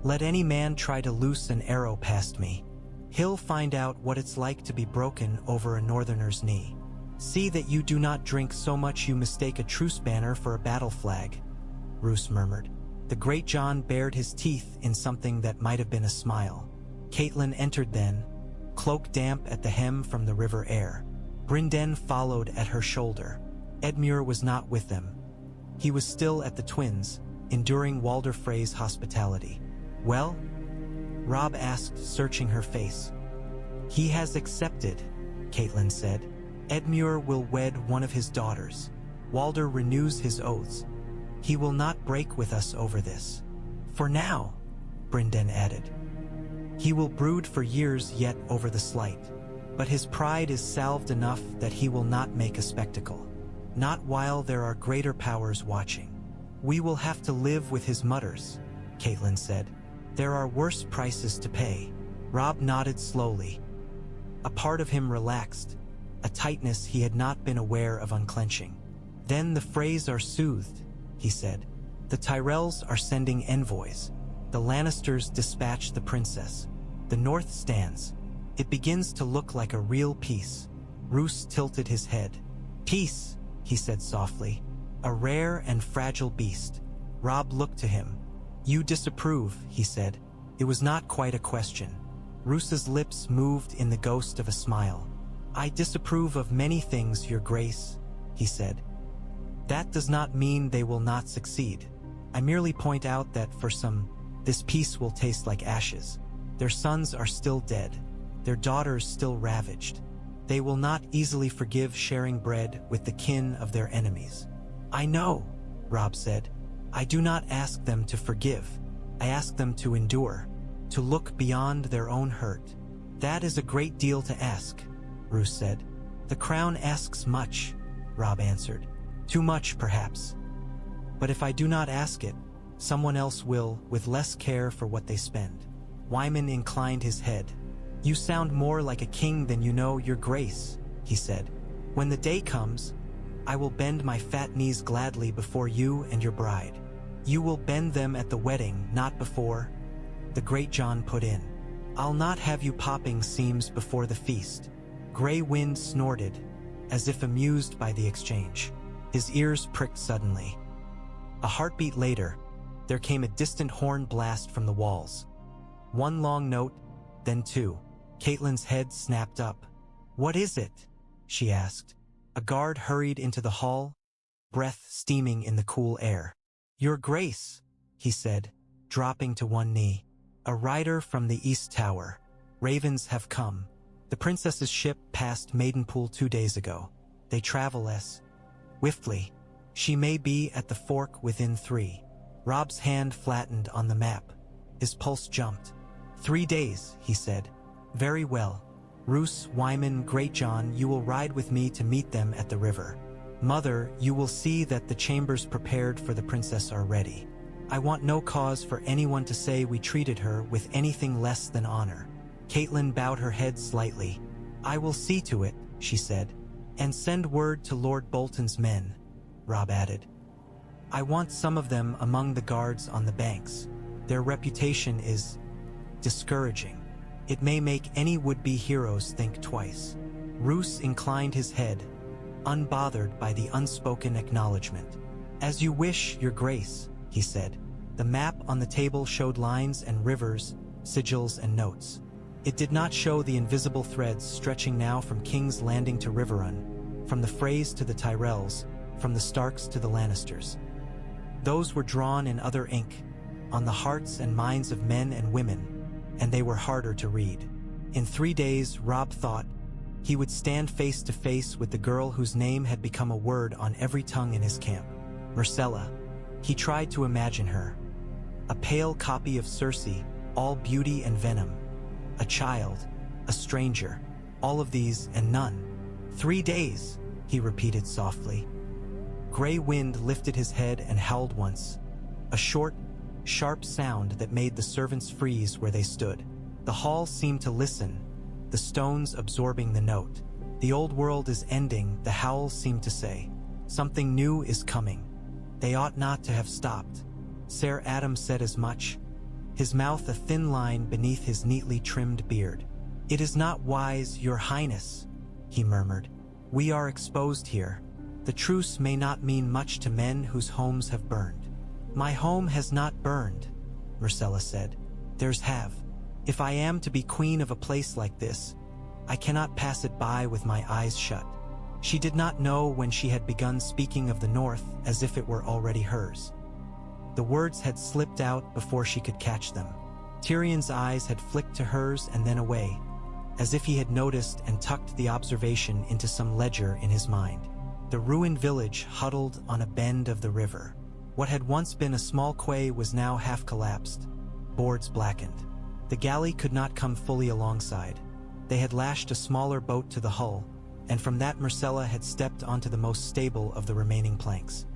"Let any man try to loose an arrow past me. He'll find out what it's like to be broken over a northerner's knee. See that you do not drink so much you mistake a truce banner for a battle flag," Roose murmured. The Great John bared his teeth in something that might have been a smile. Catelyn entered then, cloak damp at the hem from the river air. Brynden followed at her shoulder. Edmure was not with them. He was still at the twins, enduring Walder Frey's hospitality. "Well?" Robb asked, searching her face. "He has accepted," Catelyn said. "Edmure will wed one of his daughters. Walder renews his oaths. He will not break with us over this. For now," Brynden added. "He will brood for years yet over the slight. But his pride is salved enough that he will not make a spectacle. Not while there are greater powers watching. We will have to live with his mutters," Catelyn said. "There are worse prices to pay." Robb nodded slowly. A part of him relaxed, a tightness he had not been aware of unclenching. "Then the Freys are soothed," he said. "The Tyrells are sending envoys. The Lannisters dispatch the princess. The North stands. It begins to look like a real peace." Roose tilted his head. "Peace," he said softly. "A rare and fragile beast." Robb looked to him. "You disapprove," he said. It was not quite a question. Roose's lips moved in the ghost of a smile. "I disapprove of many things, Your Grace," he said. "That does not mean they will not succeed. I merely point out that for some, this peace will taste like ashes. Their sons are still dead, their daughters still ravaged. They will not easily forgive sharing bread with the kin of their enemies." "I know," Robb said. "I do not ask them to forgive. I ask them to endure, to look beyond their own hurt." "That is a great deal to ask," Roose said. "The crown asks much," Robb answered. "Too much, perhaps. But if I do not ask it, someone else will, with less care for what they spend." Wyman inclined his head. "You sound more like a king than you know, Your Grace," he said. "When the day comes, I will bend my fat knees gladly before you and your bride. You will bend them at the wedding, not before," the Great John put in. "I'll not have you popping seams before the feast." Grey Wind snorted, as if amused by the exchange. His ears pricked suddenly. A heartbeat later, there came a distant horn blast from the walls. One long note, then two. Catelyn's head snapped up. "What is it?" she asked. A guard hurried into the hall, breath steaming in the cool air. "Your Grace," he said, dropping to one knee. "A rider from the East Tower. Ravens have come. The princess's ship passed Maidenpool 2 days ago. They travel swiftly. She may be at the fork within 3. Robb's hand flattened on the map. His pulse jumped. 3 days, he said. "Very well. Roose, Wyman, Greatjohn, you will ride with me to meet them at the river. Mother, you will see that the chambers prepared for the princess are ready. I want no cause for anyone to say we treated her with anything less than honor." Catelyn bowed her head slightly. "I will see to it," she said. "And send word to Lord Bolton's men," Robb added. "I want some of them among the guards on the banks. Their reputation is discouraging. It may make any would-be heroes think twice." Roose inclined his head, unbothered by the unspoken acknowledgement. "As you wish, Your Grace," he said. The map on the table showed lines and rivers, sigils and notes. It did not show the invisible threads stretching now from King's Landing to Riverrun, from the Freys to the Tyrells, from the Starks to the Lannisters. Those were drawn in other ink, on the hearts and minds of men and women, and they were harder to read. In 3 days, Robb thought, he would stand face to face with the girl whose name had become a word on every tongue in his camp. Myrcella. He tried to imagine her. A pale copy of Cersei, all beauty and venom. A child, a stranger, all of these and none. 3 days, he repeated softly. Grey Wind lifted his head and howled once. A short, sharp sound that made the servants freeze where they stood. The hall seemed to listen, the stones absorbing the note. "The old world is ending," the howl seemed to say. "Something new is coming. They ought not to have stopped." Ser Adam said as much, his mouth a thin line beneath his neatly trimmed beard. "It is not wise, Your Highness," he murmured. "We are exposed here. The truce may not mean much to men whose homes have burned." "My home has not burned," Myrcella said. "Theirs have. If I am to be queen of a place like this, I cannot pass it by with my eyes shut." She did not know when she had begun speaking of the North as if it were already hers. The words had slipped out before she could catch them. Tyrion's eyes had flicked to hers and then away, as if he had noticed and tucked the observation into some ledger in his mind. The ruined village huddled on a bend of the river. What had once been a small quay was now half collapsed, boards blackened. The galley could not come fully alongside. They had lashed a smaller boat to the hull, and from that Myrcella had stepped onto the most stable of the remaining planks.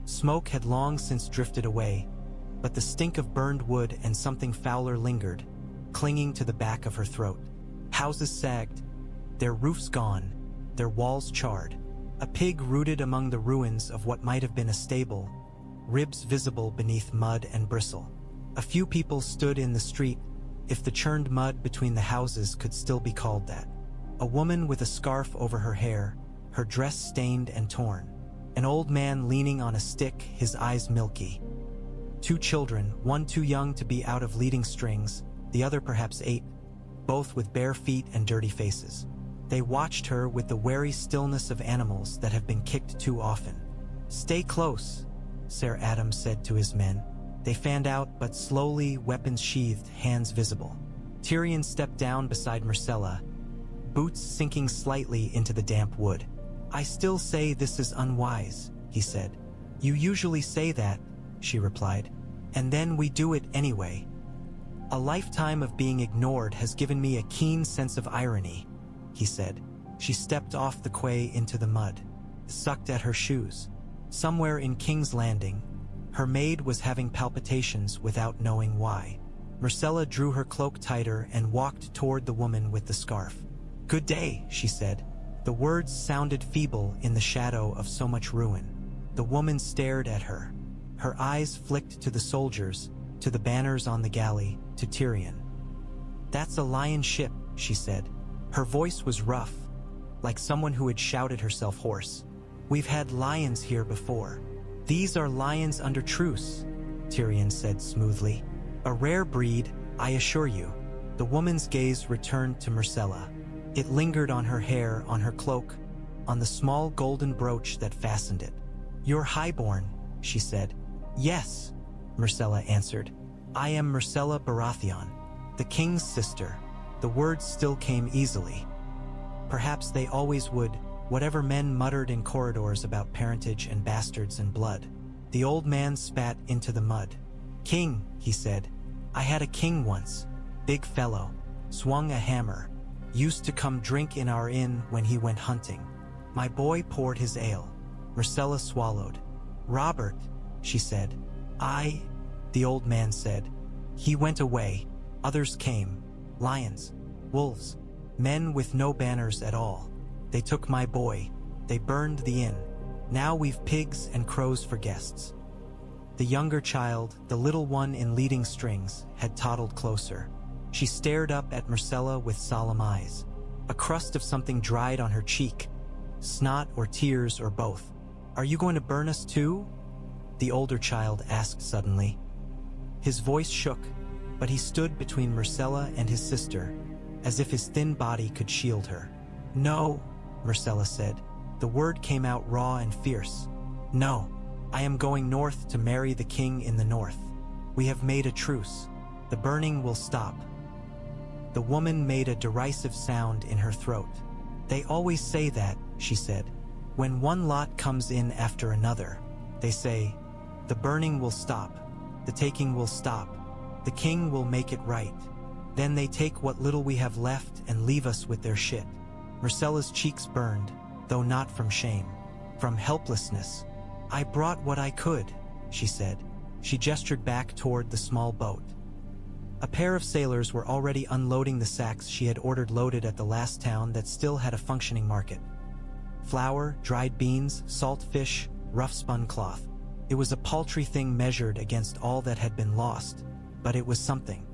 Smoke had long since drifted away, but the stink of burned wood and something fouler lingered, clinging to the back of her throat. Houses sagged, their roofs gone, their walls charred. A pig rooted among the ruins of what might have been a stable, ribs visible beneath mud and bristle. A few people stood in the street, if the churned mud between the houses could still be called that. A woman with a scarf over her hair, her dress stained and torn. An old man leaning on a stick, his eyes milky. 2 children, one too young to be out of leading strings, the other perhaps 8, both with bare feet and dirty faces. They watched her with the wary stillness of animals that have been kicked too often. "Stay close," Ser Adam said to his men. They fanned out, but slowly, weapons sheathed, hands visible. Tyrion stepped down beside Myrcella, boots sinking slightly into the damp wood. "I still say this is unwise," he said. "You usually say that," she replied. "And then we do it anyway. A lifetime of being ignored has given me a keen sense of irony," he said. She stepped off the quay into the mud, sucked at her shoes. Somewhere in King's Landing, her maid was having palpitations without knowing why. Myrcella drew her cloak tighter and walked toward the woman with the scarf. "Good day," she said. The words sounded feeble in the shadow of so much ruin. The woman stared at her. Her eyes flicked to the soldiers, to the banners on the galley, to Tyrion. "That's a lion ship," she said. Her voice was rough, like someone who had shouted herself hoarse. "We've had lions here before." "These are lions under truce," Tyrion said smoothly. "A rare breed, I assure you." The woman's gaze returned to Myrcella. It lingered on her hair, on her cloak, on the small golden brooch that fastened it. "You're highborn," she said. "Yes," Myrcella answered. "I am Myrcella Baratheon, the king's sister." The words still came easily. Perhaps they always would, whatever men muttered in corridors about parentage and bastards and blood. The old man spat into the mud. "King," he said. "I had a king once. Big fellow. Swung a hammer. Used to come drink in our inn when he went hunting. My boy poured his ale." Myrcella swallowed. "Robert," she said. The old man said. "He went away. Others came. Lions. Wolves. Men with no banners at all. They took my boy. They burned the inn. Now we've pigs and crows for guests." The younger child, the little one in leading strings, had toddled closer. She stared up at Myrcella with solemn eyes. A crust of something dried on her cheek. Snot or tears or both. "Are you going to burn us too?" the older child asked suddenly. His voice shook, but he stood between Myrcella and his sister, as if his thin body could shield her. "No," Myrcella said. The word came out raw and fierce. "No, I am going north to marry the king in the north. We have made a truce. The burning will stop." The woman made a derisive sound in her throat. "They always say that," she said. "When one lot comes in after another, they say, 'The burning will stop. The taking will stop. The king will make it right.' Then they take what little we have left and leave us with their shit." Myrcella's cheeks burned, though not from shame, from helplessness. "I brought what I could," she said. She gestured back toward the small boat. A pair of sailors were already unloading the sacks she had ordered loaded at the last town that still had a functioning market. Flour, dried beans, salt fish, rough spun cloth. It was a paltry thing measured against all that had been lost, but it was something.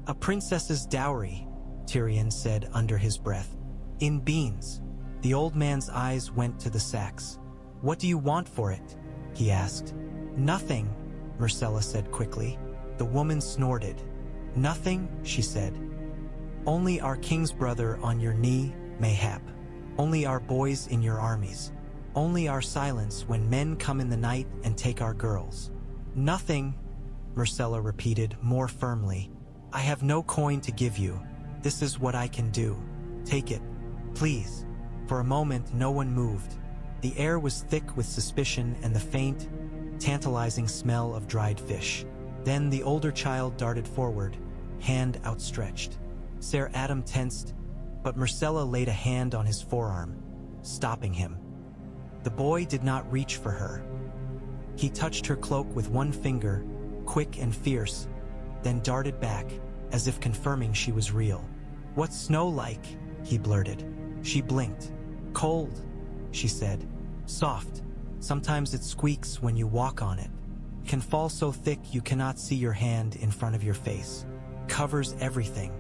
"A princess's dowry," Tyrion said under his breath. "In beans." The old man's eyes went to the sacks. "What do you want for it?" he asked. "Nothing," Myrcella said quickly. The woman snorted. "Nothing," she said. "Only our king's brother on your knee, mayhap. Only our boys in your armies. Only our silence when men come in the night and take our girls." "Nothing," Myrcella repeated more firmly. "I have no coin to give you. This is what I can do. Take it, please." For a moment, no one moved. The air was thick with suspicion and the faint, tantalizing smell of dried fish. Then the older child darted forward, hand outstretched. Ser Adam tensed, but Myrcella laid a hand on his forearm, stopping him. The boy did not reach for her. He touched her cloak with one finger, quick and fierce, then darted back, as if confirming she was real. "What's snow like?" he blurted. She blinked. "Cold," she said. "Soft. Sometimes it squeaks when you walk on it. Can fall so thick you cannot see your hand in front of your face. Covers everything.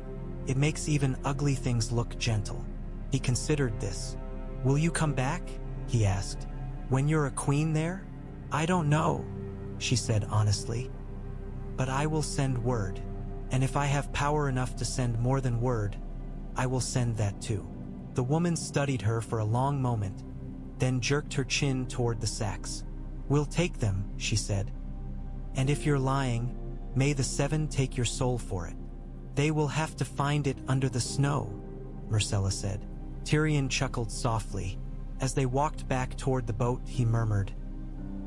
It makes even ugly things look gentle." He considered this. "Will you come back?" he asked. "When you're a queen there?" "I don't know," she said honestly. "But I will send word. And if I have power enough to send more than word, I will send that too." The woman studied her for a long moment, then jerked her chin toward the sacks. "We'll take them," she said. "And if you're lying, may the seven take your soul for it." "They will have to find it under the snow," Myrcella said. Tyrion chuckled softly. As they walked back toward the boat, he murmured,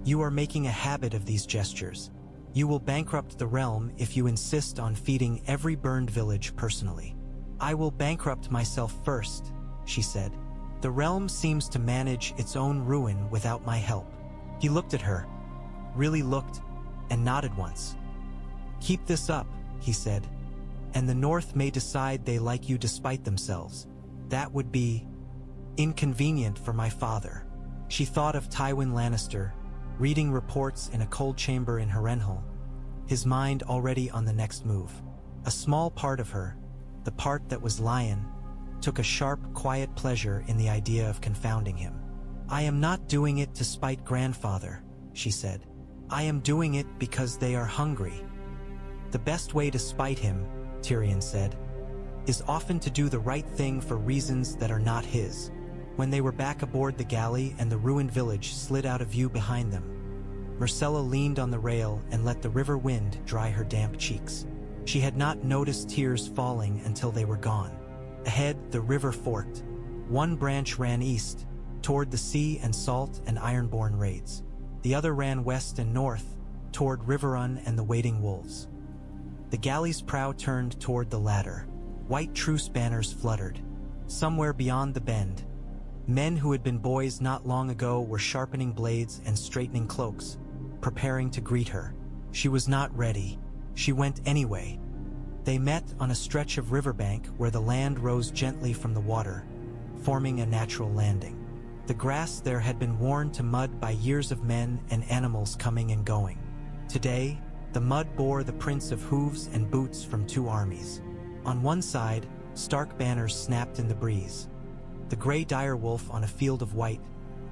"You are making a habit of these gestures. You will bankrupt the realm if you insist on feeding every burned village personally." "I will bankrupt myself first," she said. "The realm seems to manage its own ruin without my help." He looked at her, really looked, and nodded once. "Keep this up," he said, "and the North may decide they like you despite themselves. That would be inconvenient for my father." She thought of Tywin Lannister, reading reports in a cold chamber in Harrenhal, his mind already on the next move. A small part of her, the part that was lion, took a sharp, quiet pleasure in the idea of confounding him. "I am not doing it to spite grandfather," she said. "I am doing it because they are hungry." "The best way to spite him," Tyrion said, "is often to do the right thing for reasons that are not his." When they were back aboard the galley and the ruined village slid out of view behind them, Myrcella leaned on the rail and let the river wind dry her damp cheeks. She had not noticed tears falling until they were gone. Ahead, the river forked. One branch ran east, toward the sea and salt and ironborn raids. The other ran west and north, toward Riverrun and the waiting wolves. The galley's prow turned toward the latter. White truce banners fluttered. Somewhere beyond the bend, men who had been boys not long ago were sharpening blades and straightening cloaks, preparing to greet her. She was not ready. She went anyway. They met on a stretch of riverbank where the land rose gently from the water, forming a natural landing. The grass there had been worn to mud by years of men and animals coming and going. Today, the mud bore the prints of hooves and boots from two armies. On one side, stark banners snapped in the breeze. The gray direwolf on a field of white,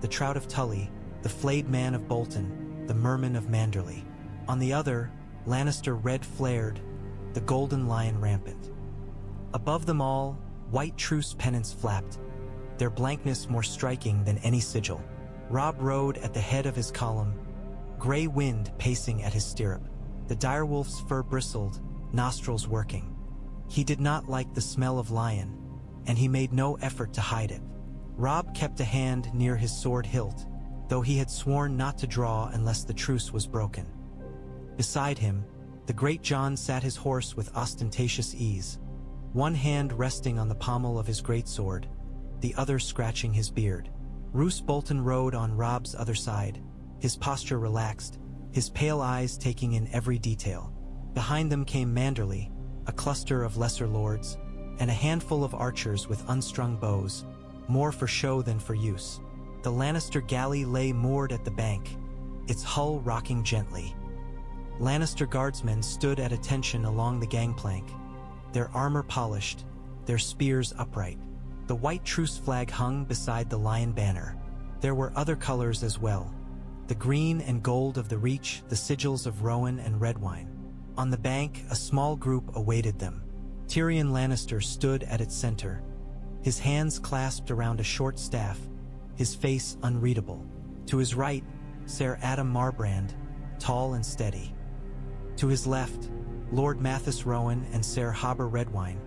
the trout of Tully, the flayed man of Bolton, the merman of Manderley. On the other, Lannister red flared, the golden lion rampant. Above them all, white truce pennants flapped, their blankness more striking than any sigil. Robb rode at the head of his column, gray wind pacing at his stirrup. The direwolf's fur bristled, nostrils working. He did not like the smell of lion, and he made no effort to hide it. Robb kept a hand near his sword hilt, though he had sworn not to draw unless the truce was broken. Beside him, the great John sat his horse with ostentatious ease, one hand resting on the pommel of his greatsword, the other scratching his beard. Roose Bolton rode on Robb's other side, his posture relaxed, his pale eyes taking in every detail. Behind them came Manderley, a cluster of lesser lords, and a handful of archers with unstrung bows, more for show than for use. The Lannister galley lay moored at the bank, its hull rocking gently. Lannister guardsmen stood at attention along the gangplank, their armor polished, their spears upright. The white truce flag hung beside the lion banner. There were other colors as well, the green and gold of the Reach, the sigils of Rowan and Redwine. On the bank, a small group awaited them. Tyrion Lannister stood at its center, his hands clasped around a short staff, his face unreadable. To his right, Ser Adam Marbrand, tall and steady. To his left, Lord Mathis Rowan and Ser Haber Redwine,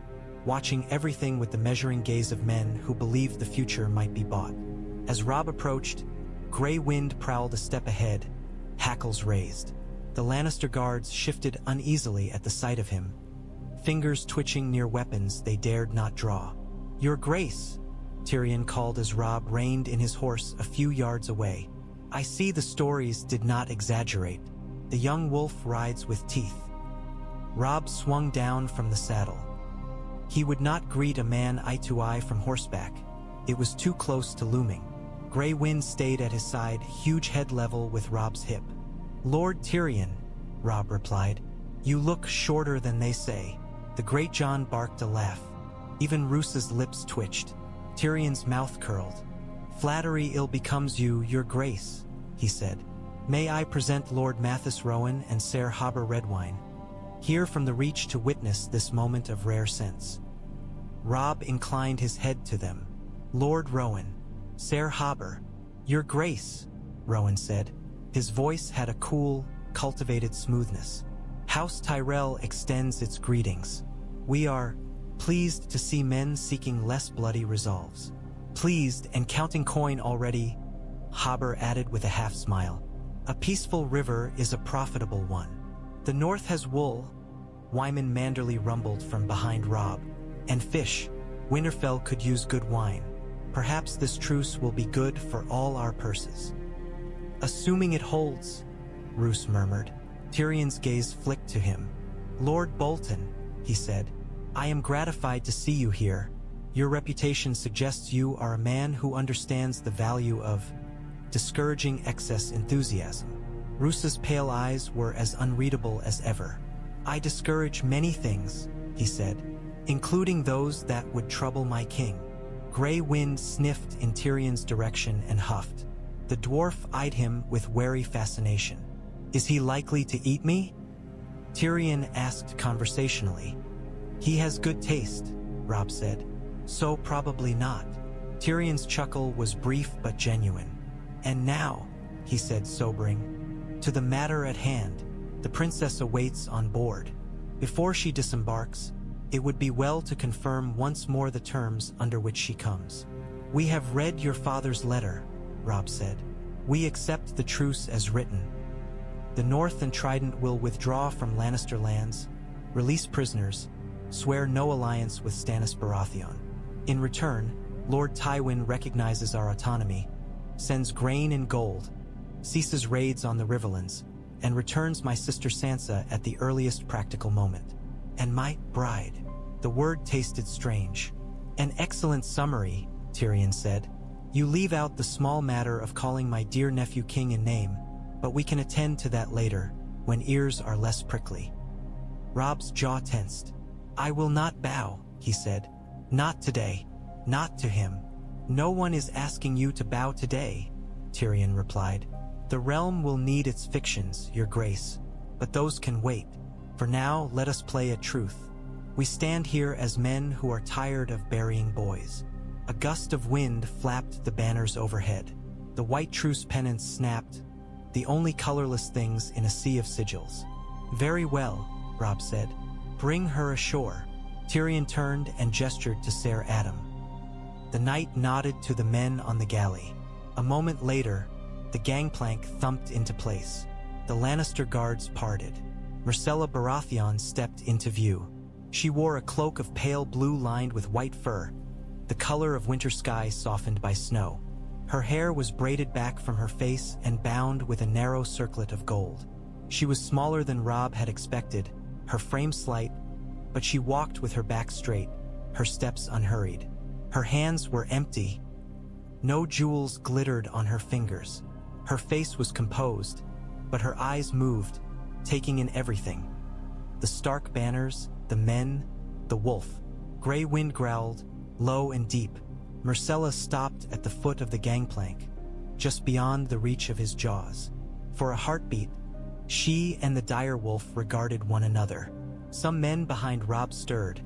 watching everything with the measuring gaze of men who believed the future might be bought. As Robb approached, gray wind prowled a step ahead, hackles raised. The Lannister guards shifted uneasily at the sight of him, fingers twitching near weapons they dared not draw. "Your Grace," Tyrion called as Robb reined in his horse a few yards away. "I see the stories did not exaggerate. The young wolf rides with teeth." Robb swung down from the saddle. He would not greet a man eye to eye from horseback. It was too close to looming. Gray wind stayed at his side, huge head level with Robb's hip. "Lord Tyrion," Robb replied, "you look shorter than they say." The great John barked a laugh. Even Roose's lips twitched. Tyrion's mouth curled. "Flattery ill becomes you, your grace," he said. "May I present Lord Mathis Rowan and Ser Haber Redwine, here from the Reach to witness this moment of rare sense." Robb inclined his head to them. "Lord Rowan, Ser Haber, your grace," Rowan said. His voice had a cool, cultivated smoothness. "House Tyrell extends its greetings. We are pleased to see men seeking less bloody resolves. Pleased and counting coin already," Haber added with a half-smile. "A peaceful river is a profitable one. The north has wool," Wyman Manderley rumbled from behind Robb, "and fish. Winterfell could use good wine. Perhaps this truce will be good for all our purses." "Assuming it holds," Roose murmured. Tyrion's gaze flicked to him. "Lord Bolton," he said, "I am gratified to see you here. Your reputation suggests you are a man who understands the value of discouraging excess enthusiasm." Roose's pale eyes were as unreadable as ever. "I discourage many things," he said, including those that would trouble my king." Grey Wind sniffed in Tyrion's direction and huffed. The dwarf eyed him with wary fascination. "Is he likely to eat me?" Tyrion asked conversationally. "He has good taste," Robb said. "So probably not." Tyrion's chuckle was brief but genuine. "And now," he said, sobering, "to the matter at hand. The princess awaits on board. Before she disembarks, it would be well to confirm once more the terms under which she comes." "We have read your father's letter," Robb said. "We accept the truce as written. The North and Trident will withdraw from Lannister lands, release prisoners, swear no alliance with Stannis Baratheon. In return, Lord Tywin recognizes our autonomy, sends grain and gold, ceases raids on the Riverlands, and returns my sister Sansa at the earliest practical moment. And my bride." The word tasted strange. "An excellent summary," Tyrion said. "You leave out the small matter of calling my dear nephew king in name, but we can attend to that later, when ears are less prickly." Robb's jaw tensed. "I will not bow," he said. "Not today. Not to him." "No one is asking you to bow today," Tyrion replied. "The realm will need its fictions, your grace, but those can wait. For now, let us play at truth. We stand here as men who are tired of burying boys." A gust of wind flapped the banners overhead. The white truce pennants snapped, the only colorless things in a sea of sigils. "Very well," Robb said. "Bring her ashore." Tyrion turned and gestured to Ser Adam. The knight nodded to the men on the galley. A moment later, the gangplank thumped into place. The Lannister guards parted. Myrcella Baratheon stepped into view. She wore a cloak of pale blue lined with white fur, the color of winter sky softened by snow. Her hair was braided back from her face and bound with a narrow circlet of gold. She was smaller than Robb had expected, her frame slight, but she walked with her back straight, her steps unhurried. Her hands were empty. No jewels glittered on her fingers. Her face was composed, but her eyes moved, taking in everything. The Stark banners, the men, the wolf. Grey Wind growled, low and deep. Myrcella stopped at the foot of the gangplank, just beyond the reach of his jaws. For a heartbeat, she and the dire wolf regarded one another. Some men behind Robb stirred,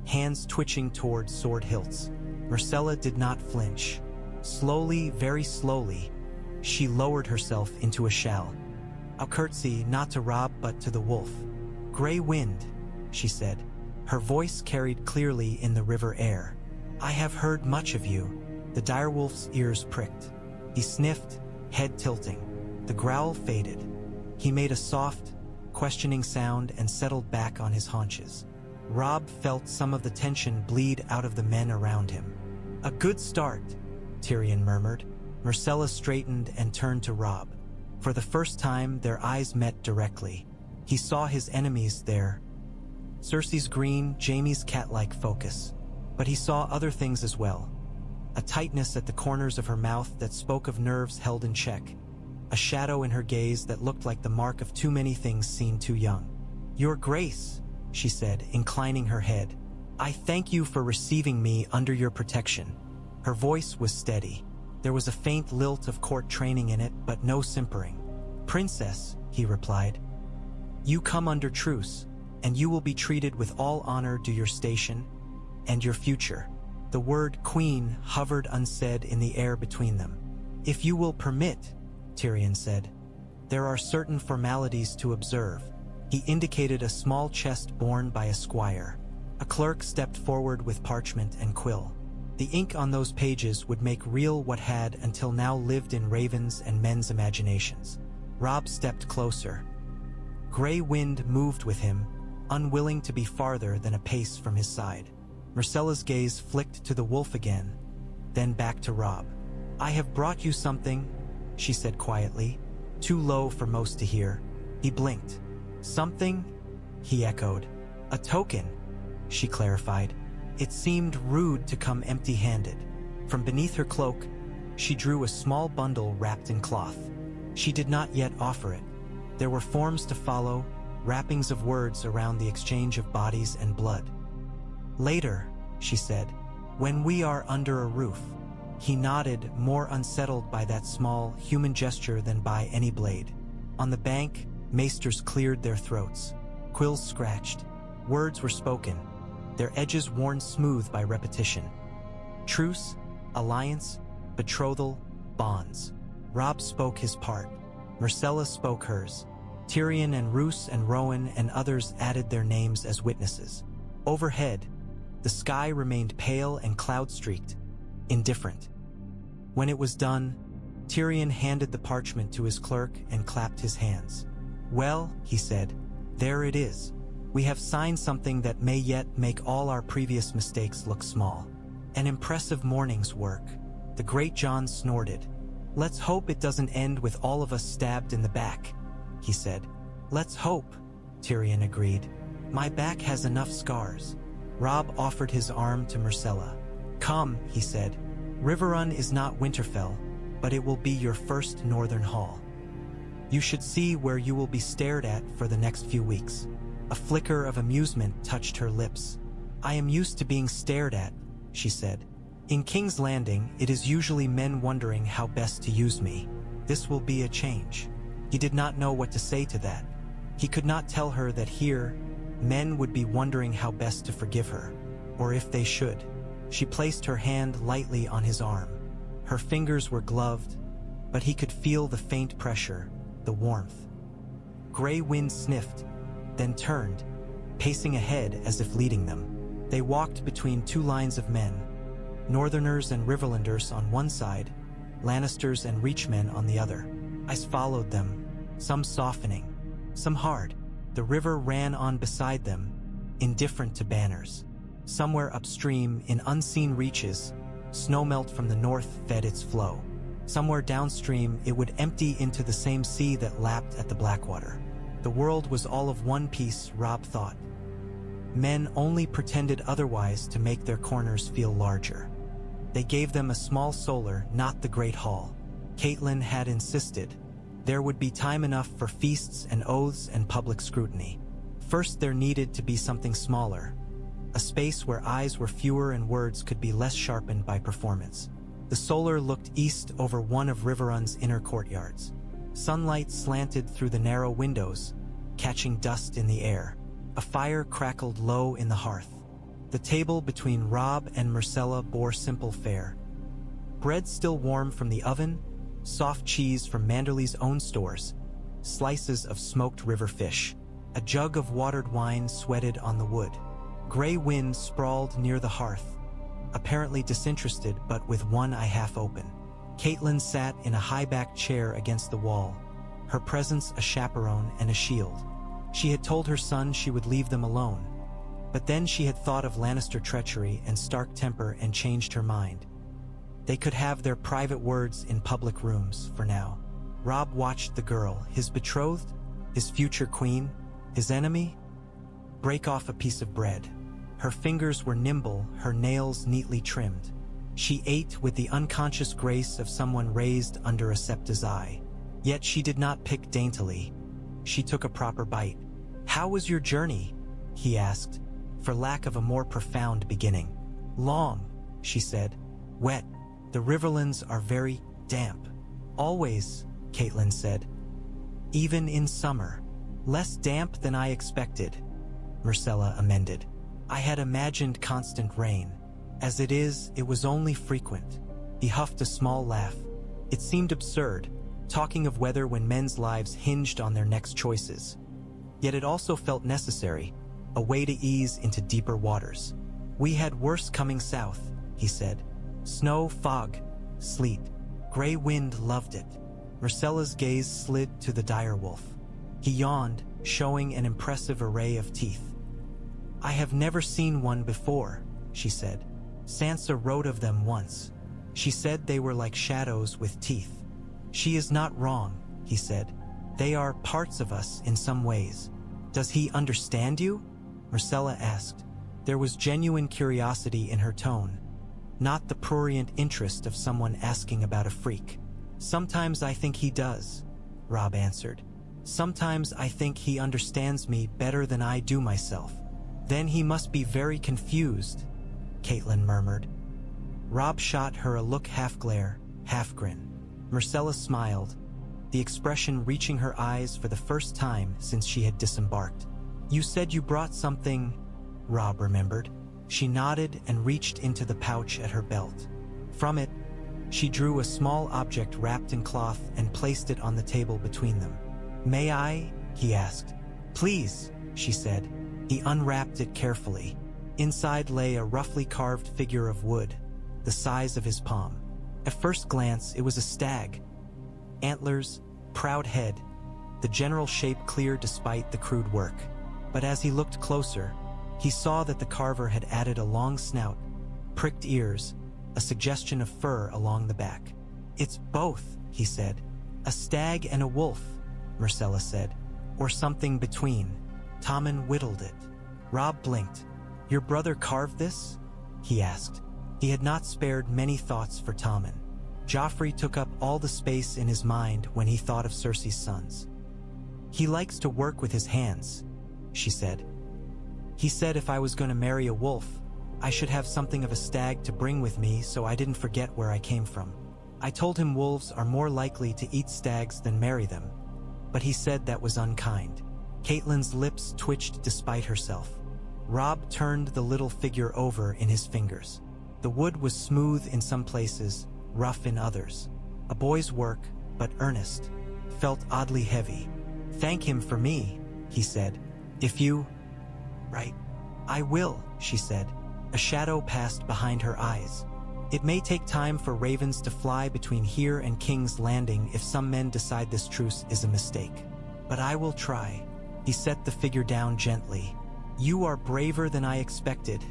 hands twitching toward sword hilts. Myrcella did not flinch. Slowly, very slowly, she lowered herself into a shell. A curtsy not to Robb but to the wolf. "Grey Wind," she said. Her voice carried clearly in the river air. "I have heard much of you." The direwolf's ears pricked. He sniffed, head tilting. The growl faded. He made a soft, questioning sound and settled back on his haunches. Robb felt some of the tension bleed out of the men around him. "A good start," Tyrion murmured. Myrcella straightened and turned to Robb. For the first time, their eyes met directly. He saw his enemies there. Cersei's green, Jaime's cat-like focus. But he saw other things as well. A tightness at the corners of her mouth that spoke of nerves held in check. A shadow in her gaze that looked like the mark of too many things seen too young. "Your Grace," she said, inclining her head. "I thank you for receiving me under your protection." Her voice was steady. There was a faint lilt of court training in it, but no simpering. "Princess," he replied, "you come under truce, and you will be treated with all honor due your station and your future." The word queen hovered unsaid in the air between them. "If you will permit," Tyrion said, "there are certain formalities to observe." He indicated a small chest borne by a squire. A clerk stepped forward with parchment and quill. The ink on those pages would make real what had until now lived in ravens' and men's imaginations. Robb stepped closer. Grey Wind moved with him, unwilling to be farther than a pace from his side. Myrcella's gaze flicked to the wolf again, then back to Robb. "I have brought you something," she said quietly, too low for most to hear. He blinked. "Something?" he echoed. "A token," she clarified. It seemed rude to come empty-handed. From beneath her cloak, she drew a small bundle wrapped in cloth. She did not yet offer it. There were forms to follow, wrappings of words around the exchange of bodies and blood. Later, she said, when we are under a roof. He nodded, more unsettled by that small, human gesture than by any blade. On the bank, maesters cleared their throats. Quills scratched. Words were spoken, their edges worn smooth by repetition. Truce, alliance, betrothal, bonds. Robb spoke his part. Myrcella spoke hers. Tyrion and Roose and Rowan and others added their names as witnesses. Overhead, the sky remained pale and cloud-streaked, indifferent. When it was done, Tyrion handed the parchment to his clerk and clapped his hands. Well, he said, there it is. We have signed something that may yet make all our previous mistakes look small. An impressive morning's work. The great Jon snorted. Let's hope it doesn't end with all of us stabbed in the back, he said. Let's hope, Tyrion agreed. My back has enough scars. Robb offered his arm to Myrcella. Come, he said. Riverrun is not Winterfell, but it will be your first northern hall. You should see where you will be stared at for the next few weeks. A flicker of amusement touched her lips. I am used to being stared at, she said. In King's Landing, it is usually men wondering how best to use me. This will be a change. He did not know what to say to that. He could not tell her that here, men would be wondering how best to forgive her, or if they should. She placed her hand lightly on his arm. Her fingers were gloved, but he could feel the faint pressure, the warmth. Grey Wind sniffed, then turned, pacing ahead as if leading them. They walked between two lines of men, Northerners and Riverlanders on one side, Lannisters and Reachmen on the other. Ice followed them, some softening, some hard. The river ran on beside them, indifferent to banners. Somewhere upstream, in unseen reaches, snowmelt from the north fed its flow. Somewhere downstream, it would empty into the same sea that lapped at the Blackwater. The world was all of one piece, Robb thought. Men only pretended otherwise to make their corners feel larger. They gave them a small solar, not the great hall. Catelyn had insisted. There would be time enough for feasts and oaths and public scrutiny. First, there needed to be something smaller, a space where eyes were fewer and words could be less sharpened by performance. The solar looked east over one of Riverrun's inner courtyards. Sunlight slanted through the narrow windows, catching dust in the air. A fire crackled low in the hearth. The table between Robb and Myrcella bore simple fare. Bread still warm from the oven, soft cheese from Manderley's own stores, slices of smoked river fish. A jug of watered wine sweated on the wood. Grey Wind sprawled near the hearth, apparently disinterested but with one eye half open. Catelyn sat in a high-backed chair against the wall, her presence a chaperone and a shield. She had told her son she would leave them alone, but then she had thought of Lannister treachery and Stark temper and changed her mind. They could have their private words in public rooms for now. Robb watched the girl, his betrothed, his future queen, his enemy, break off a piece of bread. Her fingers were nimble, her nails neatly trimmed. She ate with the unconscious grace of someone raised under a septa's eye. Yet she did not pick daintily. She took a proper bite. How was your journey? He asked, for lack of a more profound beginning. Long, she said. Wet. The riverlands are very damp. Always, Catelyn said. Even in summer. Less damp than I expected, Myrcella amended. I had imagined constant rain. As it is, it was only frequent. He huffed a small laugh. It seemed absurd, talking of weather when men's lives hinged on their next choices. Yet it also felt necessary, a way to ease into deeper waters. We had worse coming south, he said. Snow, fog, sleet. Grey Wind loved it. Myrcella's gaze slid to the direwolf. He yawned, showing an impressive array of teeth. I have never seen one before, she said. Sansa wrote of them once. She said they were like shadows with teeth. She is not wrong, he said. They are parts of us in some ways. Does he understand you? Myrcella asked. There was genuine curiosity in her tone, not the prurient interest of someone asking about a freak. Sometimes I think he does, Robb answered. Sometimes I think he understands me better than I do myself. Then he must be very confused, Catelyn murmured. Robb shot her a look half-glare, half-grin. Myrcella smiled, the expression reaching her eyes for the first time since she had disembarked. You said you brought something, Robb remembered. She nodded and reached into the pouch at her belt. From it, she drew a small object wrapped in cloth and placed it on the table between them. May I? He asked. Please, she said. He unwrapped it carefully. Inside lay a roughly carved figure of wood, the size of his palm. At first glance, it was a stag. Antlers, proud head, the general shape clear despite the crude work. But as he looked closer, he saw that the carver had added a long snout, pricked ears, a suggestion of fur along the back. It's both, he said. A stag and a wolf, Myrcella said. Or something between. Tommen whittled it. Robb blinked. Your brother carved this? He asked. He had not spared many thoughts for Tommen. Joffrey took up all the space in his mind when he thought of Cersei's sons. He likes to work with his hands, she said. He said if I was going to marry a wolf, I should have something of a stag to bring with me so I didn't forget where I came from. I told him wolves are more likely to eat stags than marry them, but he said that was unkind. Catelyn's lips twitched despite herself. Robb turned the little figure over in his fingers. The wood was smooth in some places, rough in others. A boy's work, but earnest, felt oddly heavy. Thank him for me, he said. If you... Right. I will, she said. A shadow passed behind her eyes. It may take time for ravens to fly between here and King's Landing if some men decide this truce is a mistake. But I will try. He set the figure down gently. You are braver than I expected,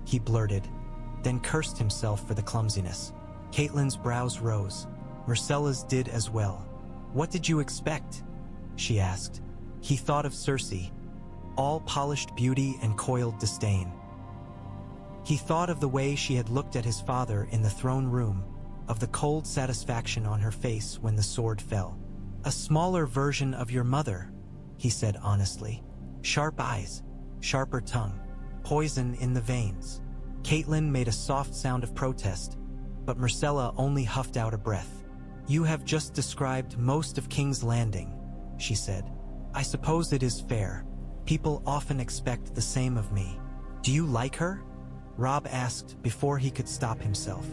he blurted, then cursed himself for the clumsiness. Catelyn's brows rose. Myrcella's did as well. What did you expect? She asked. He thought of Cersei, all polished beauty and coiled disdain. He thought of the way she had looked at his father in the throne room, of the cold satisfaction on her face when the sword fell. A smaller version of your mother, he said honestly. Sharp eyes, sharper tongue, poison in the veins. Catelyn made a soft sound of protest, but Myrcella only huffed out a breath. You have just described most of King's Landing, she said. I suppose it is fair. People often expect the same of me. Do you like her? Robb asked before he could stop himself.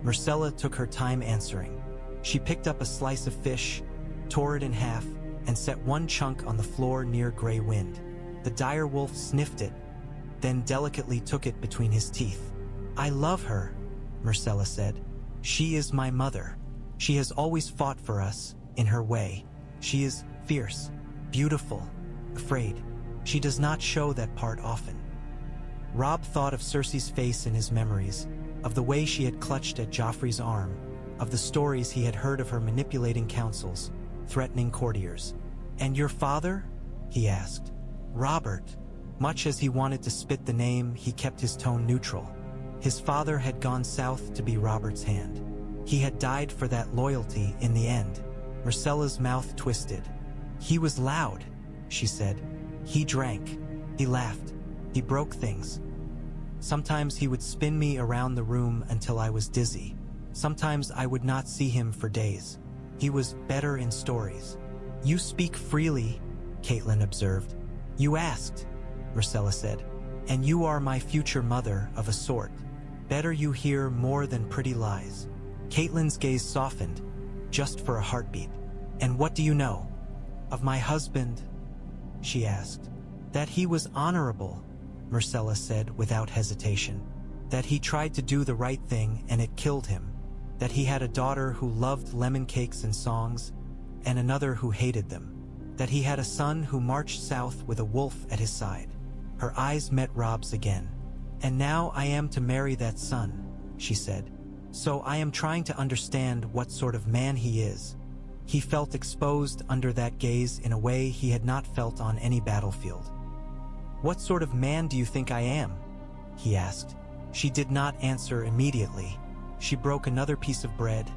Myrcella took her time answering. She picked up a slice of fish, tore it in half, and set one chunk on the floor near Grey Wind. The direwolf sniffed it, then delicately took it between his teeth. I love her, Myrcella said. She is my mother. She has always fought for us, in her way. She is fierce, beautiful, afraid. She does not show that part often. Robb thought of Cersei's face in his memories, of the way she had clutched at Joffrey's arm, of the stories he had heard of her manipulating councils, threatening courtiers. And your father? He asked. Robert. Much as he wanted to spit the name, he kept his tone neutral. His father had gone south to be Robert's hand. He had died for that loyalty in the end. Myrcella's mouth twisted. He was loud, she said. He drank. He laughed. He broke things. Sometimes he would spin me around the room until I was dizzy. Sometimes I would not see him for days. He was better in stories. You speak freely, Catelyn observed. You asked, Myrcella said. And you are my future mother of a sort. Better you hear more than pretty lies. Catelyn's gaze softened, just for a heartbeat. And what do you know? Of my husband, she asked. That he was honorable, Myrcella said without hesitation. That he tried to do the right thing and it killed him. That he had a daughter who loved lemon cakes and songs, and another who hated them. That he had a son who marched south with a wolf at his side. Her eyes met Robb's again. And now I am to marry that son, she said. So I am trying to understand what sort of man he is. He felt exposed under that gaze in a way he had not felt on any battlefield. What sort of man do you think I am? He asked. She did not answer immediately. She broke another piece of bread,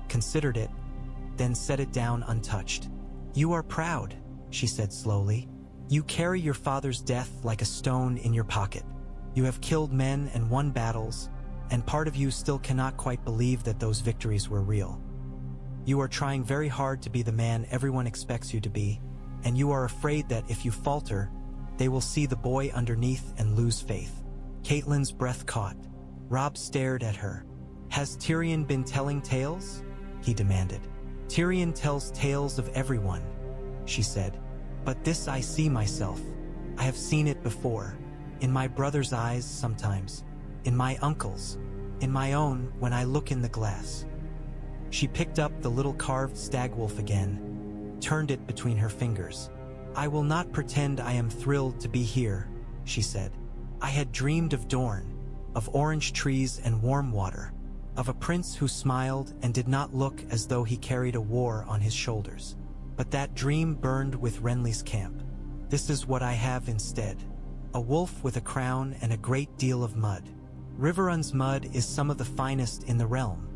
considered it, then set it down untouched. You are proud, she said slowly. You carry your father's death like a stone in your pocket. You have killed men and won battles, and part of you still cannot quite believe that those victories were real. You are trying very hard to be the man everyone expects you to be, and you are afraid that if you falter, they will see the boy underneath and lose faith. Catelyn's breath caught. Robb stared at her. Has Tyrion been telling tales? He demanded. Tyrion tells tales of everyone, she said. But this I see myself. I have seen it before. In my brother's eyes sometimes. In my uncle's. In my own when I look in the glass. She picked up the little carved stagwolf again, turned it between her fingers. I will not pretend I am thrilled to be here, she said. I had dreamed of Dorne, of orange trees and warm water, of a prince who smiled and did not look as though he carried a war on his shoulders. But that dream burned with Renly's camp. This is what I have instead. A wolf with a crown and a great deal of mud. Riverrun's mud is some of the finest in the realm,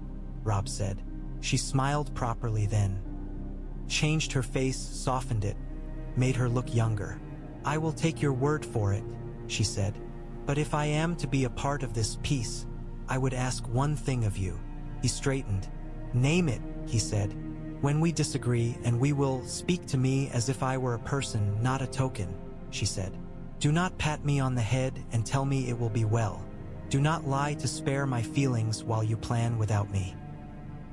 Robb said. She smiled properly then. Changed her face, softened it, made her look younger. I will take your word for it, she said. But if I am to be a part of this peace, I would ask one thing of you. He straightened. Name it, he said. When we disagree, and we will speak to me as if I were a person, not a token, she said. Do not pat me on the head and tell me it will be well. Do not lie to spare my feelings while you plan without me.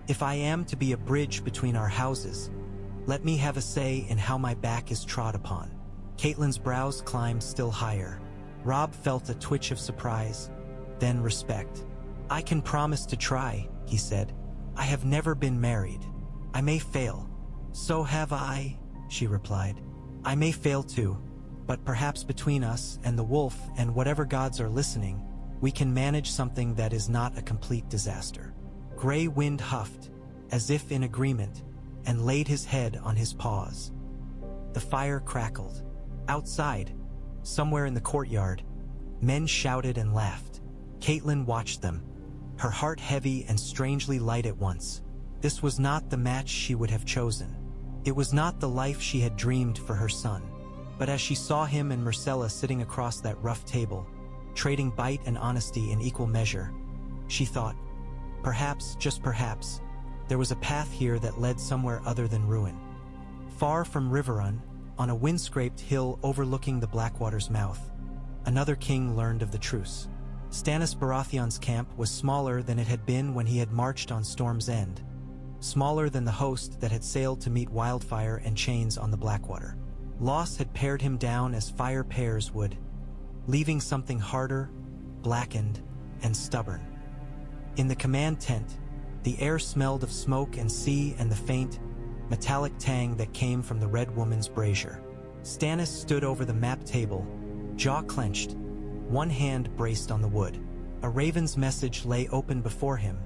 If I am to be a bridge between our houses, let me have a say in how my back is trod upon. Catelyn's brows climbed still higher. Robb felt a twitch of surprise, then respect. I can promise to try, he said. I have never been married. I may fail. So have I, she replied. I may fail too, but perhaps between us and the wolf and whatever gods are listening, we can manage something that is not a complete disaster. Grey Wind huffed, as if in agreement, and laid his head on his paws. The fire crackled. Outside, somewhere in the courtyard, men shouted and laughed. Catelyn watched them, her heart heavy and strangely light at once. This was not the match she would have chosen. It was not the life she had dreamed for her son. But as she saw him and Myrcella sitting across that rough table, trading bite and honesty in equal measure, she thought, perhaps, just perhaps, there was a path here that led somewhere other than ruin. Far from Riverrun, on a wind-scraped hill overlooking the Blackwater's mouth, another king learned of the truce. Stannis Baratheon's camp was smaller than it had been when he had marched on Storm's End, smaller than the host that had sailed to meet wildfire and chains on the Blackwater. Loss had pared him down as fire pears would, leaving something harder, blackened, and stubborn. In the command tent, the air smelled of smoke and sea and the faint, metallic tang that came from the Red Woman's brazier. Stannis stood over the map table, jaw clenched, one hand braced on the wood. A raven's message lay open before him,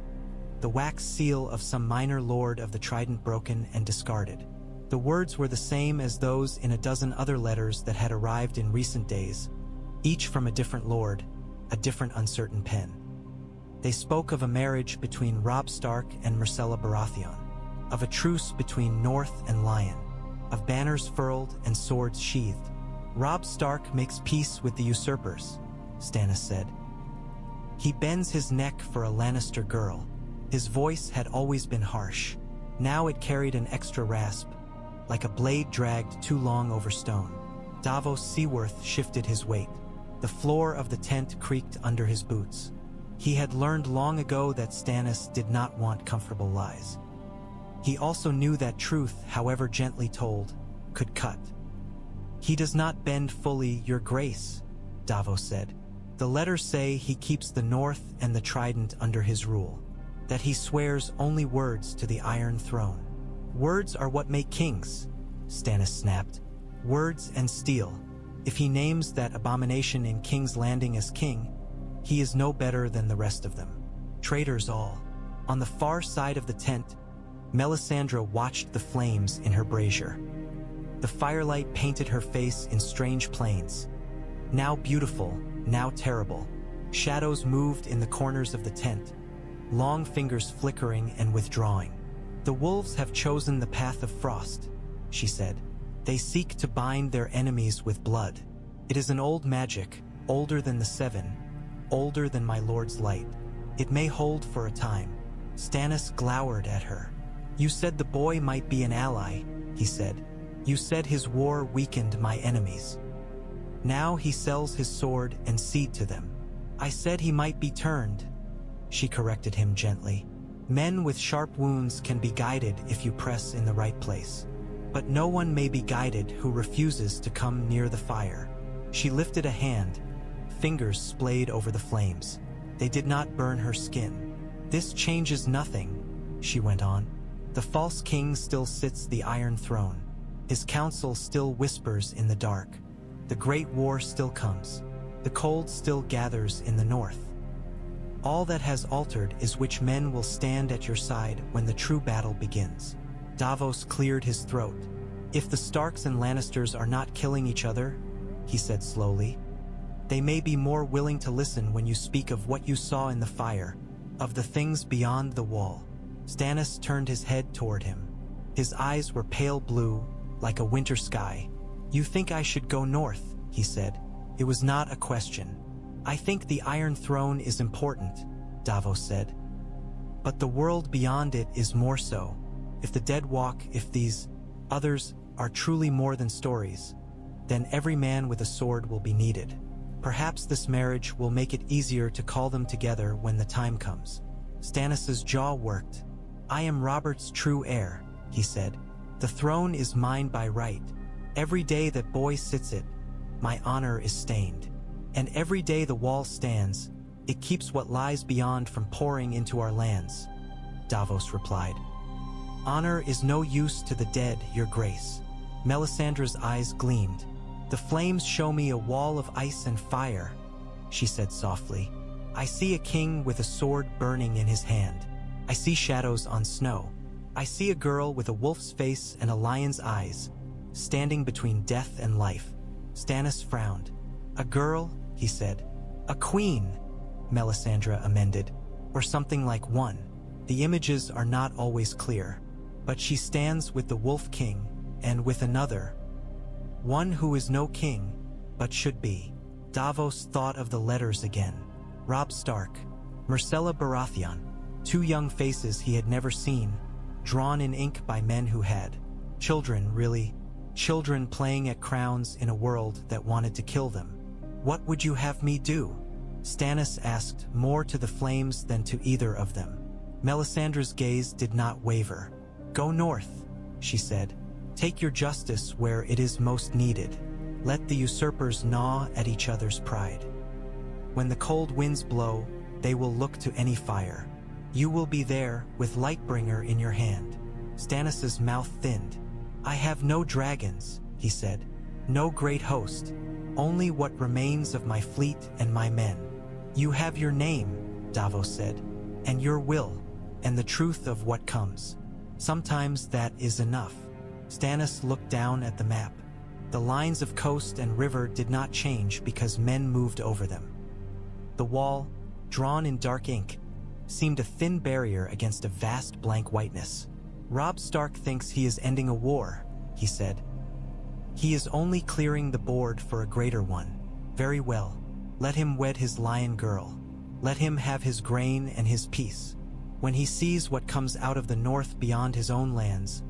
the wax seal of some minor lord of the Trident broken and discarded. The words were the same as those in a dozen other letters that had arrived in recent days, each from a different lord, a different uncertain pen. They spoke of a marriage between Robb Stark and Myrcella Baratheon, of a truce between North and Lion, of banners furled and swords sheathed. Robb Stark makes peace with the usurpers, Stannis said. He bends his neck for a Lannister girl. His voice had always been harsh. Now it carried an extra rasp, like a blade dragged too long over stone. Davos Seaworth shifted his weight. The floor of the tent creaked under his boots. He had learned long ago that Stannis did not want comfortable lies. He also knew that truth, however gently told, could cut. He does not bend fully, Your Grace, Davos said. The letters say he keeps the North and the Trident under his rule, that he swears only words to the Iron Throne. Words are what make kings, Stannis snapped. Words and steel. If he names that abomination in King's Landing as king, he is no better than the rest of them. Traitors all. On the far side of the tent, Melisandre watched the flames in her brazier. The firelight painted her face in strange planes. Now beautiful, now terrible. Shadows moved in the corners of the tent, long fingers flickering and withdrawing. The wolves have chosen the path of frost, she said. They seek to bind their enemies with blood. It is an old magic, older than the Seven, older than my lord's light. It may hold for a time. Stannis glowered at her. You said the boy might be an ally, he said. You said his war weakened my enemies. Now he sells his sword and seed to them. I said he might be turned. She corrected him gently. Men with sharp wounds can be guided if you press in the right place. But no one may be guided who refuses to come near the fire. She lifted a hand. Fingers splayed over the flames. They did not burn her skin. This changes nothing, she went on. The false king still sits the Iron Throne. His council still whispers in the dark. The great war still comes. The cold still gathers in the north. All that has altered is which men will stand at your side when the true battle begins. Davos cleared his throat. If the Starks and Lannisters are not killing each other, he said slowly, they may be more willing to listen when you speak of what you saw in the fire, of the things beyond the wall. Stannis turned his head toward him. His eyes were pale blue, like a winter sky. You think I should go north, he said. It was not a question. I think the Iron Throne is important, Davos said. But the world beyond it is more so. If the dead walk, if these others are truly more than stories, then every man with a sword will be needed. Perhaps this marriage will make it easier to call them together when the time comes. Stannis's jaw worked. I am Robert's true heir, he said. The throne is mine by right. Every day that boy sits it, my honor is stained. And every day the wall stands, it keeps what lies beyond from pouring into our lands, Davos replied. Honor is no use to the dead, your grace. Melisandre's eyes gleamed. The flames show me a wall of ice and fire, she said softly. I see a king with a sword burning in his hand. I see shadows on snow. I see a girl with a wolf's face and a lion's eyes, standing between death and life. Stannis frowned. A girl, he said. A queen, Melisandre amended, or something like one. The images are not always clear, but she stands with the Wolf King and with another, one who is no king, but should be. Davos thought of the letters again. Robb Stark, Myrcella Baratheon, two young faces he had never seen, drawn in ink by men who had. Children, really. Children playing at crowns in a world that wanted to kill them. What would you have me do? Stannis asked, more to the flames than to either of them. Melisandre's gaze did not waver. Go north, she said. Take your justice where it is most needed. Let the usurpers gnaw at each other's pride. When the cold winds blow, they will look to any fire. You will be there with Lightbringer in your hand. Stannis's mouth thinned. I have no dragons, he said. No great host. Only what remains of my fleet and my men. You have your name, Davos said, and your will, and the truth of what comes. Sometimes that is enough. Stannis looked down at the map. The lines of coast and river did not change because men moved over them. The wall, drawn in dark ink, seemed a thin barrier against a vast blank whiteness. Robb Stark thinks he is ending a war, he said. He is only clearing the board for a greater one. Very well. Let him wed his lion girl. Let him have his grain and his peace. When he sees what comes out of the north beyond his own lands,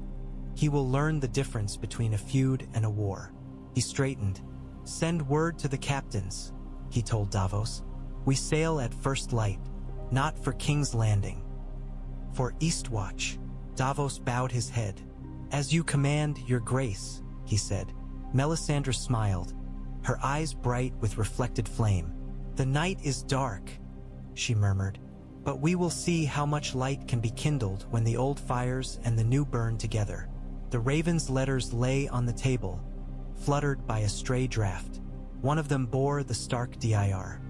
he will learn the difference between a feud and a war. He straightened. Send word to the captains, he told Davos. We sail at first light, not for King's Landing. For Eastwatch. Davos bowed his head. As you command, your grace, he said. Melisandre smiled, her eyes bright with reflected flame. The night is dark, she murmured, but we will see how much light can be kindled when the old fires and the new burn together. The raven's letters lay on the table, fluttered by a stray draft. One of them bore the Stark dir.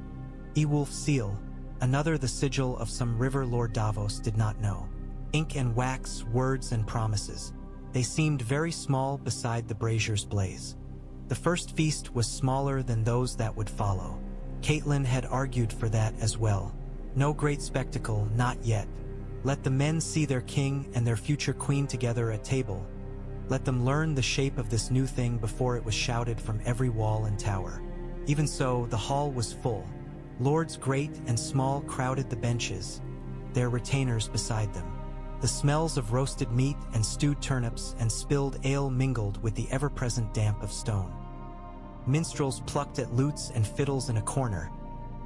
Ewolf seal, another the sigil of some river lord Davos did not know. Ink and wax, words and promises. They seemed very small beside the brazier's blaze. The first feast was smaller than those that would follow. Catelyn had argued for that as well. No great spectacle, not yet. Let the men see their king and their future queen together at table. Let them learn the shape of this new thing before it was shouted from every wall and tower. Even so, the hall was full. Lords great and small crowded the benches, their retainers beside them. The smells of roasted meat and stewed turnips and spilled ale mingled with the ever-present damp of stone. Minstrels plucked at lutes and fiddles in a corner,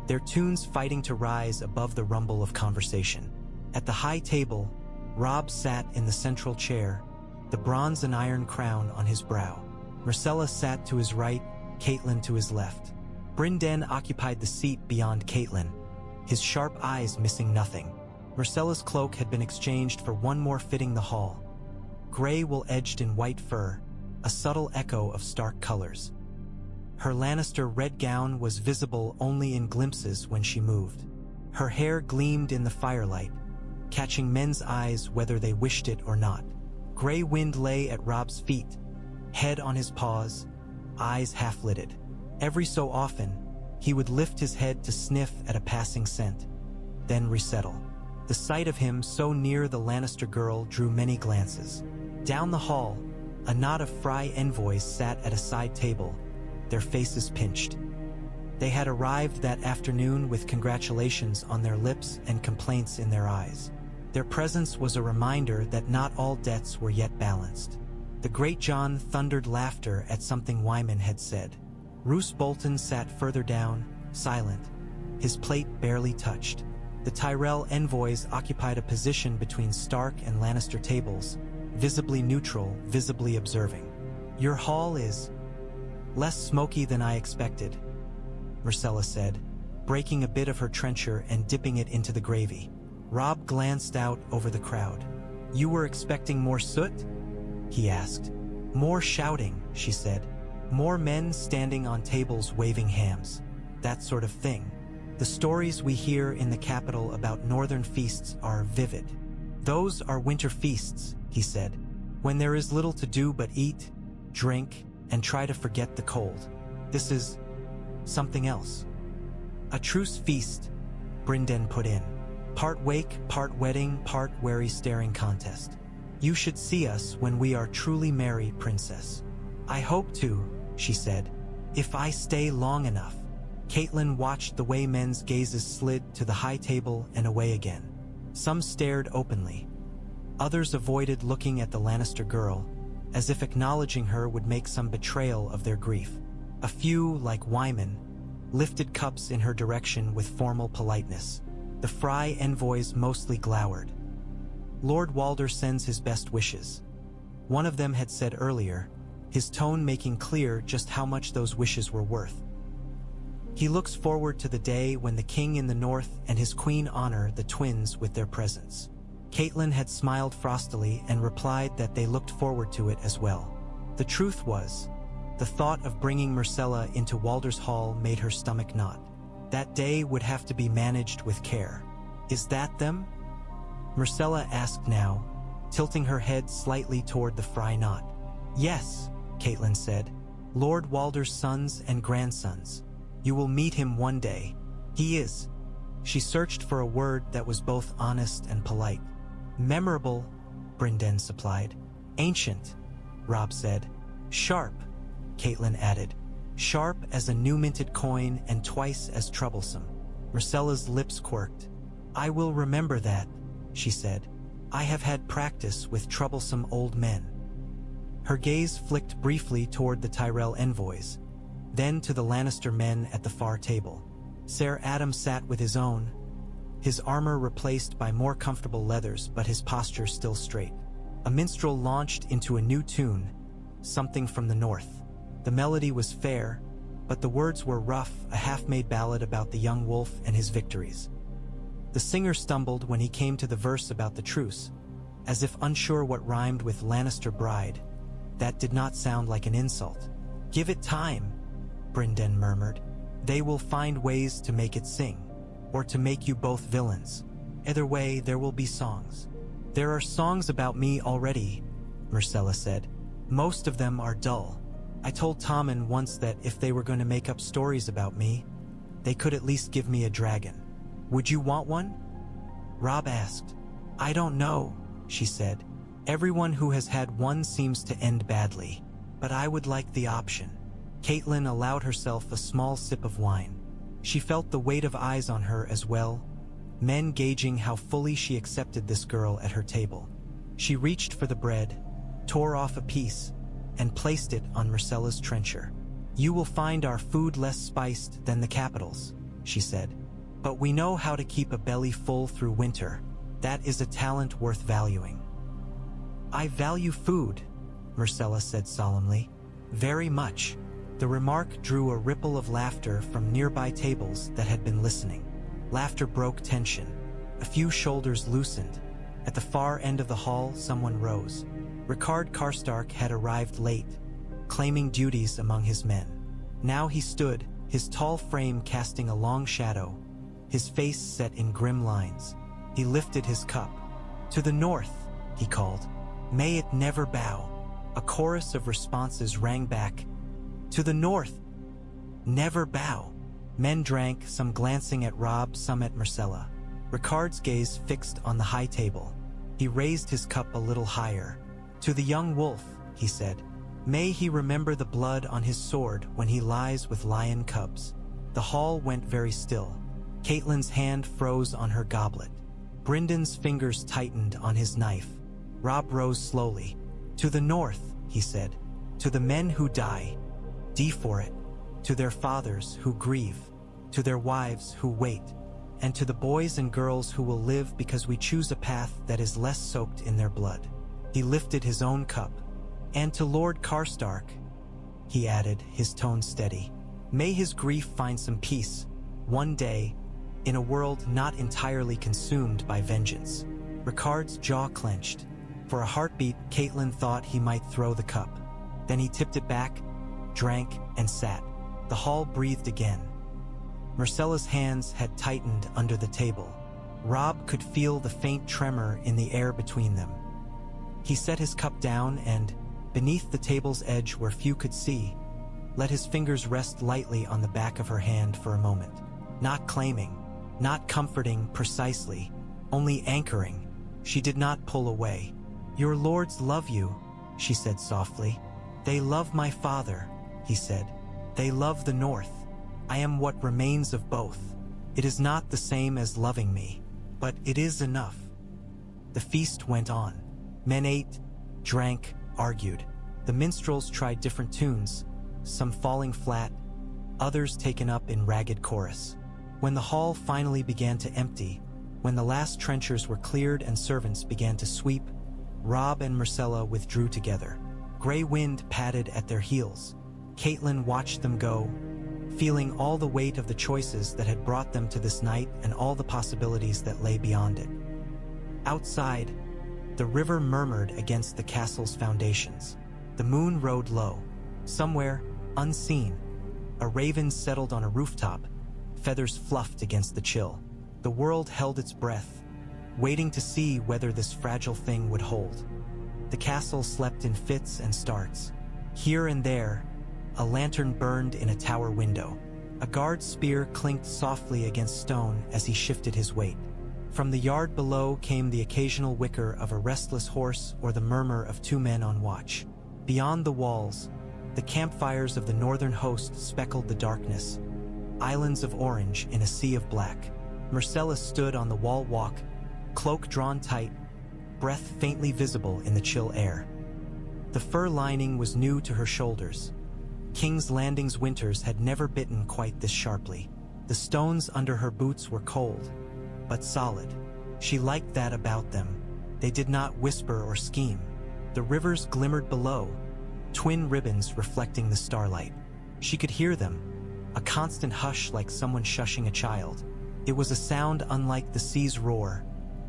their tunes fighting to rise above the rumble of conversation. At the high table, Robb sat in the central chair, the bronze and iron crown on his brow. Myrcella sat to his right, Catelyn to his left. Brynden occupied the seat beyond Catelyn, his sharp eyes missing nothing. Myrcella's cloak had been exchanged for one more fitting the hall, gray wool-edged in white fur, a subtle echo of Stark colors. Her Lannister red gown was visible only in glimpses when she moved. Her hair gleamed in the firelight, catching men's eyes whether they wished it or not. Gray wind lay at Robb's feet, head on his paws, eyes half-lidded. Every so often, he would lift his head to sniff at a passing scent, then resettle. The sight of him so near the Lannister girl drew many glances. Down the hall, a knot of Frey envoys sat at a side table, their faces pinched. They had arrived that afternoon with congratulations on their lips and complaints in their eyes. Their presence was a reminder that not all debts were yet balanced. The Great John thundered laughter at something Wyman had said. Roose Bolton sat further down, silent, his plate barely touched. The Tyrell envoys occupied a position between Stark and Lannister tables, visibly neutral, visibly observing. "Your hall is less smoky than I expected," Myrcella said, breaking a bit of her trencher and dipping it into the gravy. Robb glanced out over the crowd. "You were expecting more soot?" he asked. "More shouting," she said. "More men standing on tables waving hams. That sort of thing. The stories we hear in the capital about northern feasts are vivid. Those are winter feasts," he said, "when there is little to do but eat, drink, and try to forget the cold. This is something else." "A truce feast," Brynden put in. "Part wake, part wedding, part wary staring contest. You should see us when we are truly merry, princess." "I hope to," she said, "if I stay long enough." Catelyn watched the way men's gazes slid to the high table and away again. Some stared openly. Others avoided looking at the Lannister girl, as if acknowledging her would make some betrayal of their grief. A few, like Wyman, lifted cups in her direction with formal politeness. The Frey envoys mostly glowered. "Lord Walder sends his best wishes," one of them had said earlier, his tone making clear just how much those wishes were worth. "He looks forward to the day when the king in the north and his queen honor the twins with their presence." Catelyn had smiled frostily and replied that they looked forward to it as well. The truth was, the thought of bringing Myrcella into Walder's hall made her stomach knot. That day would have to be managed with care. "Is that them?" Myrcella asked now, tilting her head slightly toward the Frey knot. "Yes," Catelyn said, "Lord Walder's sons and grandsons. You will meet him one day. He is." She searched for a word that was both honest and polite. "Memorable," Brynden supplied. "Ancient," Robb said. "Sharp," Catelyn added. "Sharp as a new-minted coin and twice as troublesome." Myrcella's lips quirked. "I will remember that," she said. "I have had practice with troublesome old men." Her gaze flicked briefly toward the Tyrell envoys, then to the Lannister men at the far table. Ser Adam sat with his own, his armor replaced by more comfortable leathers but his posture still straight. A minstrel launched into a new tune, something from the north. The melody was fair, but the words were rough, a half-made ballad about the young wolf and his victories. The singer stumbled when he came to the verse about the truce, as if unsure what rhymed with Lannister bride. That did not sound like an insult. "Give it time," Brynden murmured. "They will find ways to make it sing, or to make you both villains. Either way, there will be songs." "There are songs about me already," Myrcella said. "Most of them are dull. I told Tommen once that if they were going to make up stories about me, they could at least give me a dragon. Would you want one?" Robb asked. "I don't know," she said. Everyone who has had one seems to end badly, but I would like the option. Catelyn allowed herself a small sip of wine. She felt the weight of eyes on her as well, men gauging how fully she accepted this girl at her table. She reached for the bread, tore off a piece, and placed it on Myrcella's trencher. "You will find our food less spiced than the capital's," she said. "But we know how to keep a belly full through winter. That is a talent worth valuing." "I value food," Myrcella said solemnly. "Very much." The remark drew a ripple of laughter from nearby tables that had been listening. Laughter broke tension. A few shoulders loosened. At the far end of the hall, someone rose. Rickard Karstark had arrived late, claiming duties among his men. Now he stood, his tall frame casting a long shadow, his face set in grim lines. He lifted his cup. "To the north," he called. "May it never bow." A chorus of responses rang back. "To the north, never bow." Men drank, some glancing at Robb, some at Myrcella. Rickard's gaze fixed on the high table. He raised his cup a little higher. "To the young wolf," he said. "May he remember the blood on his sword when he lies with lion cubs." The hall went very still. Catelyn's hand froze on her goblet. Bryndon's fingers tightened on his knife. Robb rose slowly. "To the north," he said. "To the men who die. D for it. To their fathers who grieve. To their wives who wait. And to the boys and girls who will live because we choose a path that is less soaked in their blood." He lifted his own cup. "And to Lord Karstark," he added, his tone steady. "May his grief find some peace, one day, in a world not entirely consumed by vengeance." Rickard's jaw clenched. For a heartbeat, Catelyn thought he might throw the cup. Then he tipped it back, drank, and sat. The hall breathed again. Myrcella's hands had tightened under the table. Robb could feel the faint tremor in the air between them. He set his cup down and, beneath the table's edge where few could see, let his fingers rest lightly on the back of her hand for a moment. Not claiming, not comforting precisely, only anchoring. She did not pull away. "Your lords love you," she said softly. "They love my father," he said. "They love the north. I am what remains of both. It is not the same as loving me, but it is enough." The feast went on. Men ate, drank, argued. The minstrels tried different tunes, some falling flat, others taken up in ragged chorus. When the hall finally began to empty, when the last trenchers were cleared and servants began to sweep, Robb and Myrcella withdrew together. Gray wind padded at their heels. Catelyn watched them go, feeling all the weight of the choices that had brought them to this night and all the possibilities that lay beyond it. Outside, the river murmured against the castle's foundations. The moon rode low. Somewhere, unseen, a raven settled on a rooftop, feathers fluffed against the chill. The world held its breath, waiting to see whether this fragile thing would hold. The castle slept in fits and starts. Here and there, a lantern burned in a tower window. A guard's spear clinked softly against stone as he shifted his weight. From the yard below came the occasional whicker of a restless horse or the murmur of two men on watch. Beyond the walls, the campfires of the northern host speckled the darkness, islands of orange in a sea of black. Myrcella stood on the wall walk, cloak drawn tight, breath faintly visible in the chill air. The fur lining was new to her shoulders. King's Landing's winters had never bitten quite this sharply. The stones under her boots were cold, but solid. She liked that about them. They did not whisper or scheme. The rivers glimmered below, twin ribbons reflecting the starlight. She could hear them, a constant hush like someone shushing a child. It was a sound unlike the sea's roar,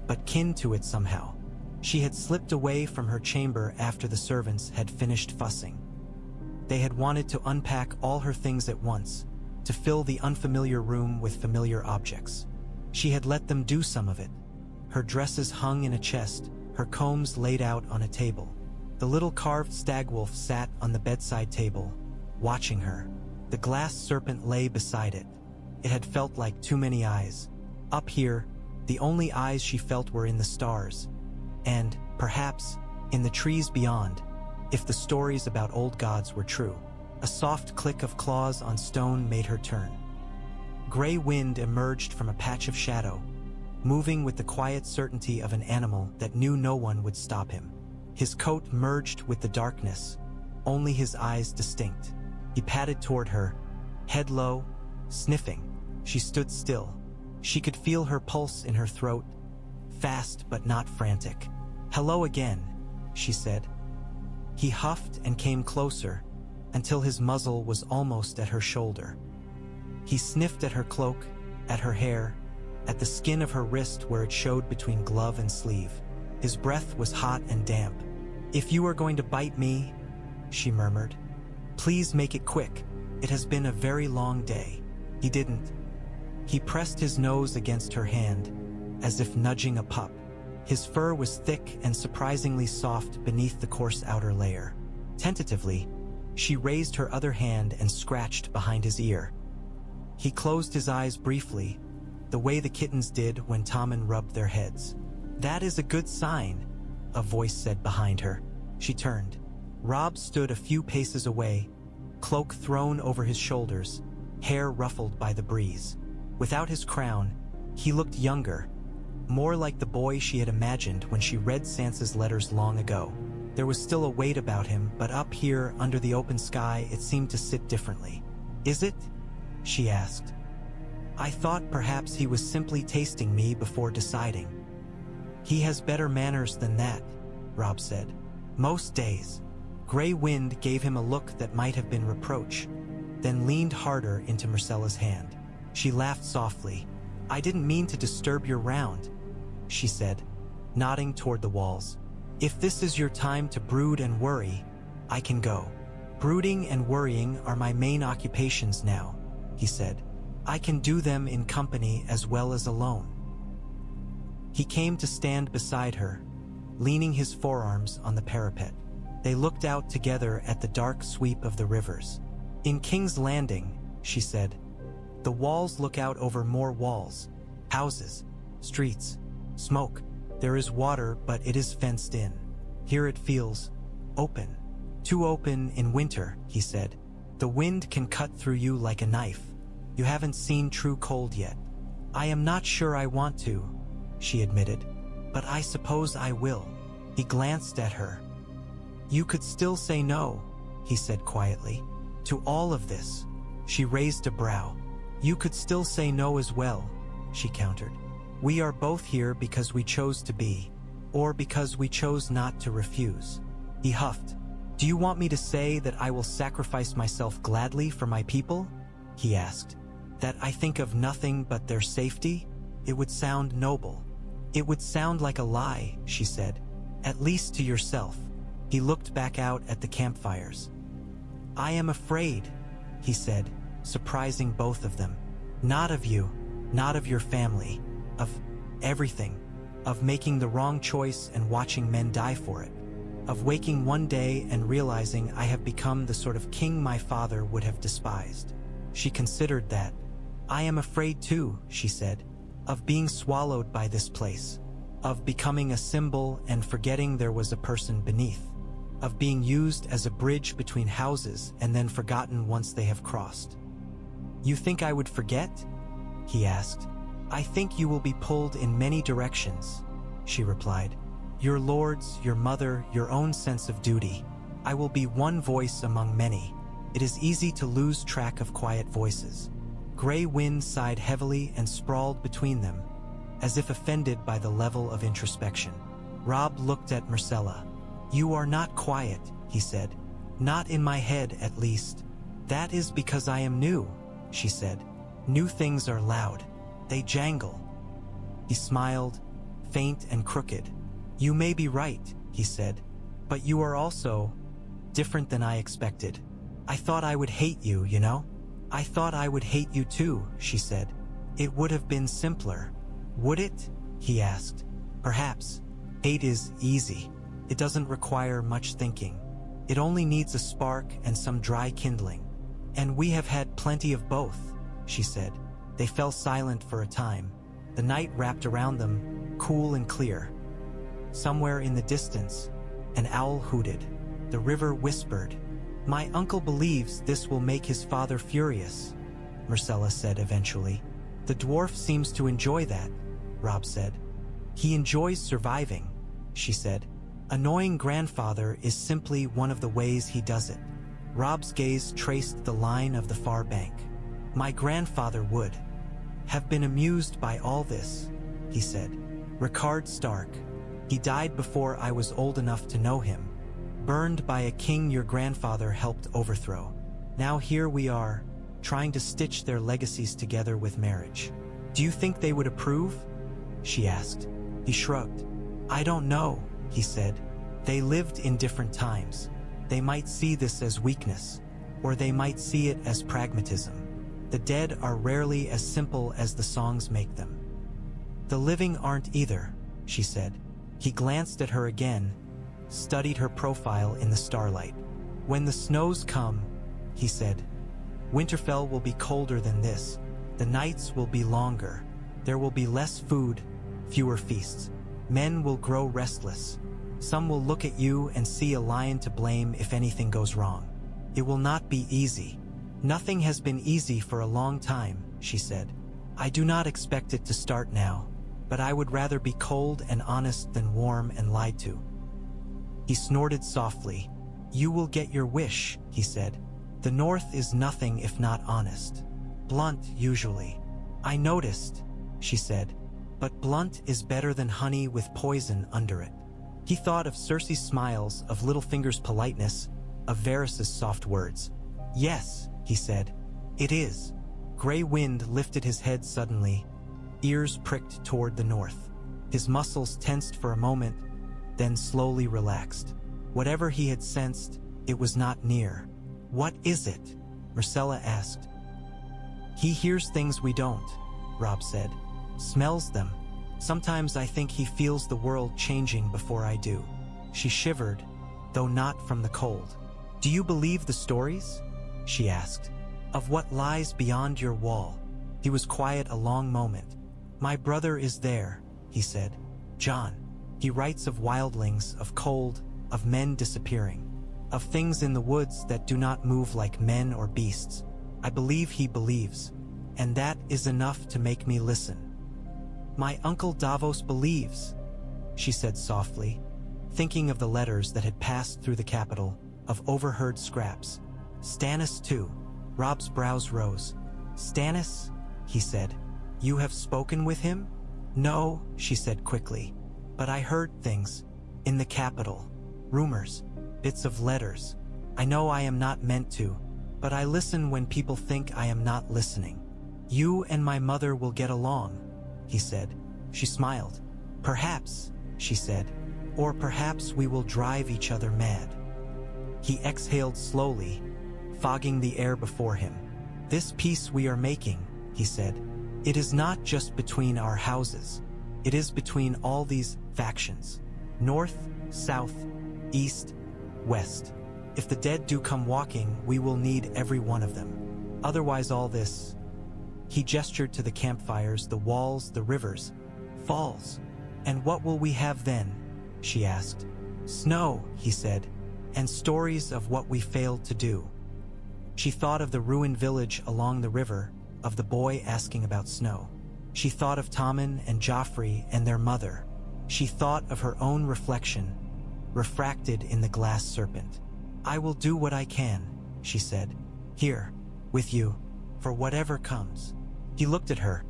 but kin to it somehow. She had slipped away from her chamber after the servants had finished fussing. They had wanted to unpack all her things at once, to fill the unfamiliar room with familiar objects. She had let them do some of it. Her dresses hung in a chest, her combs laid out on a table. The little carved stagwolf sat on the bedside table, watching her. The glass serpent lay beside it. It had felt like too many eyes. Up here, the only eyes she felt were in the stars, and, perhaps, in the trees beyond, if the stories about old gods were true. A soft click of claws on stone made her turn. Gray wind emerged from a patch of shadow, moving with the quiet certainty of an animal that knew no one would stop him. His coat merged with the darkness, only his eyes distinct. He padded toward her, head low, sniffing. She stood still. She could feel her pulse in her throat, fast but not frantic. "Hello again," she said. He huffed and came closer, until his muzzle was almost at her shoulder. He sniffed at her cloak, at her hair, at the skin of her wrist where it showed between glove and sleeve. His breath was hot and damp. "If you are going to bite me," she murmured, "please make it quick. It has been a very long day." He didn't. He pressed his nose against her hand, as if nudging a pup. His fur was thick and surprisingly soft beneath the coarse outer layer. Tentatively, she raised her other hand and scratched behind his ear. He closed his eyes briefly, the way the kittens did when Tommen rubbed their heads. "That is a good sign," a voice said behind her. She turned. Robb stood a few paces away, cloak thrown over his shoulders, hair ruffled by the breeze. Without his crown, he looked younger, more like the boy she had imagined when she read Sansa's letters long ago. There was still a weight about him, but up here, under the open sky, it seemed to sit differently. "Is it?" she asked. "I thought perhaps he was simply tasting me before deciding." "He has better manners than that," Robb said. "Most days." Gray wind gave him a look that might have been reproach, then leaned harder into Myrcella's hand. She laughed softly. "I didn't mean to disturb your round," she said, nodding toward the walls. "If this is your time to brood and worry, I can go." "Brooding and worrying are my main occupations now," he said. "I can do them in company as well as alone." He came to stand beside her, leaning his forearms on the parapet. They looked out together at the dark sweep of the rivers. "In King's Landing," she said, "the walls look out over more walls, houses, streets, smoke. There is water, but it is fenced in. Here it feels open. Too open in winter," he said. "The wind can cut through you like a knife. You haven't seen true cold yet." "I am not sure I want to," she admitted, "but I suppose I will." He glanced at her. "You could still say no," he said quietly, "to all of this." She raised a brow. "You could still say no as well," she countered. "We are both here because we chose to be, or because we chose not to refuse." He huffed. "Do you want me to say that I will sacrifice myself gladly for my people?" he asked. "That I think of nothing but their safety? It would sound noble." "It would sound like a lie," she said, "at least to yourself." He looked back out at the campfires. "I am afraid," he said, surprising both of them. "Not of you, not of your family, of everything, of making the wrong choice and watching men die for it, of waking one day and realizing I have become the sort of king my father would have despised." She considered that. "I am afraid too," she said, "of being swallowed by this place, of becoming a symbol and forgetting there was a person beneath, of being used as a bridge between houses and then forgotten once they have crossed." "You think I would forget?" he asked. "I think you will be pulled in many directions," she replied. "Your lords, your mother, your own sense of duty. I will be one voice among many. It is easy to lose track of quiet voices." Gray wind sighed heavily and sprawled between them, as if offended by the level of introspection. Robb looked at Myrcella. "You are not quiet," he said. "Not in my head, at least." "That is because I am new," she said. "New things are loud. They jangle." He smiled, faint and crooked. "You may be right," he said, "but you are also different than I expected. I thought I would hate you, you know?" "I thought I would hate you too," she said. "It would have been simpler." "Would it?" he asked. "Perhaps. Hate is easy. It doesn't require much thinking. It only needs a spark and some dry kindling. And we have had plenty of both," she said. They fell silent for a time. The night wrapped around them, cool and clear. Somewhere in the distance, An owl hooted. The river whispered. "My uncle believes this will make his father furious," Myrcella said eventually. "The dwarf seems to enjoy that," Robb said. "He enjoys surviving," she said. "Annoying grandfather is simply one of the ways he does it." Robb's gaze traced the line of the far bank. "My grandfather would have been amused by all this," he said. "Rickard Stark. He died before I was old enough to know him. Burned by a king your grandfather helped overthrow. Now here we are, trying to stitch their legacies together with marriage. Do you think they would approve?" she asked. He shrugged. "I don't know," he said. "They lived in different times. They might see this as weakness, or they might see it as pragmatism. The dead are rarely as simple as the songs make them." "The living aren't either," she said. He glanced at her again, studied her profile in the starlight. "When the snows come," he said, "Winterfell will be colder than this. The nights will be longer. There will be less food, fewer feasts. Men will grow restless. Some will look at you and see a lion to blame if anything goes wrong. It will not be easy. Nothing has been easy for a long time," she said. "I do not expect it to start now, but I would rather be cold and honest than warm and lied to." He snorted softly. "You will get your wish," he said. "The North is nothing if not honest. Blunt, usually." "I noticed," she said. "But blunt is better than honey with poison under it." He thought of Cersei's smiles, of Littlefinger's politeness, of Varys' soft words. "Yes," he said. "It is." Grey Wind lifted his head suddenly, ears pricked toward the north. His muscles tensed for a moment, then slowly relaxed. Whatever he had sensed, it was not near. "What is it?" Myrcella asked. "He hears things we don't," Robb said. "Smells them. Sometimes I think he feels the world changing before I do." She shivered, though not from the cold. "Do you believe the stories?" she asked. "Of what lies beyond your wall?" He was quiet a long moment. "My brother is there," he said. "John. He writes of wildlings, of cold, of men disappearing, of things in the woods that do not move like men or beasts. I believe he believes, and that is enough to make me listen." "My uncle Davos believes," she said softly, thinking of the letters that had passed through the capital, of overheard scraps. "Stannis too." Robb's brows rose. "Stannis?" he said. "You have spoken with him?" "No," she said quickly. "But I heard things. In the capital. Rumors. Bits of letters. I know I am not meant to, but I listen when people think I am not listening. You and my mother will get along," he said. She smiled. "Perhaps," she said. "Or perhaps we will drive each other mad." He exhaled slowly, fogging the air before him. "This peace we are making," he said, "it is not just between our houses. It is between all these factions. North, south, east, west. If the dead do come walking, we will need every one of them. Otherwise all this—" He gestured to the campfires, the walls, the rivers. "Falls. And what will we have then?" she asked. "Snow," he said, "and stories of what we failed to do." She thought of the ruined village along the river, of the boy asking about snow. She thought of Tommen and Joffrey and their mother. She thought of her own reflection, refracted in the glass serpent. "I will do what I can," she said. "Here, with you, for whatever comes." He looked at her,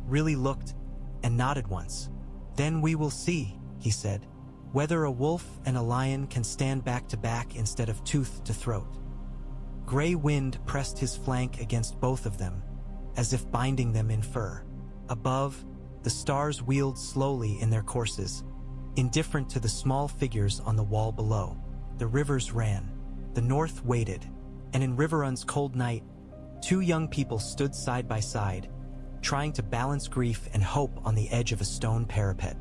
really looked, and nodded once. "Then we will see," he said, "whether a wolf and a lion can stand back to back instead of tooth to throat." Grey Wind pressed his flank against both of them, as if binding them in fur. Above, the stars wheeled slowly in their courses, indifferent to the small figures on the wall below. The rivers ran. The north waited, and in Riverrun's cold night, two young people stood side by side, trying to balance grief and hope on the edge of a stone parapet.